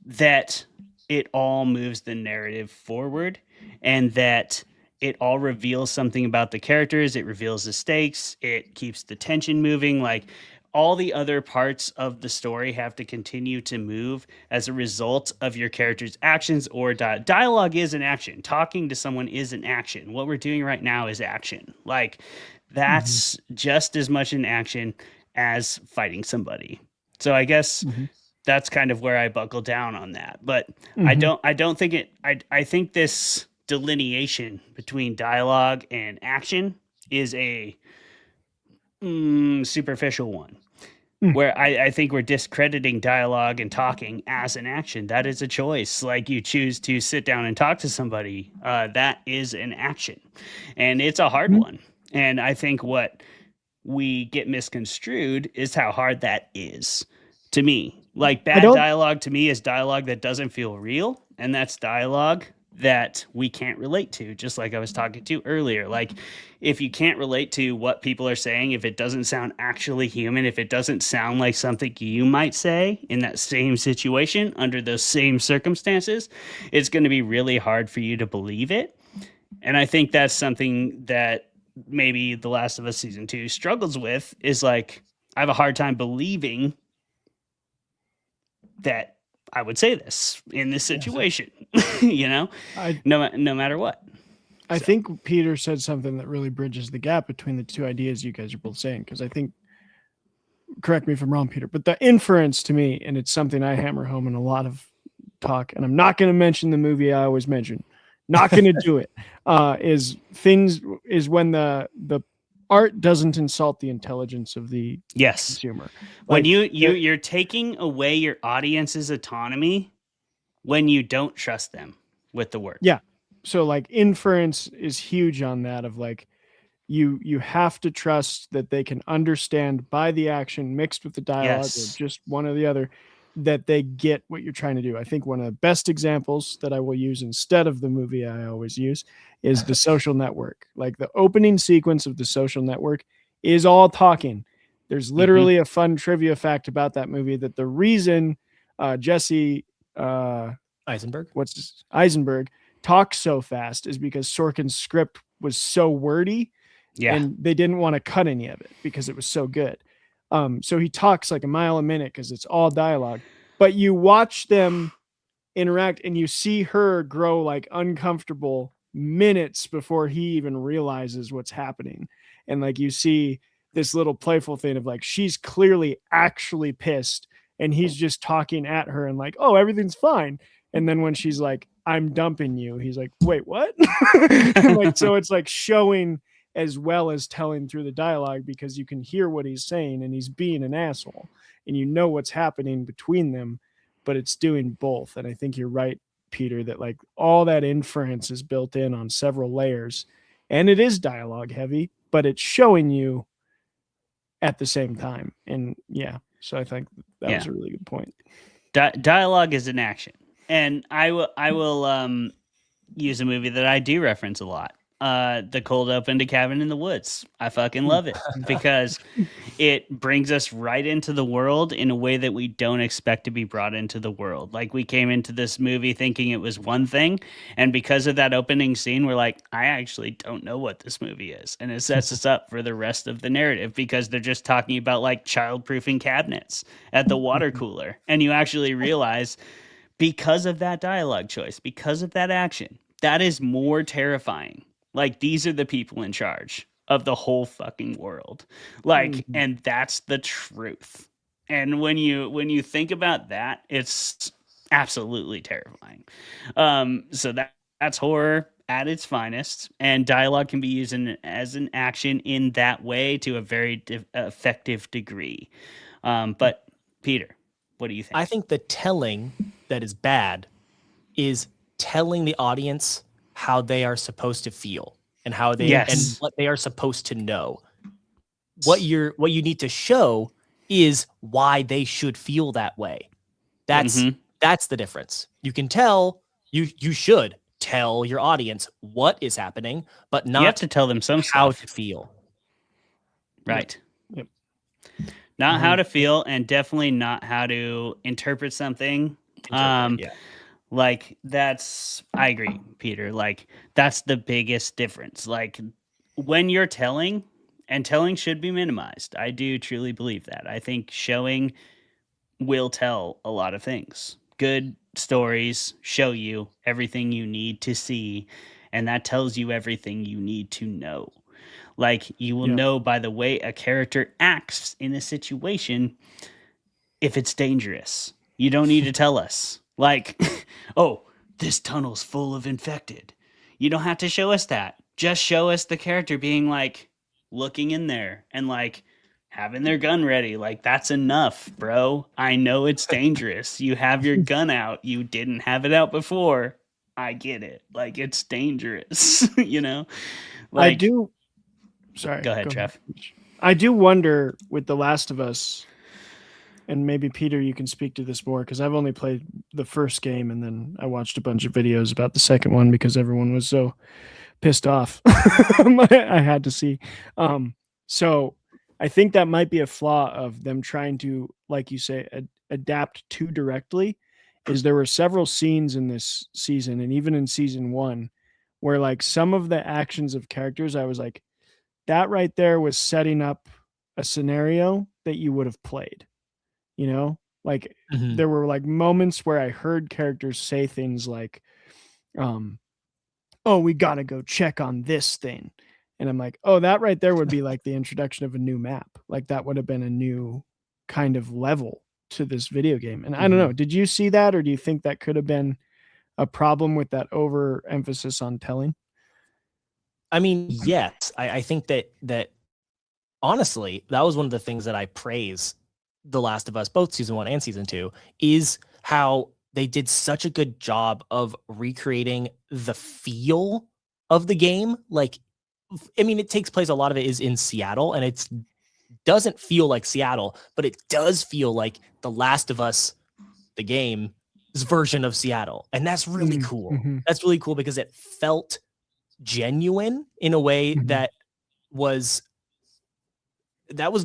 that it all moves the narrative forward, and that it all reveals something about the characters. It reveals the stakes. It keeps the tension moving. Like, all the other parts of the story have to continue to move as a result of your character's actions or dialogue is an action. Talking to someone is an action. What we're doing right now is action. Like, that's just as much an action as fighting somebody. So I guess that's kind of where I buckle down on that. But I don't think it, I think this delineation between dialogue and action is a superficial one, where I think we're discrediting dialogue and talking as an action. That is a choice. Like, you choose to sit down and talk to somebody, that is an action, and it's a hard one. And I think what we get misconstrued is how hard that is. To me, like, bad dialogue to me is dialogue that doesn't feel real, and that's dialogue that we can't relate to, just like I was talking to earlier. Like, if you can't relate to what people are saying, if it doesn't sound actually human, if it doesn't sound like something you might say in that same situation under those same circumstances, it's going to be really hard for you to believe it. And I think that's something that maybe The Last of Us season 2 struggles with, is like, I have a hard time believing that I would say this in this situation, you know, no matter what. I think Peter said something that really bridges the gap between the two ideas you guys are both saying. Because I think, correct me if I'm wrong, Peter, but the inference to me, and it's something I hammer home in a lot of talk, and I'm not going to mention the movie I always mention, not going to do it, is when the art doesn't insult the intelligence of the consumer. When you're taking away your audience's autonomy when you don't trust them with the work. Yeah. So like, inference is huge on that, of like, you have to trust that they can understand by the action mixed with the dialogue, or just one or the other, that they get what you're trying to do. I think one of the best examples that I will use instead of the movie I always use is The Social Network. Like, the opening sequence of The Social Network is all talking. There's literally a fun trivia fact about that movie, that the reason Jesse Eisenberg talks so fast is because Sorkin's script was so wordy, and they didn't want to cut any of it because it was so good. So he talks like a mile a minute because it's all dialogue, but you watch them interact and you see her grow like uncomfortable minutes before he even realizes what's happening. And like, you see this little playful thing of like, she's clearly actually pissed and he's just talking at her and like, oh, everything's fine. And then when she's like, I'm dumping you, he's like, wait, what? Like, so it's like showing as well as telling through the dialogue, because you can hear what he's saying and he's being an asshole and you know what's happening between them, but it's doing both. And I think you're right, Peter, that like all that inference is built in on several layers, and it is dialogue heavy, but it's showing you at the same time. And yeah, so I think that was a really good point. Dialogue is an action. And I will use a movie that I do reference a lot. the cold open to Cabin in the Woods. I fucking love it because it brings us right into the world in a way that we don't expect to be brought into the world. Like, we came into this movie thinking it was one thing, and because of that opening scene, we're like, I actually don't know what this movie is. And it sets us up for the rest of the narrative because they're just talking about like child-proofing cabinets at the water cooler. And you actually realize, because of that dialogue choice, because of that action, that is more terrifying. Like, these are the people in charge of the whole fucking world. Like, and that's the truth. And when you think about that, it's absolutely terrifying. So that's horror at its finest, and dialogue can be used as an action in that way to a very effective degree. But Peter, what do you think? I think the telling that is bad is telling the audience how they are supposed to feel and how they and what they are supposed to know. What you need to show is why they should feel that way. That's the difference. You can tell, you should tell your audience what is happening, but not you have to tell them how to feel. Right. Yep. Not how to feel, and definitely not how to interpret something. Like, I agree, Peter. Like, that's the biggest difference. Like, when you're telling, and telling should be minimized. I do truly believe that. I think showing will tell a lot of things. Good stories show you everything you need to see, and that tells you everything you need to know. Like, you will know by the way a character acts in a situation if it's dangerous. You don't need to tell us. Like, oh, this tunnel's full of infected. You don't have to show us that. Just show us the character being like, looking in there and like having their gun ready. Like, that's enough, bro. I know it's dangerous. You have your gun out. You didn't have it out before. I get it. Like, it's dangerous, you know? Like, I do. Sorry. Go ahead, Trev. I do wonder with The Last of Us, and maybe Peter, you can speak to this more because I've only played the first game and then I watched a bunch of videos about the second one because everyone was so pissed off. I had to see. So I think that might be a flaw of them trying to, like you say, adapt too directly. Is there were several scenes in this season and even in season 1 where like some of the actions of characters, I was like, that right there was setting up a scenario that you would have played. You know, like there were like moments where I heard characters say things like, oh, we got to go check on this thing. And I'm like, oh, that right there would be like the introduction of a new map. Like, that would have been a new kind of level to this video game. And I don't know, did you see that? Or do you think that could have been a problem with that overemphasis on telling? I mean, yes, I think that honestly, that was one of the things that I praise The Last of Us, both season 1 and season 2, is how they did such a good job of recreating the feel of the game. Like, I mean, it takes place, a lot of it is in Seattle, and it doesn't feel like Seattle, but it does feel like The Last of Us, the game's version of Seattle. And that's really cool. That's really cool because it felt genuine in a way that was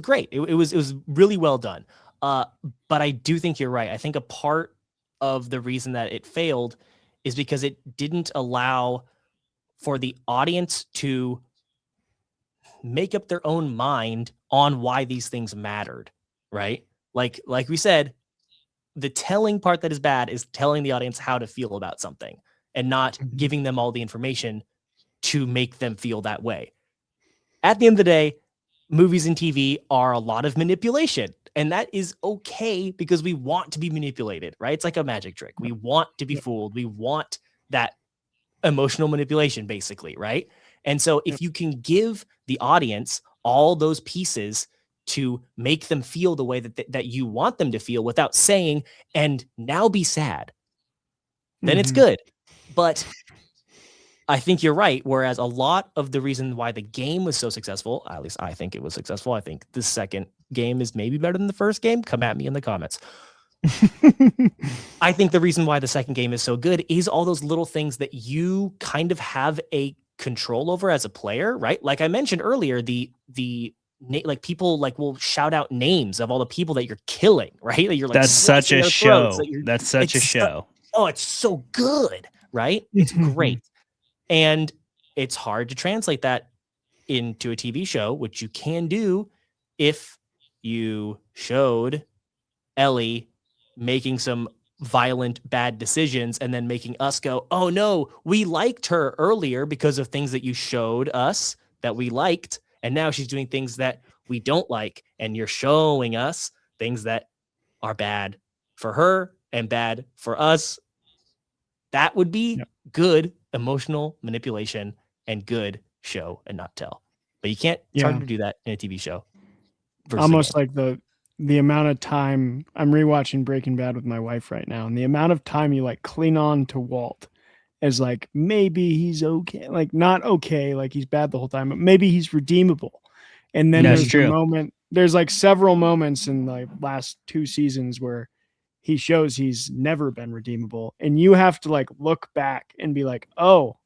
great. It was really well done. But I do think you're right. I think a part of the reason that it failed is because it didn't allow for the audience to make up their own mind on why these things mattered, right? Like we said, the telling part that is bad is telling the audience how to feel about something and not giving them all the information to make them feel that way. At the end of the day, movies and TV are a lot of manipulation, and that is okay because we want to be manipulated, right? It's like a magic trick. We want to be fooled. We want that emotional manipulation, basically, right? And so if you can give the audience all those pieces to make them feel the way that you want them to feel without saying, and now be sad, then it's good. But I think you're right. Whereas a lot of the reason why the game was so successful, at least I think it was successful. I think the second game is maybe better than the first game. Come at me in the comments. I think the reason why the second game is so good is all those little things that you kind of have a control over as a player, right? Like I mentioned earlier, like people like will shout out names of all the people that you're killing, right? That you're like that's such a show. That's such a show. It's so good, right? It's great. And it's hard to translate that into a TV show, which you can do if you showed Ellie making some violent, bad decisions and then making us go, oh no, we liked her earlier because of things that you showed us that we liked. And now she's doing things that we don't like. And you're showing us things that are bad for her and bad for us. That would be good emotional manipulation and good show and not tell. But you can't, it's hard to do that in a TV show. Almost like the amount of time I'm rewatching Breaking Bad with my wife right now, and the amount of time you like cling on to Walt as like, maybe he's okay, like not okay, like he's bad the whole time, but maybe he's redeemable. And then there's like several moments in the last 2 seasons where he shows he's never been redeemable. And you have to like look back and be like, oh,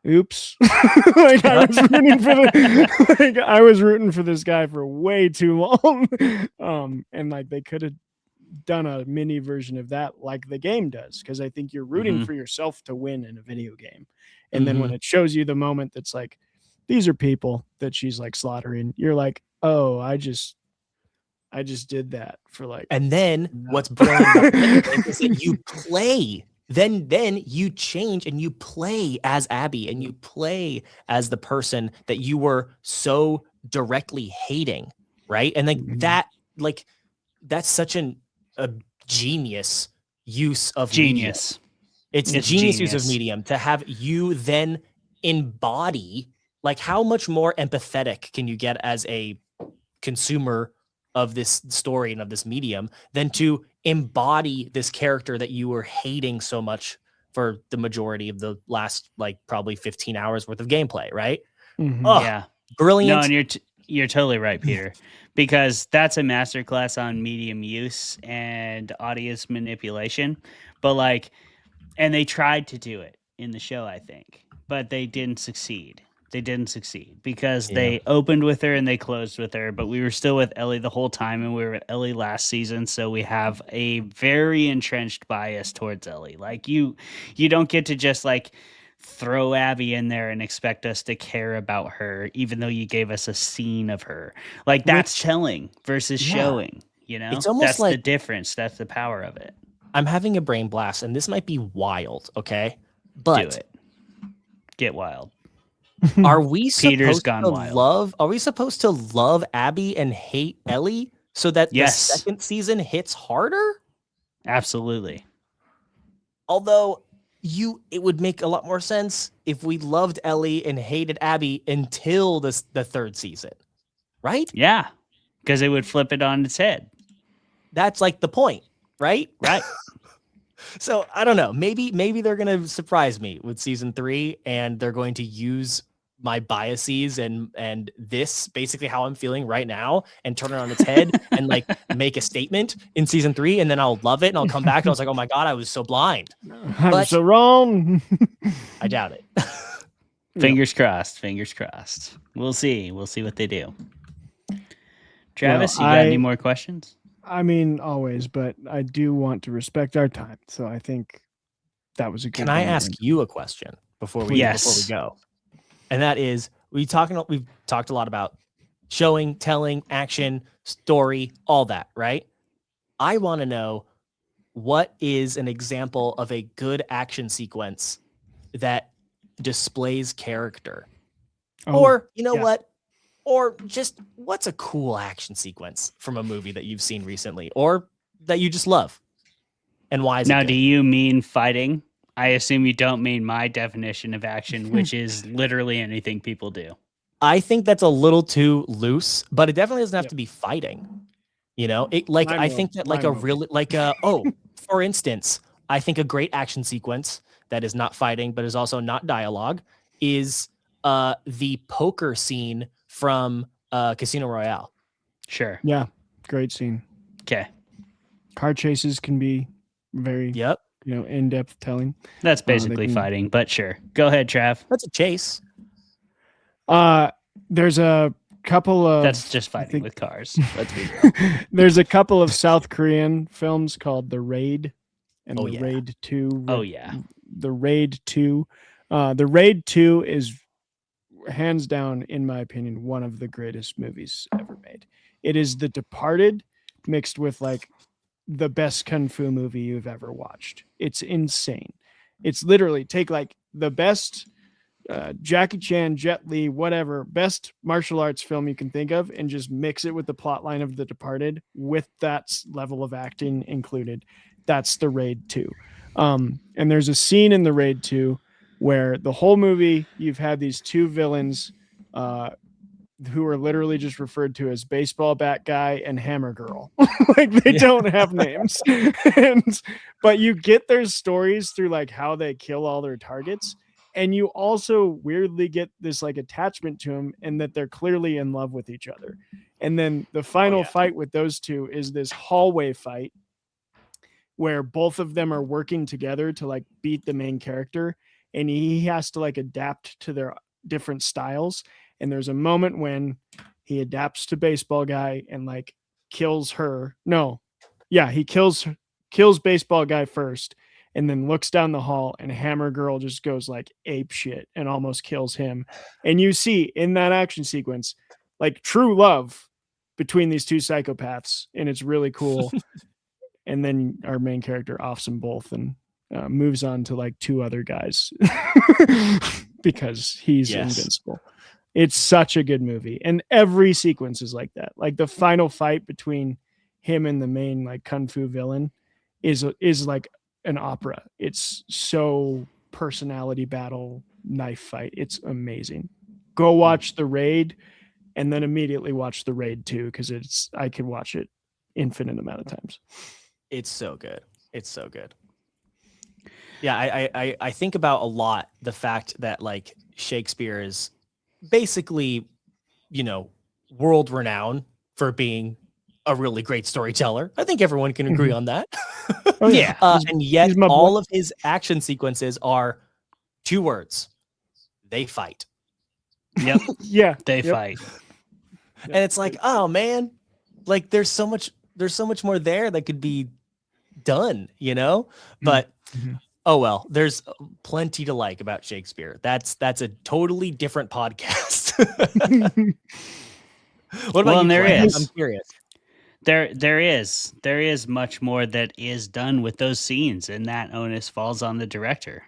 oops. Like I was rooting for this guy for way too long. And like they could have done a mini version of that like the game does, because I think you're rooting for yourself to win in a video game. And then when it shows you the moment that's like, these are people that she's like slaughtering, you're like, oh, I just did that for like. And then what's brilliant is that you play. Then you change and you play as Abby and you play as the person that you were so directly hating, right? And like that's such a genius use of medium. It's genius use of medium to have you then embody. Like, how much more empathetic can you get as a consumer of this story and of this medium than to embody this character that you were hating so much for the majority of the last, like, probably 15 hours worth of gameplay, right? Yeah. Brilliant. No, and you're totally right, Peter, because that's a masterclass on medium use and audience manipulation. But like, and they tried to do it in the show, I think, but they didn't succeed. They didn't succeed because they opened with her and they closed with her, but we were still with Ellie the whole time, and we were with Ellie last season, so we have a very entrenched bias towards Ellie. Like you don't get to just like throw Abby in there and expect us to care about her, even though you gave us a scene of her. Like that's telling versus showing. You know, it's almost that's like the difference. That's the power of it. I'm having a brain blast, and this might be wild. Okay, but do it. Get wild. Are we Peter's supposed gone to wild. love? Are we supposed to love Abby and hate Ellie so that the second season hits harder? Absolutely. Although it would make a lot more sense if we loved Ellie and hated Abby until the third season, right? Yeah, because it would flip it on its head. That's like the point, right? Right. So I don't know. Maybe they're gonna surprise me with season 3, and they're going to use my biases and this basically how I'm feeling right now and turn it on its head and like make a statement in season 3, and then I'll love it and I'll come back and I was like, oh my God, I was so blind. I'm so wrong. I doubt it. Fingers crossed. Fingers crossed. We'll see. We'll see what they do. Travis, you got any more questions? I mean, always, but I do want to respect our time. So I think that was a good Can I ask you a question before we go? And that is, we've talked a lot about showing, telling, action, story, all that, right? I want to know, what is an example of a good action sequence that displays character? Or, you know what? Or just, what's a cool action sequence from a movie that you've seen recently or that you just love? And why is it Now, good? do you mean fighting? I assume you don't mean my definition of action, which is literally anything people do. I think that's a little too loose, but it definitely doesn't have to be fighting. You know, I think that like a really for instance, I think a great action sequence that is not fighting, but is also not dialogue is the poker scene from Casino Royale. Sure. Yeah. Great scene. Okay. Car chases can be very in-depth telling. That's They basically can- fighting, but sure. Go ahead, Trav. That's a chase. There's a couple of That's just fighting with cars. Let's be real. there's a couple of South Korean films called The Raid and Oh, The yeah. Raid 2. Oh, yeah. The Raid 2. The Raid 2 is hands down, in my opinion, one of the greatest movies ever made. It is The Departed mixed with like the best kung fu movie you've ever watched. It's insane. It's literally take like the best Jackie Chan, Jet Li, whatever, best martial arts film you can think of, and just mix it with the plot line of The Departed with that level of acting included. That's The Raid 2. And there's a scene in The Raid 2 where the whole movie you've had these two villains who are literally just referred to as baseball bat guy and hammer girl. Like they don't have names. But you get their stories through like how they kill all their targets. And you also weirdly get this like attachment to them and that they're clearly in love with each other. And then the final fight with those two is this hallway fight where both of them are working together to like beat the main character. And he has to like adapt to their different styles. And there's a moment when he adapts to baseball guy and like kills her. No. Yeah, he kills baseball guy first and then looks down the hall and hammer girl just goes like ape shit and almost kills him. And you see in that action sequence like true love between these two psychopaths, and it's really cool. And then our main character offs them both and moves on to like two other guys because he's invincible. It's such a good movie. And every sequence is like that. Like the final fight between him and the main like kung fu villain is like an opera. It's so personality battle knife fight. It's amazing. Go watch The Raid and then immediately watch The Raid 2 because I could watch it infinite amount of times. It's so good. It's so good. Yeah, I think about a lot the fact that like Shakespeare is basically, world renowned for being a really great storyteller. I think everyone can agree on that. Oh, yeah. And yet all of his action sequences are two words. They fight. Yep. Yeah. They fight. And it's like, oh man, like there's so much more there that could be done, but oh well, there's plenty to like about Shakespeare. That's a totally different podcast. What about you? There Clay? is. I'm curious. There is much more that is done with those scenes, and that onus falls on the director.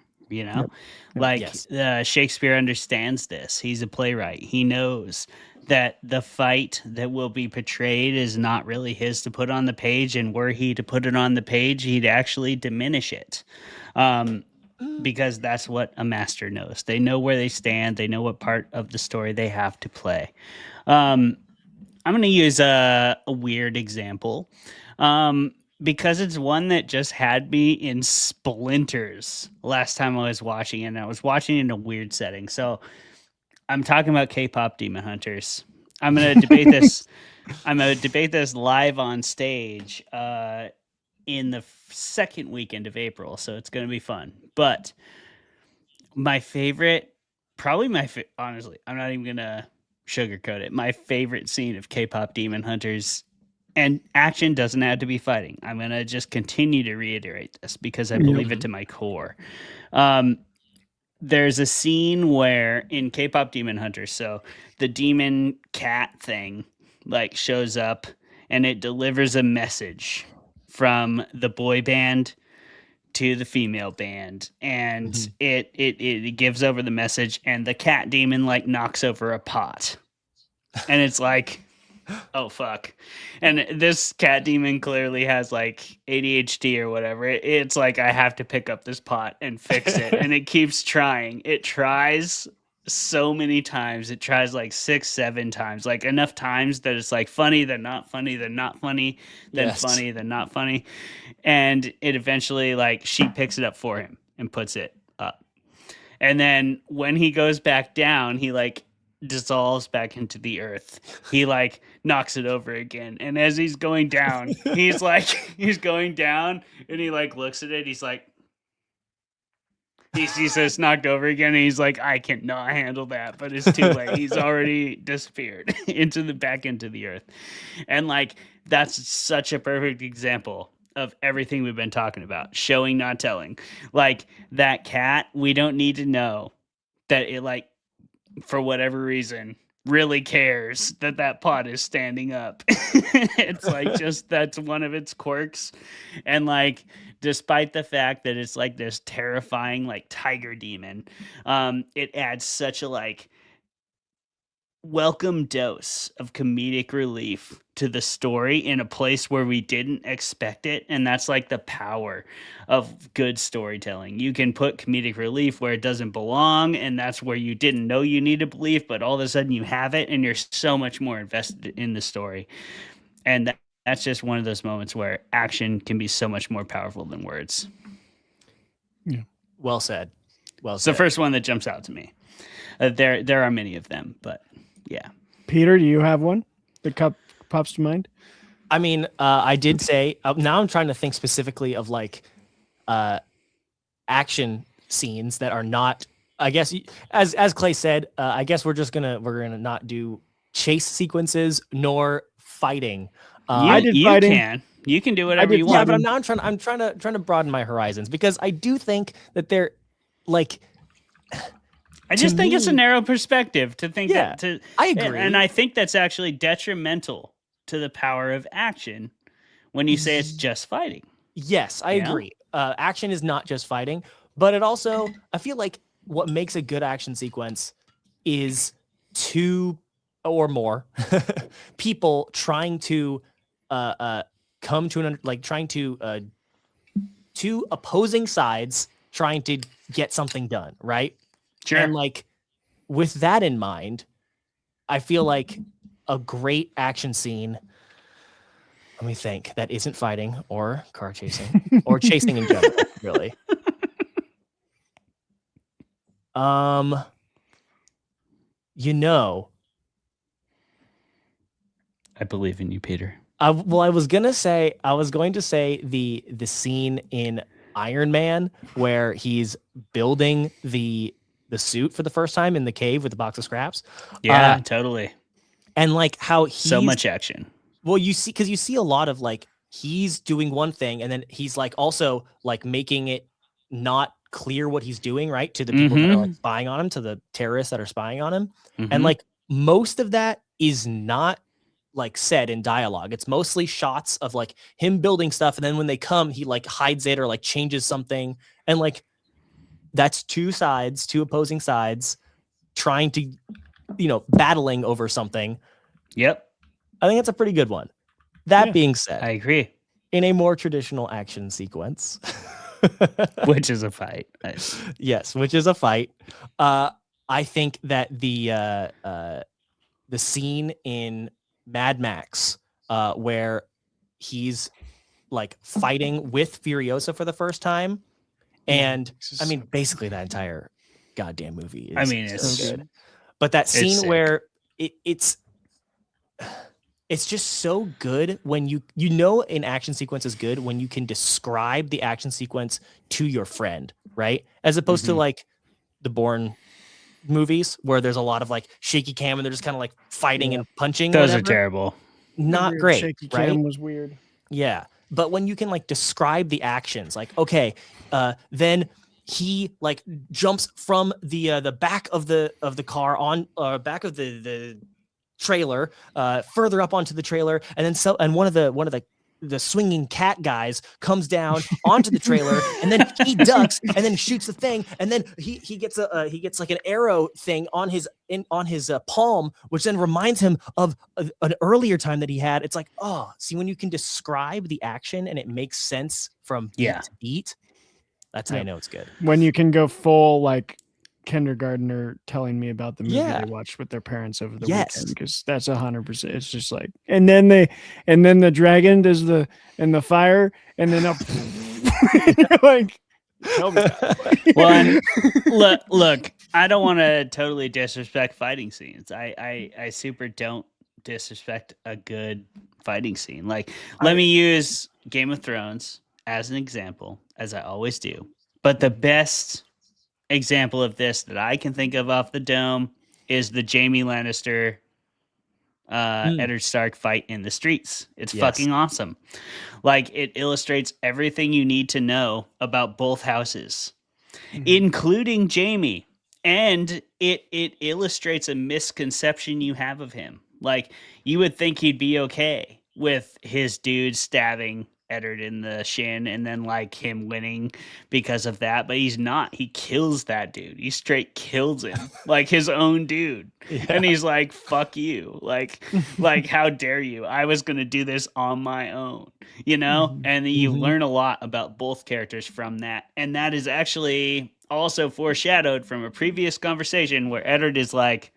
Shakespeare understands this. He's a playwright. He knows that the fight that will be portrayed is not really his to put on the page, and were he to put it on the page, he'd actually diminish it. Because that's what a master knows. They know where they stand. They know what part of the story they have to play. I'm going to use a weird example because it's one that just had me in splinters last time I was watching it, and I was watching it in a weird setting. So I'm talking about K-pop Demon Hunters. I'm going to debate this. I'm going to debate this live on stage in the second weekend of April, so it's going to be fun. But my favorite, honestly, I'm not even going to sugarcoat it. My favorite scene of K-pop Demon Hunters, and action doesn't have to be fighting. I'm going to just continue to reiterate this because I believe it to my core. There's a scene where in K-pop Demon Hunters, so the demon cat thing like shows up and it delivers a message from the boy band to the female band, and it gives over the message, and the cat demon like knocks over a pot, and it's like, oh fuck. And this cat demon clearly has like ADHD or whatever. It's like, I have to pick up this pot and fix it. And it keeps trying. It tries so many times. It tries like 6-7 times, like enough times that it's like funny, then not funny, then not funny, then funny, then not funny. And it eventually, like, she picks it up for him and puts it up. And then when he goes back down, he like dissolves back into the earth. He like knocks it over again. And as he's going down, he's going down and he like looks at it. He's like, He sees us knocked over again, and he's like, I cannot handle that, but it's too late. He's already disappeared into the earth. And like, that's such a perfect example of everything we've been talking about. Showing, not telling. Like that cat, we don't need to know that it, like, for whatever reason, really cares that pot is standing up. It's like, just, that's one of its quirks. And like, despite the fact that it's like this terrifying like tiger demon, it adds such a like welcome dose of comedic relief to the story in a place where we didn't expect it. And that's like the power of good storytelling. You can put comedic relief where it doesn't belong, and that's where you didn't know you needed belief, but all of a sudden you have it and you're so much more invested in the story. And that's just one of those moments where action can be so much more powerful than words. Yeah. Well said. Well It's said. the first one that jumps out to me. There are many of them, but yeah. Peter, do you have one that pops to mind? I mean, I did say, now I'm trying to think specifically of like action scenes that are not, I guess, as Clay said, I guess we're gonna not do chase sequences nor fighting. You can do whatever you want. Yeah, but I'm trying to broaden my horizons, because I do think that they're like, I just think it's a narrow perspective to think Yeah, that. I agree. And I think that's actually detrimental to the power of action when you say it's just fighting. Yes, I You know? agree. Action is not just fighting, but it also, I feel like what makes a good action sequence is two or more people trying to come to trying to two opposing sides trying to get something done, right? Sure. And like, with that in mind, I feel like a great action scene, let me think, that isn't fighting or car chasing or chasing in general, really. You know, I believe in you, Peter. I was going to say the scene in Iron Man where he's building the suit for the first time in the cave with the box of scraps. Yeah, totally. And like how so much action. Well, you see a lot of like, he's doing one thing and then he's like also like making it not clear what he's doing, right? To the people that are like spying on him, to the terrorists that are spying on him. And like most of that is not like said in dialogue. It's mostly shots of like him building stuff, and then when they come, he like hides it or like changes something. And like, that's two opposing sides trying to, battling over something. Yep. I think that's a pretty good one. That being said, I agree. In a more traditional action sequence, which is a fight. Yes, which is a fight. I think that the scene in Mad Max where he's like fighting with Furiosa for the first time. And I mean, basically that entire goddamn movie is it's so good. But that scene where it's just so good when an action sequence is good when you can describe the action sequence to your friend, right? As opposed to like the Bourne movies where there's a lot of like shaky cam and they're just kind of like fighting and punching. Those are terrible. Not great. Shaky right? cam was weird. Yeah. But when you can like describe the actions, like, okay, then he like jumps from the back of the car on back of the trailer further up onto the trailer, and then one of the swinging cat guys comes down onto the trailer, and then he ducks and then shoots the thing, and then he gets like an arrow thing on his palm, which then reminds him of an earlier time that he had. It's like, oh, see, when you can describe the action and it makes sense from beat to beat, that's how you know it's good. When you can go full like kindergartner telling me about the movie Yeah. they watched with their parents over the Yes. weekend, because that's 100%. It's just like, and then the dragon does the fire, and then up like, tell me that. Well, and look, I don't want to totally disrespect fighting scenes. I super don't disrespect a good fighting scene. Like, let me use Game of Thrones as an example, as I always do. But the best example of this that I can think of off the dome is the Jaime Lannister Eddard Stark fight in the streets. It's fucking awesome. Like, it illustrates everything you need to know about both houses, including Jaime. And it illustrates a misconception you have of him. Like, you would think he'd be okay with his dude stabbing Eddard in the shin and then like him winning because of that, but he's not. He kills that dude. He straight kills him, like his own dude. And he's like, fuck you. Like how dare you? I was gonna do this on my own, you know? And you learn a lot about both characters from that. And that is actually also foreshadowed from a previous conversation where Eddard is like,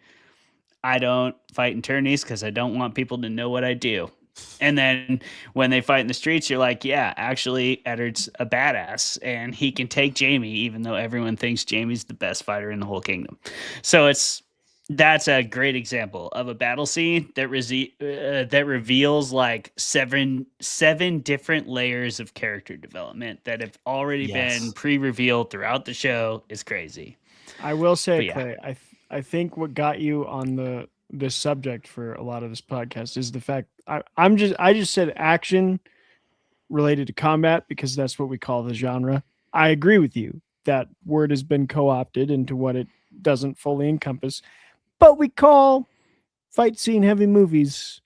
I don't fight in tourneys because I don't want people to know what I do. And then when they fight in the streets, you're like, yeah, actually, Eddard's a badass and he can take Jaime, even though everyone thinks Jaime's the best fighter in the whole kingdom. So that's a great example of a battle scene that reveals like seven different layers of character development that have already been pre-revealed throughout the show. Is crazy. I will say, Clay, I think what got you on this subject for a lot of this podcast is the fact I just said action related to combat because that's what we call the genre. I agree with you. That word has been co-opted into what it doesn't fully encompass, but we call fight scene heavy movies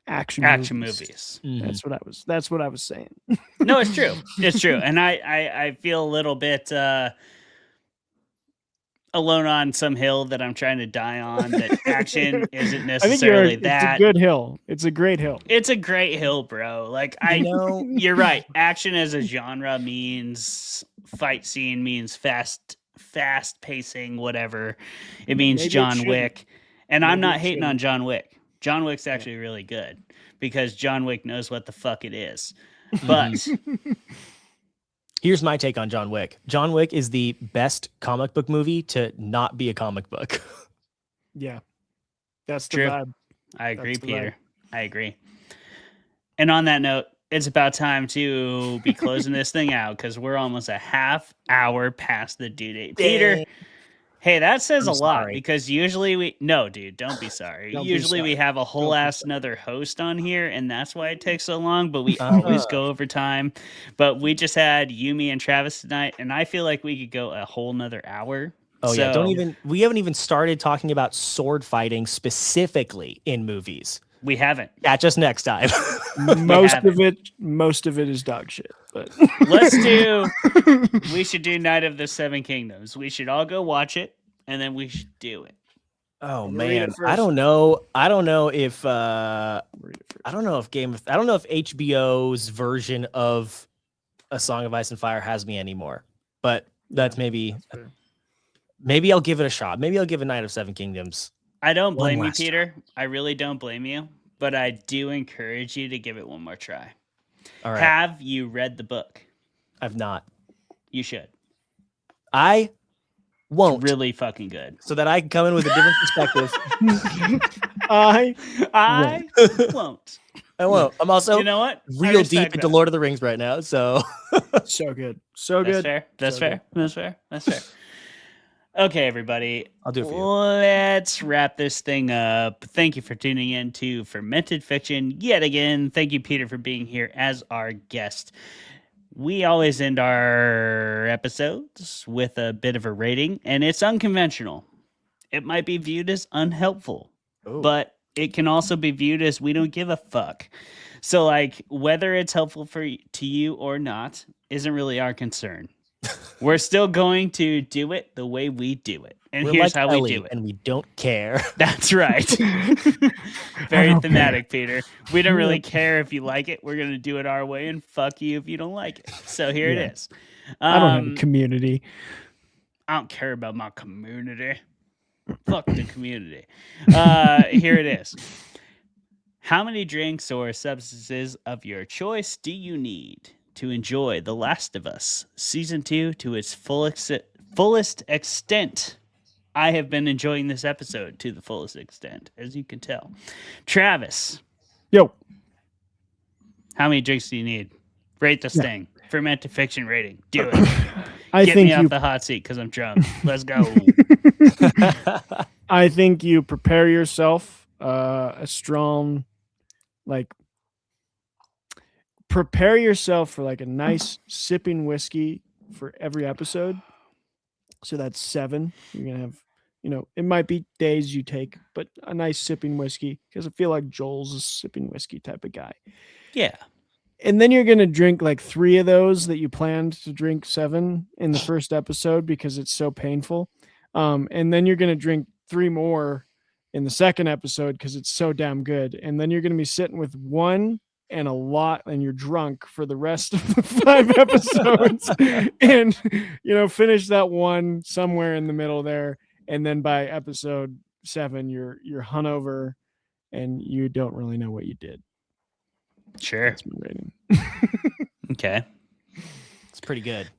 action movies. That's what I was saying. No, it's true. It's true. And I feel a little bit alone on some hill that I'm trying to die on, that action isn't necessarily that. It's a good hill. It's a great hill. It's a great hill, bro. Like, you're right. Action as a genre means fight scene, means fast pacing, whatever. It means Maybe John Wick. And I'm not hating on John Wick. John Wick's actually really good because John Wick knows what the fuck it is. But here's my take on John Wick. John Wick is the best comic book movie to not be a comic book. Yeah. That's the true. vibe. I agree, Peter. I agree. And on that note, it's about time to be closing this thing out because we're almost a half hour past the due date. Peter, hey, that says a lot because usually no, dude, don't be sorry. Usually we have a whole another host on here, and that's why it takes so long, but we always go over time. But we just had Yumi and Travis tonight, and I feel like we could go a whole nother hour. Oh, yeah. We haven't even started talking about sword fighting specifically in movies. We haven't. Catch us next time. Most of it is dog shit. But we should do Night of the Seven Kingdoms. We should all go watch it, and then we should do it. Oh man, I don't know if HBO's version of A Song of Ice and Fire has me anymore. But that's maybe I'll give it a shot. Maybe I'll give a Night of Seven Kingdoms. I don't blame you, Peter. I really don't blame you, but I do encourage you to give it one more try. All right. Have you read the book? I've not. You should. I won't. It's really fucking good. So that I can come in with a different perspective. I won't. I won't. I'm also you know what? real deep into Lord of the Rings right now, so so good. So That's good. Fair. That's so fair. Good. That's fair. That's fair. Okay, everybody. I'll do it for you. Let's wrap this thing up. Thank you for tuning in to Fermented Fiction yet again. Thank you, Peter, for being here as our guest. We always end our episodes with a bit of a rating, and it's unconventional. It might be viewed as unhelpful, but it can also be viewed as we don't give a fuck. So, like, whether it's helpful to you or not isn't really our concern. We're still going to do it the way we do it. And We're here's like how Ellie, we do it. and we don't care. That's right. Very thematic, Peter. We don't really care if you like it. We're going to do it our way, and fuck you if you don't like it. So here it is. I don't have a community. I don't care about my community. Fuck the community. Here it is. How many drinks or substances of your choice do you need to enjoy The Last of Us Season 2 to its fullest extent? I have been enjoying this episode to the fullest extent, as you can tell. Travis. Yo. How many drinks do you need? Rate this thing. Fermented Fiction rating. Do it. I Get think me you off the hot seat because I'm drunk. Let's go. I think you prepare yourself a strong, like, prepare yourself for like a nice sipping whiskey for every episode. So that's 7. You're going to have, it might be days you take, but a nice sipping whiskey, because I feel like Joel's a sipping whiskey type of guy. Yeah. And then you're going to drink like 3 of those that you planned to drink 7 in the first episode because it's so painful. And then you're going to drink 3 more in the second episode because it's so damn good. And then you're going to be sitting with 1 and a lot, and you're drunk for the rest of the 5 episodes. And, finish that 1 somewhere in the middle there. And then by episode 7, you're hungover and you don't really know what you did. Sure. That's my rating. Okay. It's pretty good.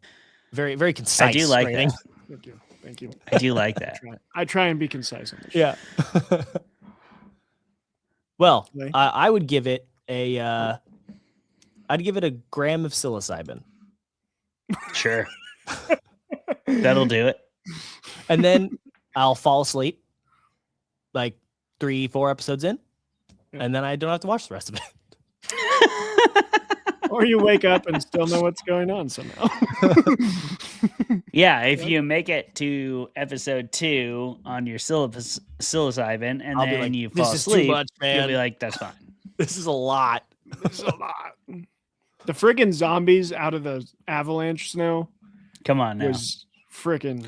Very, very concise. I do like rating. that. Thank you. I do like that. I try and be concise on this. Yeah. Well, Okay. I would give it I'd give it a gram of psilocybin. Sure. That'll do it. And then I'll fall asleep like 3-4 episodes in, and then I don't have to watch the rest of it. Or you wake up and still know what's going on somehow. Yeah, if you make it to episode 2 on your psilocybin and I'll be then like, you "This fall is too asleep, much, man." you'll be like, that's fine. This is a lot. This is a lot. The friggin' zombies out of the avalanche snow Come on now. was freaking,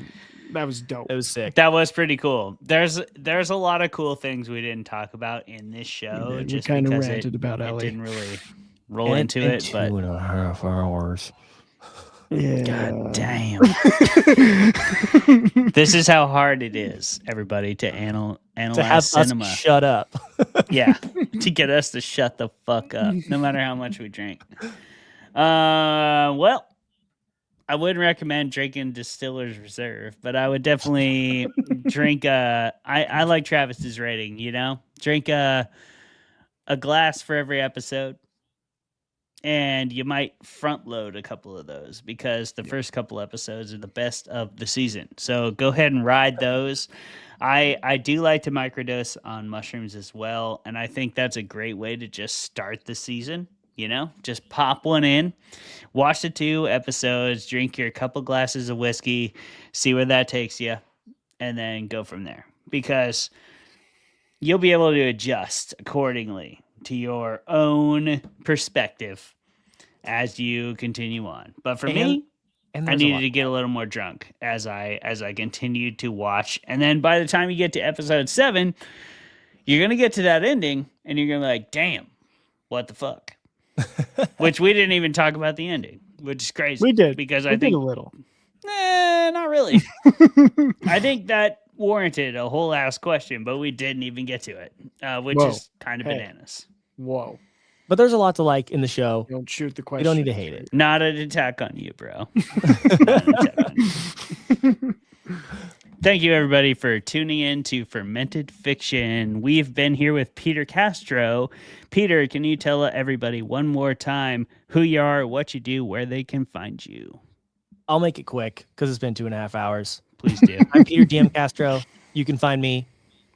that was dope. It was sick. That was pretty cool. There's a lot of cool things we didn't talk about in this show. We Just kind of because ranted about it Ellie. didn't really roll into it, but 2.5 hours. Yeah. God damn. This is how hard it is, everybody, to analyze To have cinema. us shut up. Yeah, to get us to shut the fuck up, no matter how much we drink. Well, I wouldn't recommend drinking Distiller's Reserve, but I would definitely drink. I like Travis's rating. Drink a glass for every episode. And you might front load a couple of those because the first couple episodes are the best of the season. So go ahead and ride those. I do like to microdose on mushrooms as well. And I think that's a great way to just start the season. Just pop one in, watch the 2 episodes, drink your couple glasses of whiskey, see where that takes you, and then go from there. Because you'll be able to adjust accordingly to your own perspective as you continue on. But for me, I needed to get a little more drunk as I continued to watch. And then by the time you get to episode 7, you're going to get to that ending and you're going to be like, damn, what the fuck? Which we didn't even talk about the ending, which is crazy. We did. Because we I did think a little. not really. I think that warranted a whole ass question, but we didn't even get to it, which Whoa. is kind of bananas. Whoa. But there's a lot to like in the show. Don't shoot the You question. don't need to hate it. Not an attack on you, bro. Not an attack on you. Thank you, everybody, for tuning in to Fermented Fiction. We've been here with Peter Castro. Peter, can you tell everybody one more time who you are, what you do, where they can find you? I'll make it quick because it's been 2.5 hours. Please do. I'm Peter DM Castro. You can find me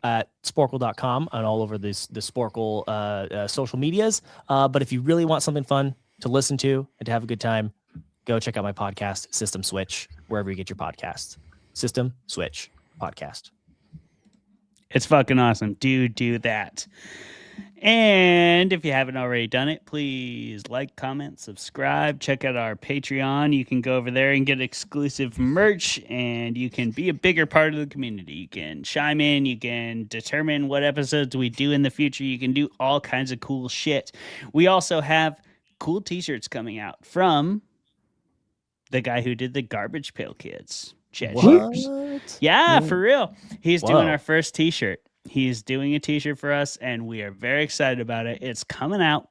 at sporkle.com and all over the Sporkle social medias. But if you really want something fun to listen to and to have a good time, go check out my podcast, System Switch, wherever you get your podcasts. System Switch Podcast. It's fucking awesome. Do that. And if you haven't already done it, please like, comment, subscribe, check out our Patreon. You can go over there and get exclusive merch, and you can be a bigger part of the community. You can chime in, you can determine what episodes we do in the future. You can do all kinds of cool shit. We also have cool t-shirts coming out from the guy who did the Garbage Pail Kids. Chad Shears. Yeah, for real. He's doing our first t-shirt. He's doing a t-shirt for us, and we are very excited about it. It's coming out.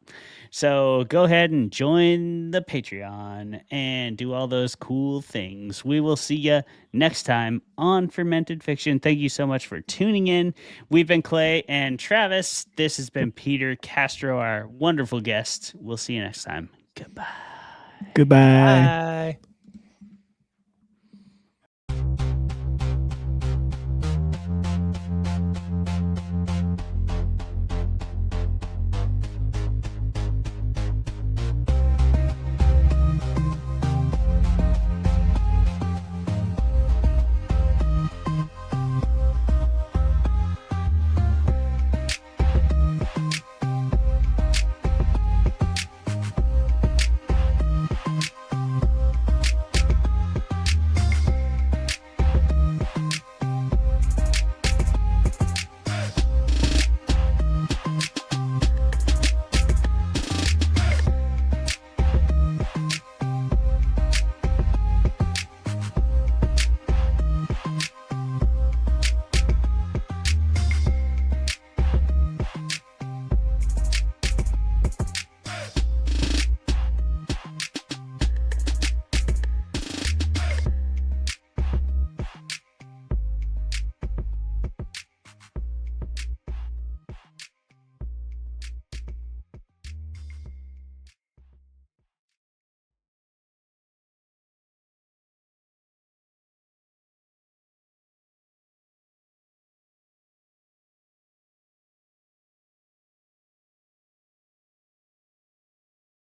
So go ahead and join the Patreon and do all those cool things. We will see you next time on Fermented Fiction. Thank you so much for tuning in. We've been Clay and Travis. This has been Peter Castro, our wonderful guest. We'll see you next time. Goodbye. Goodbye. Bye.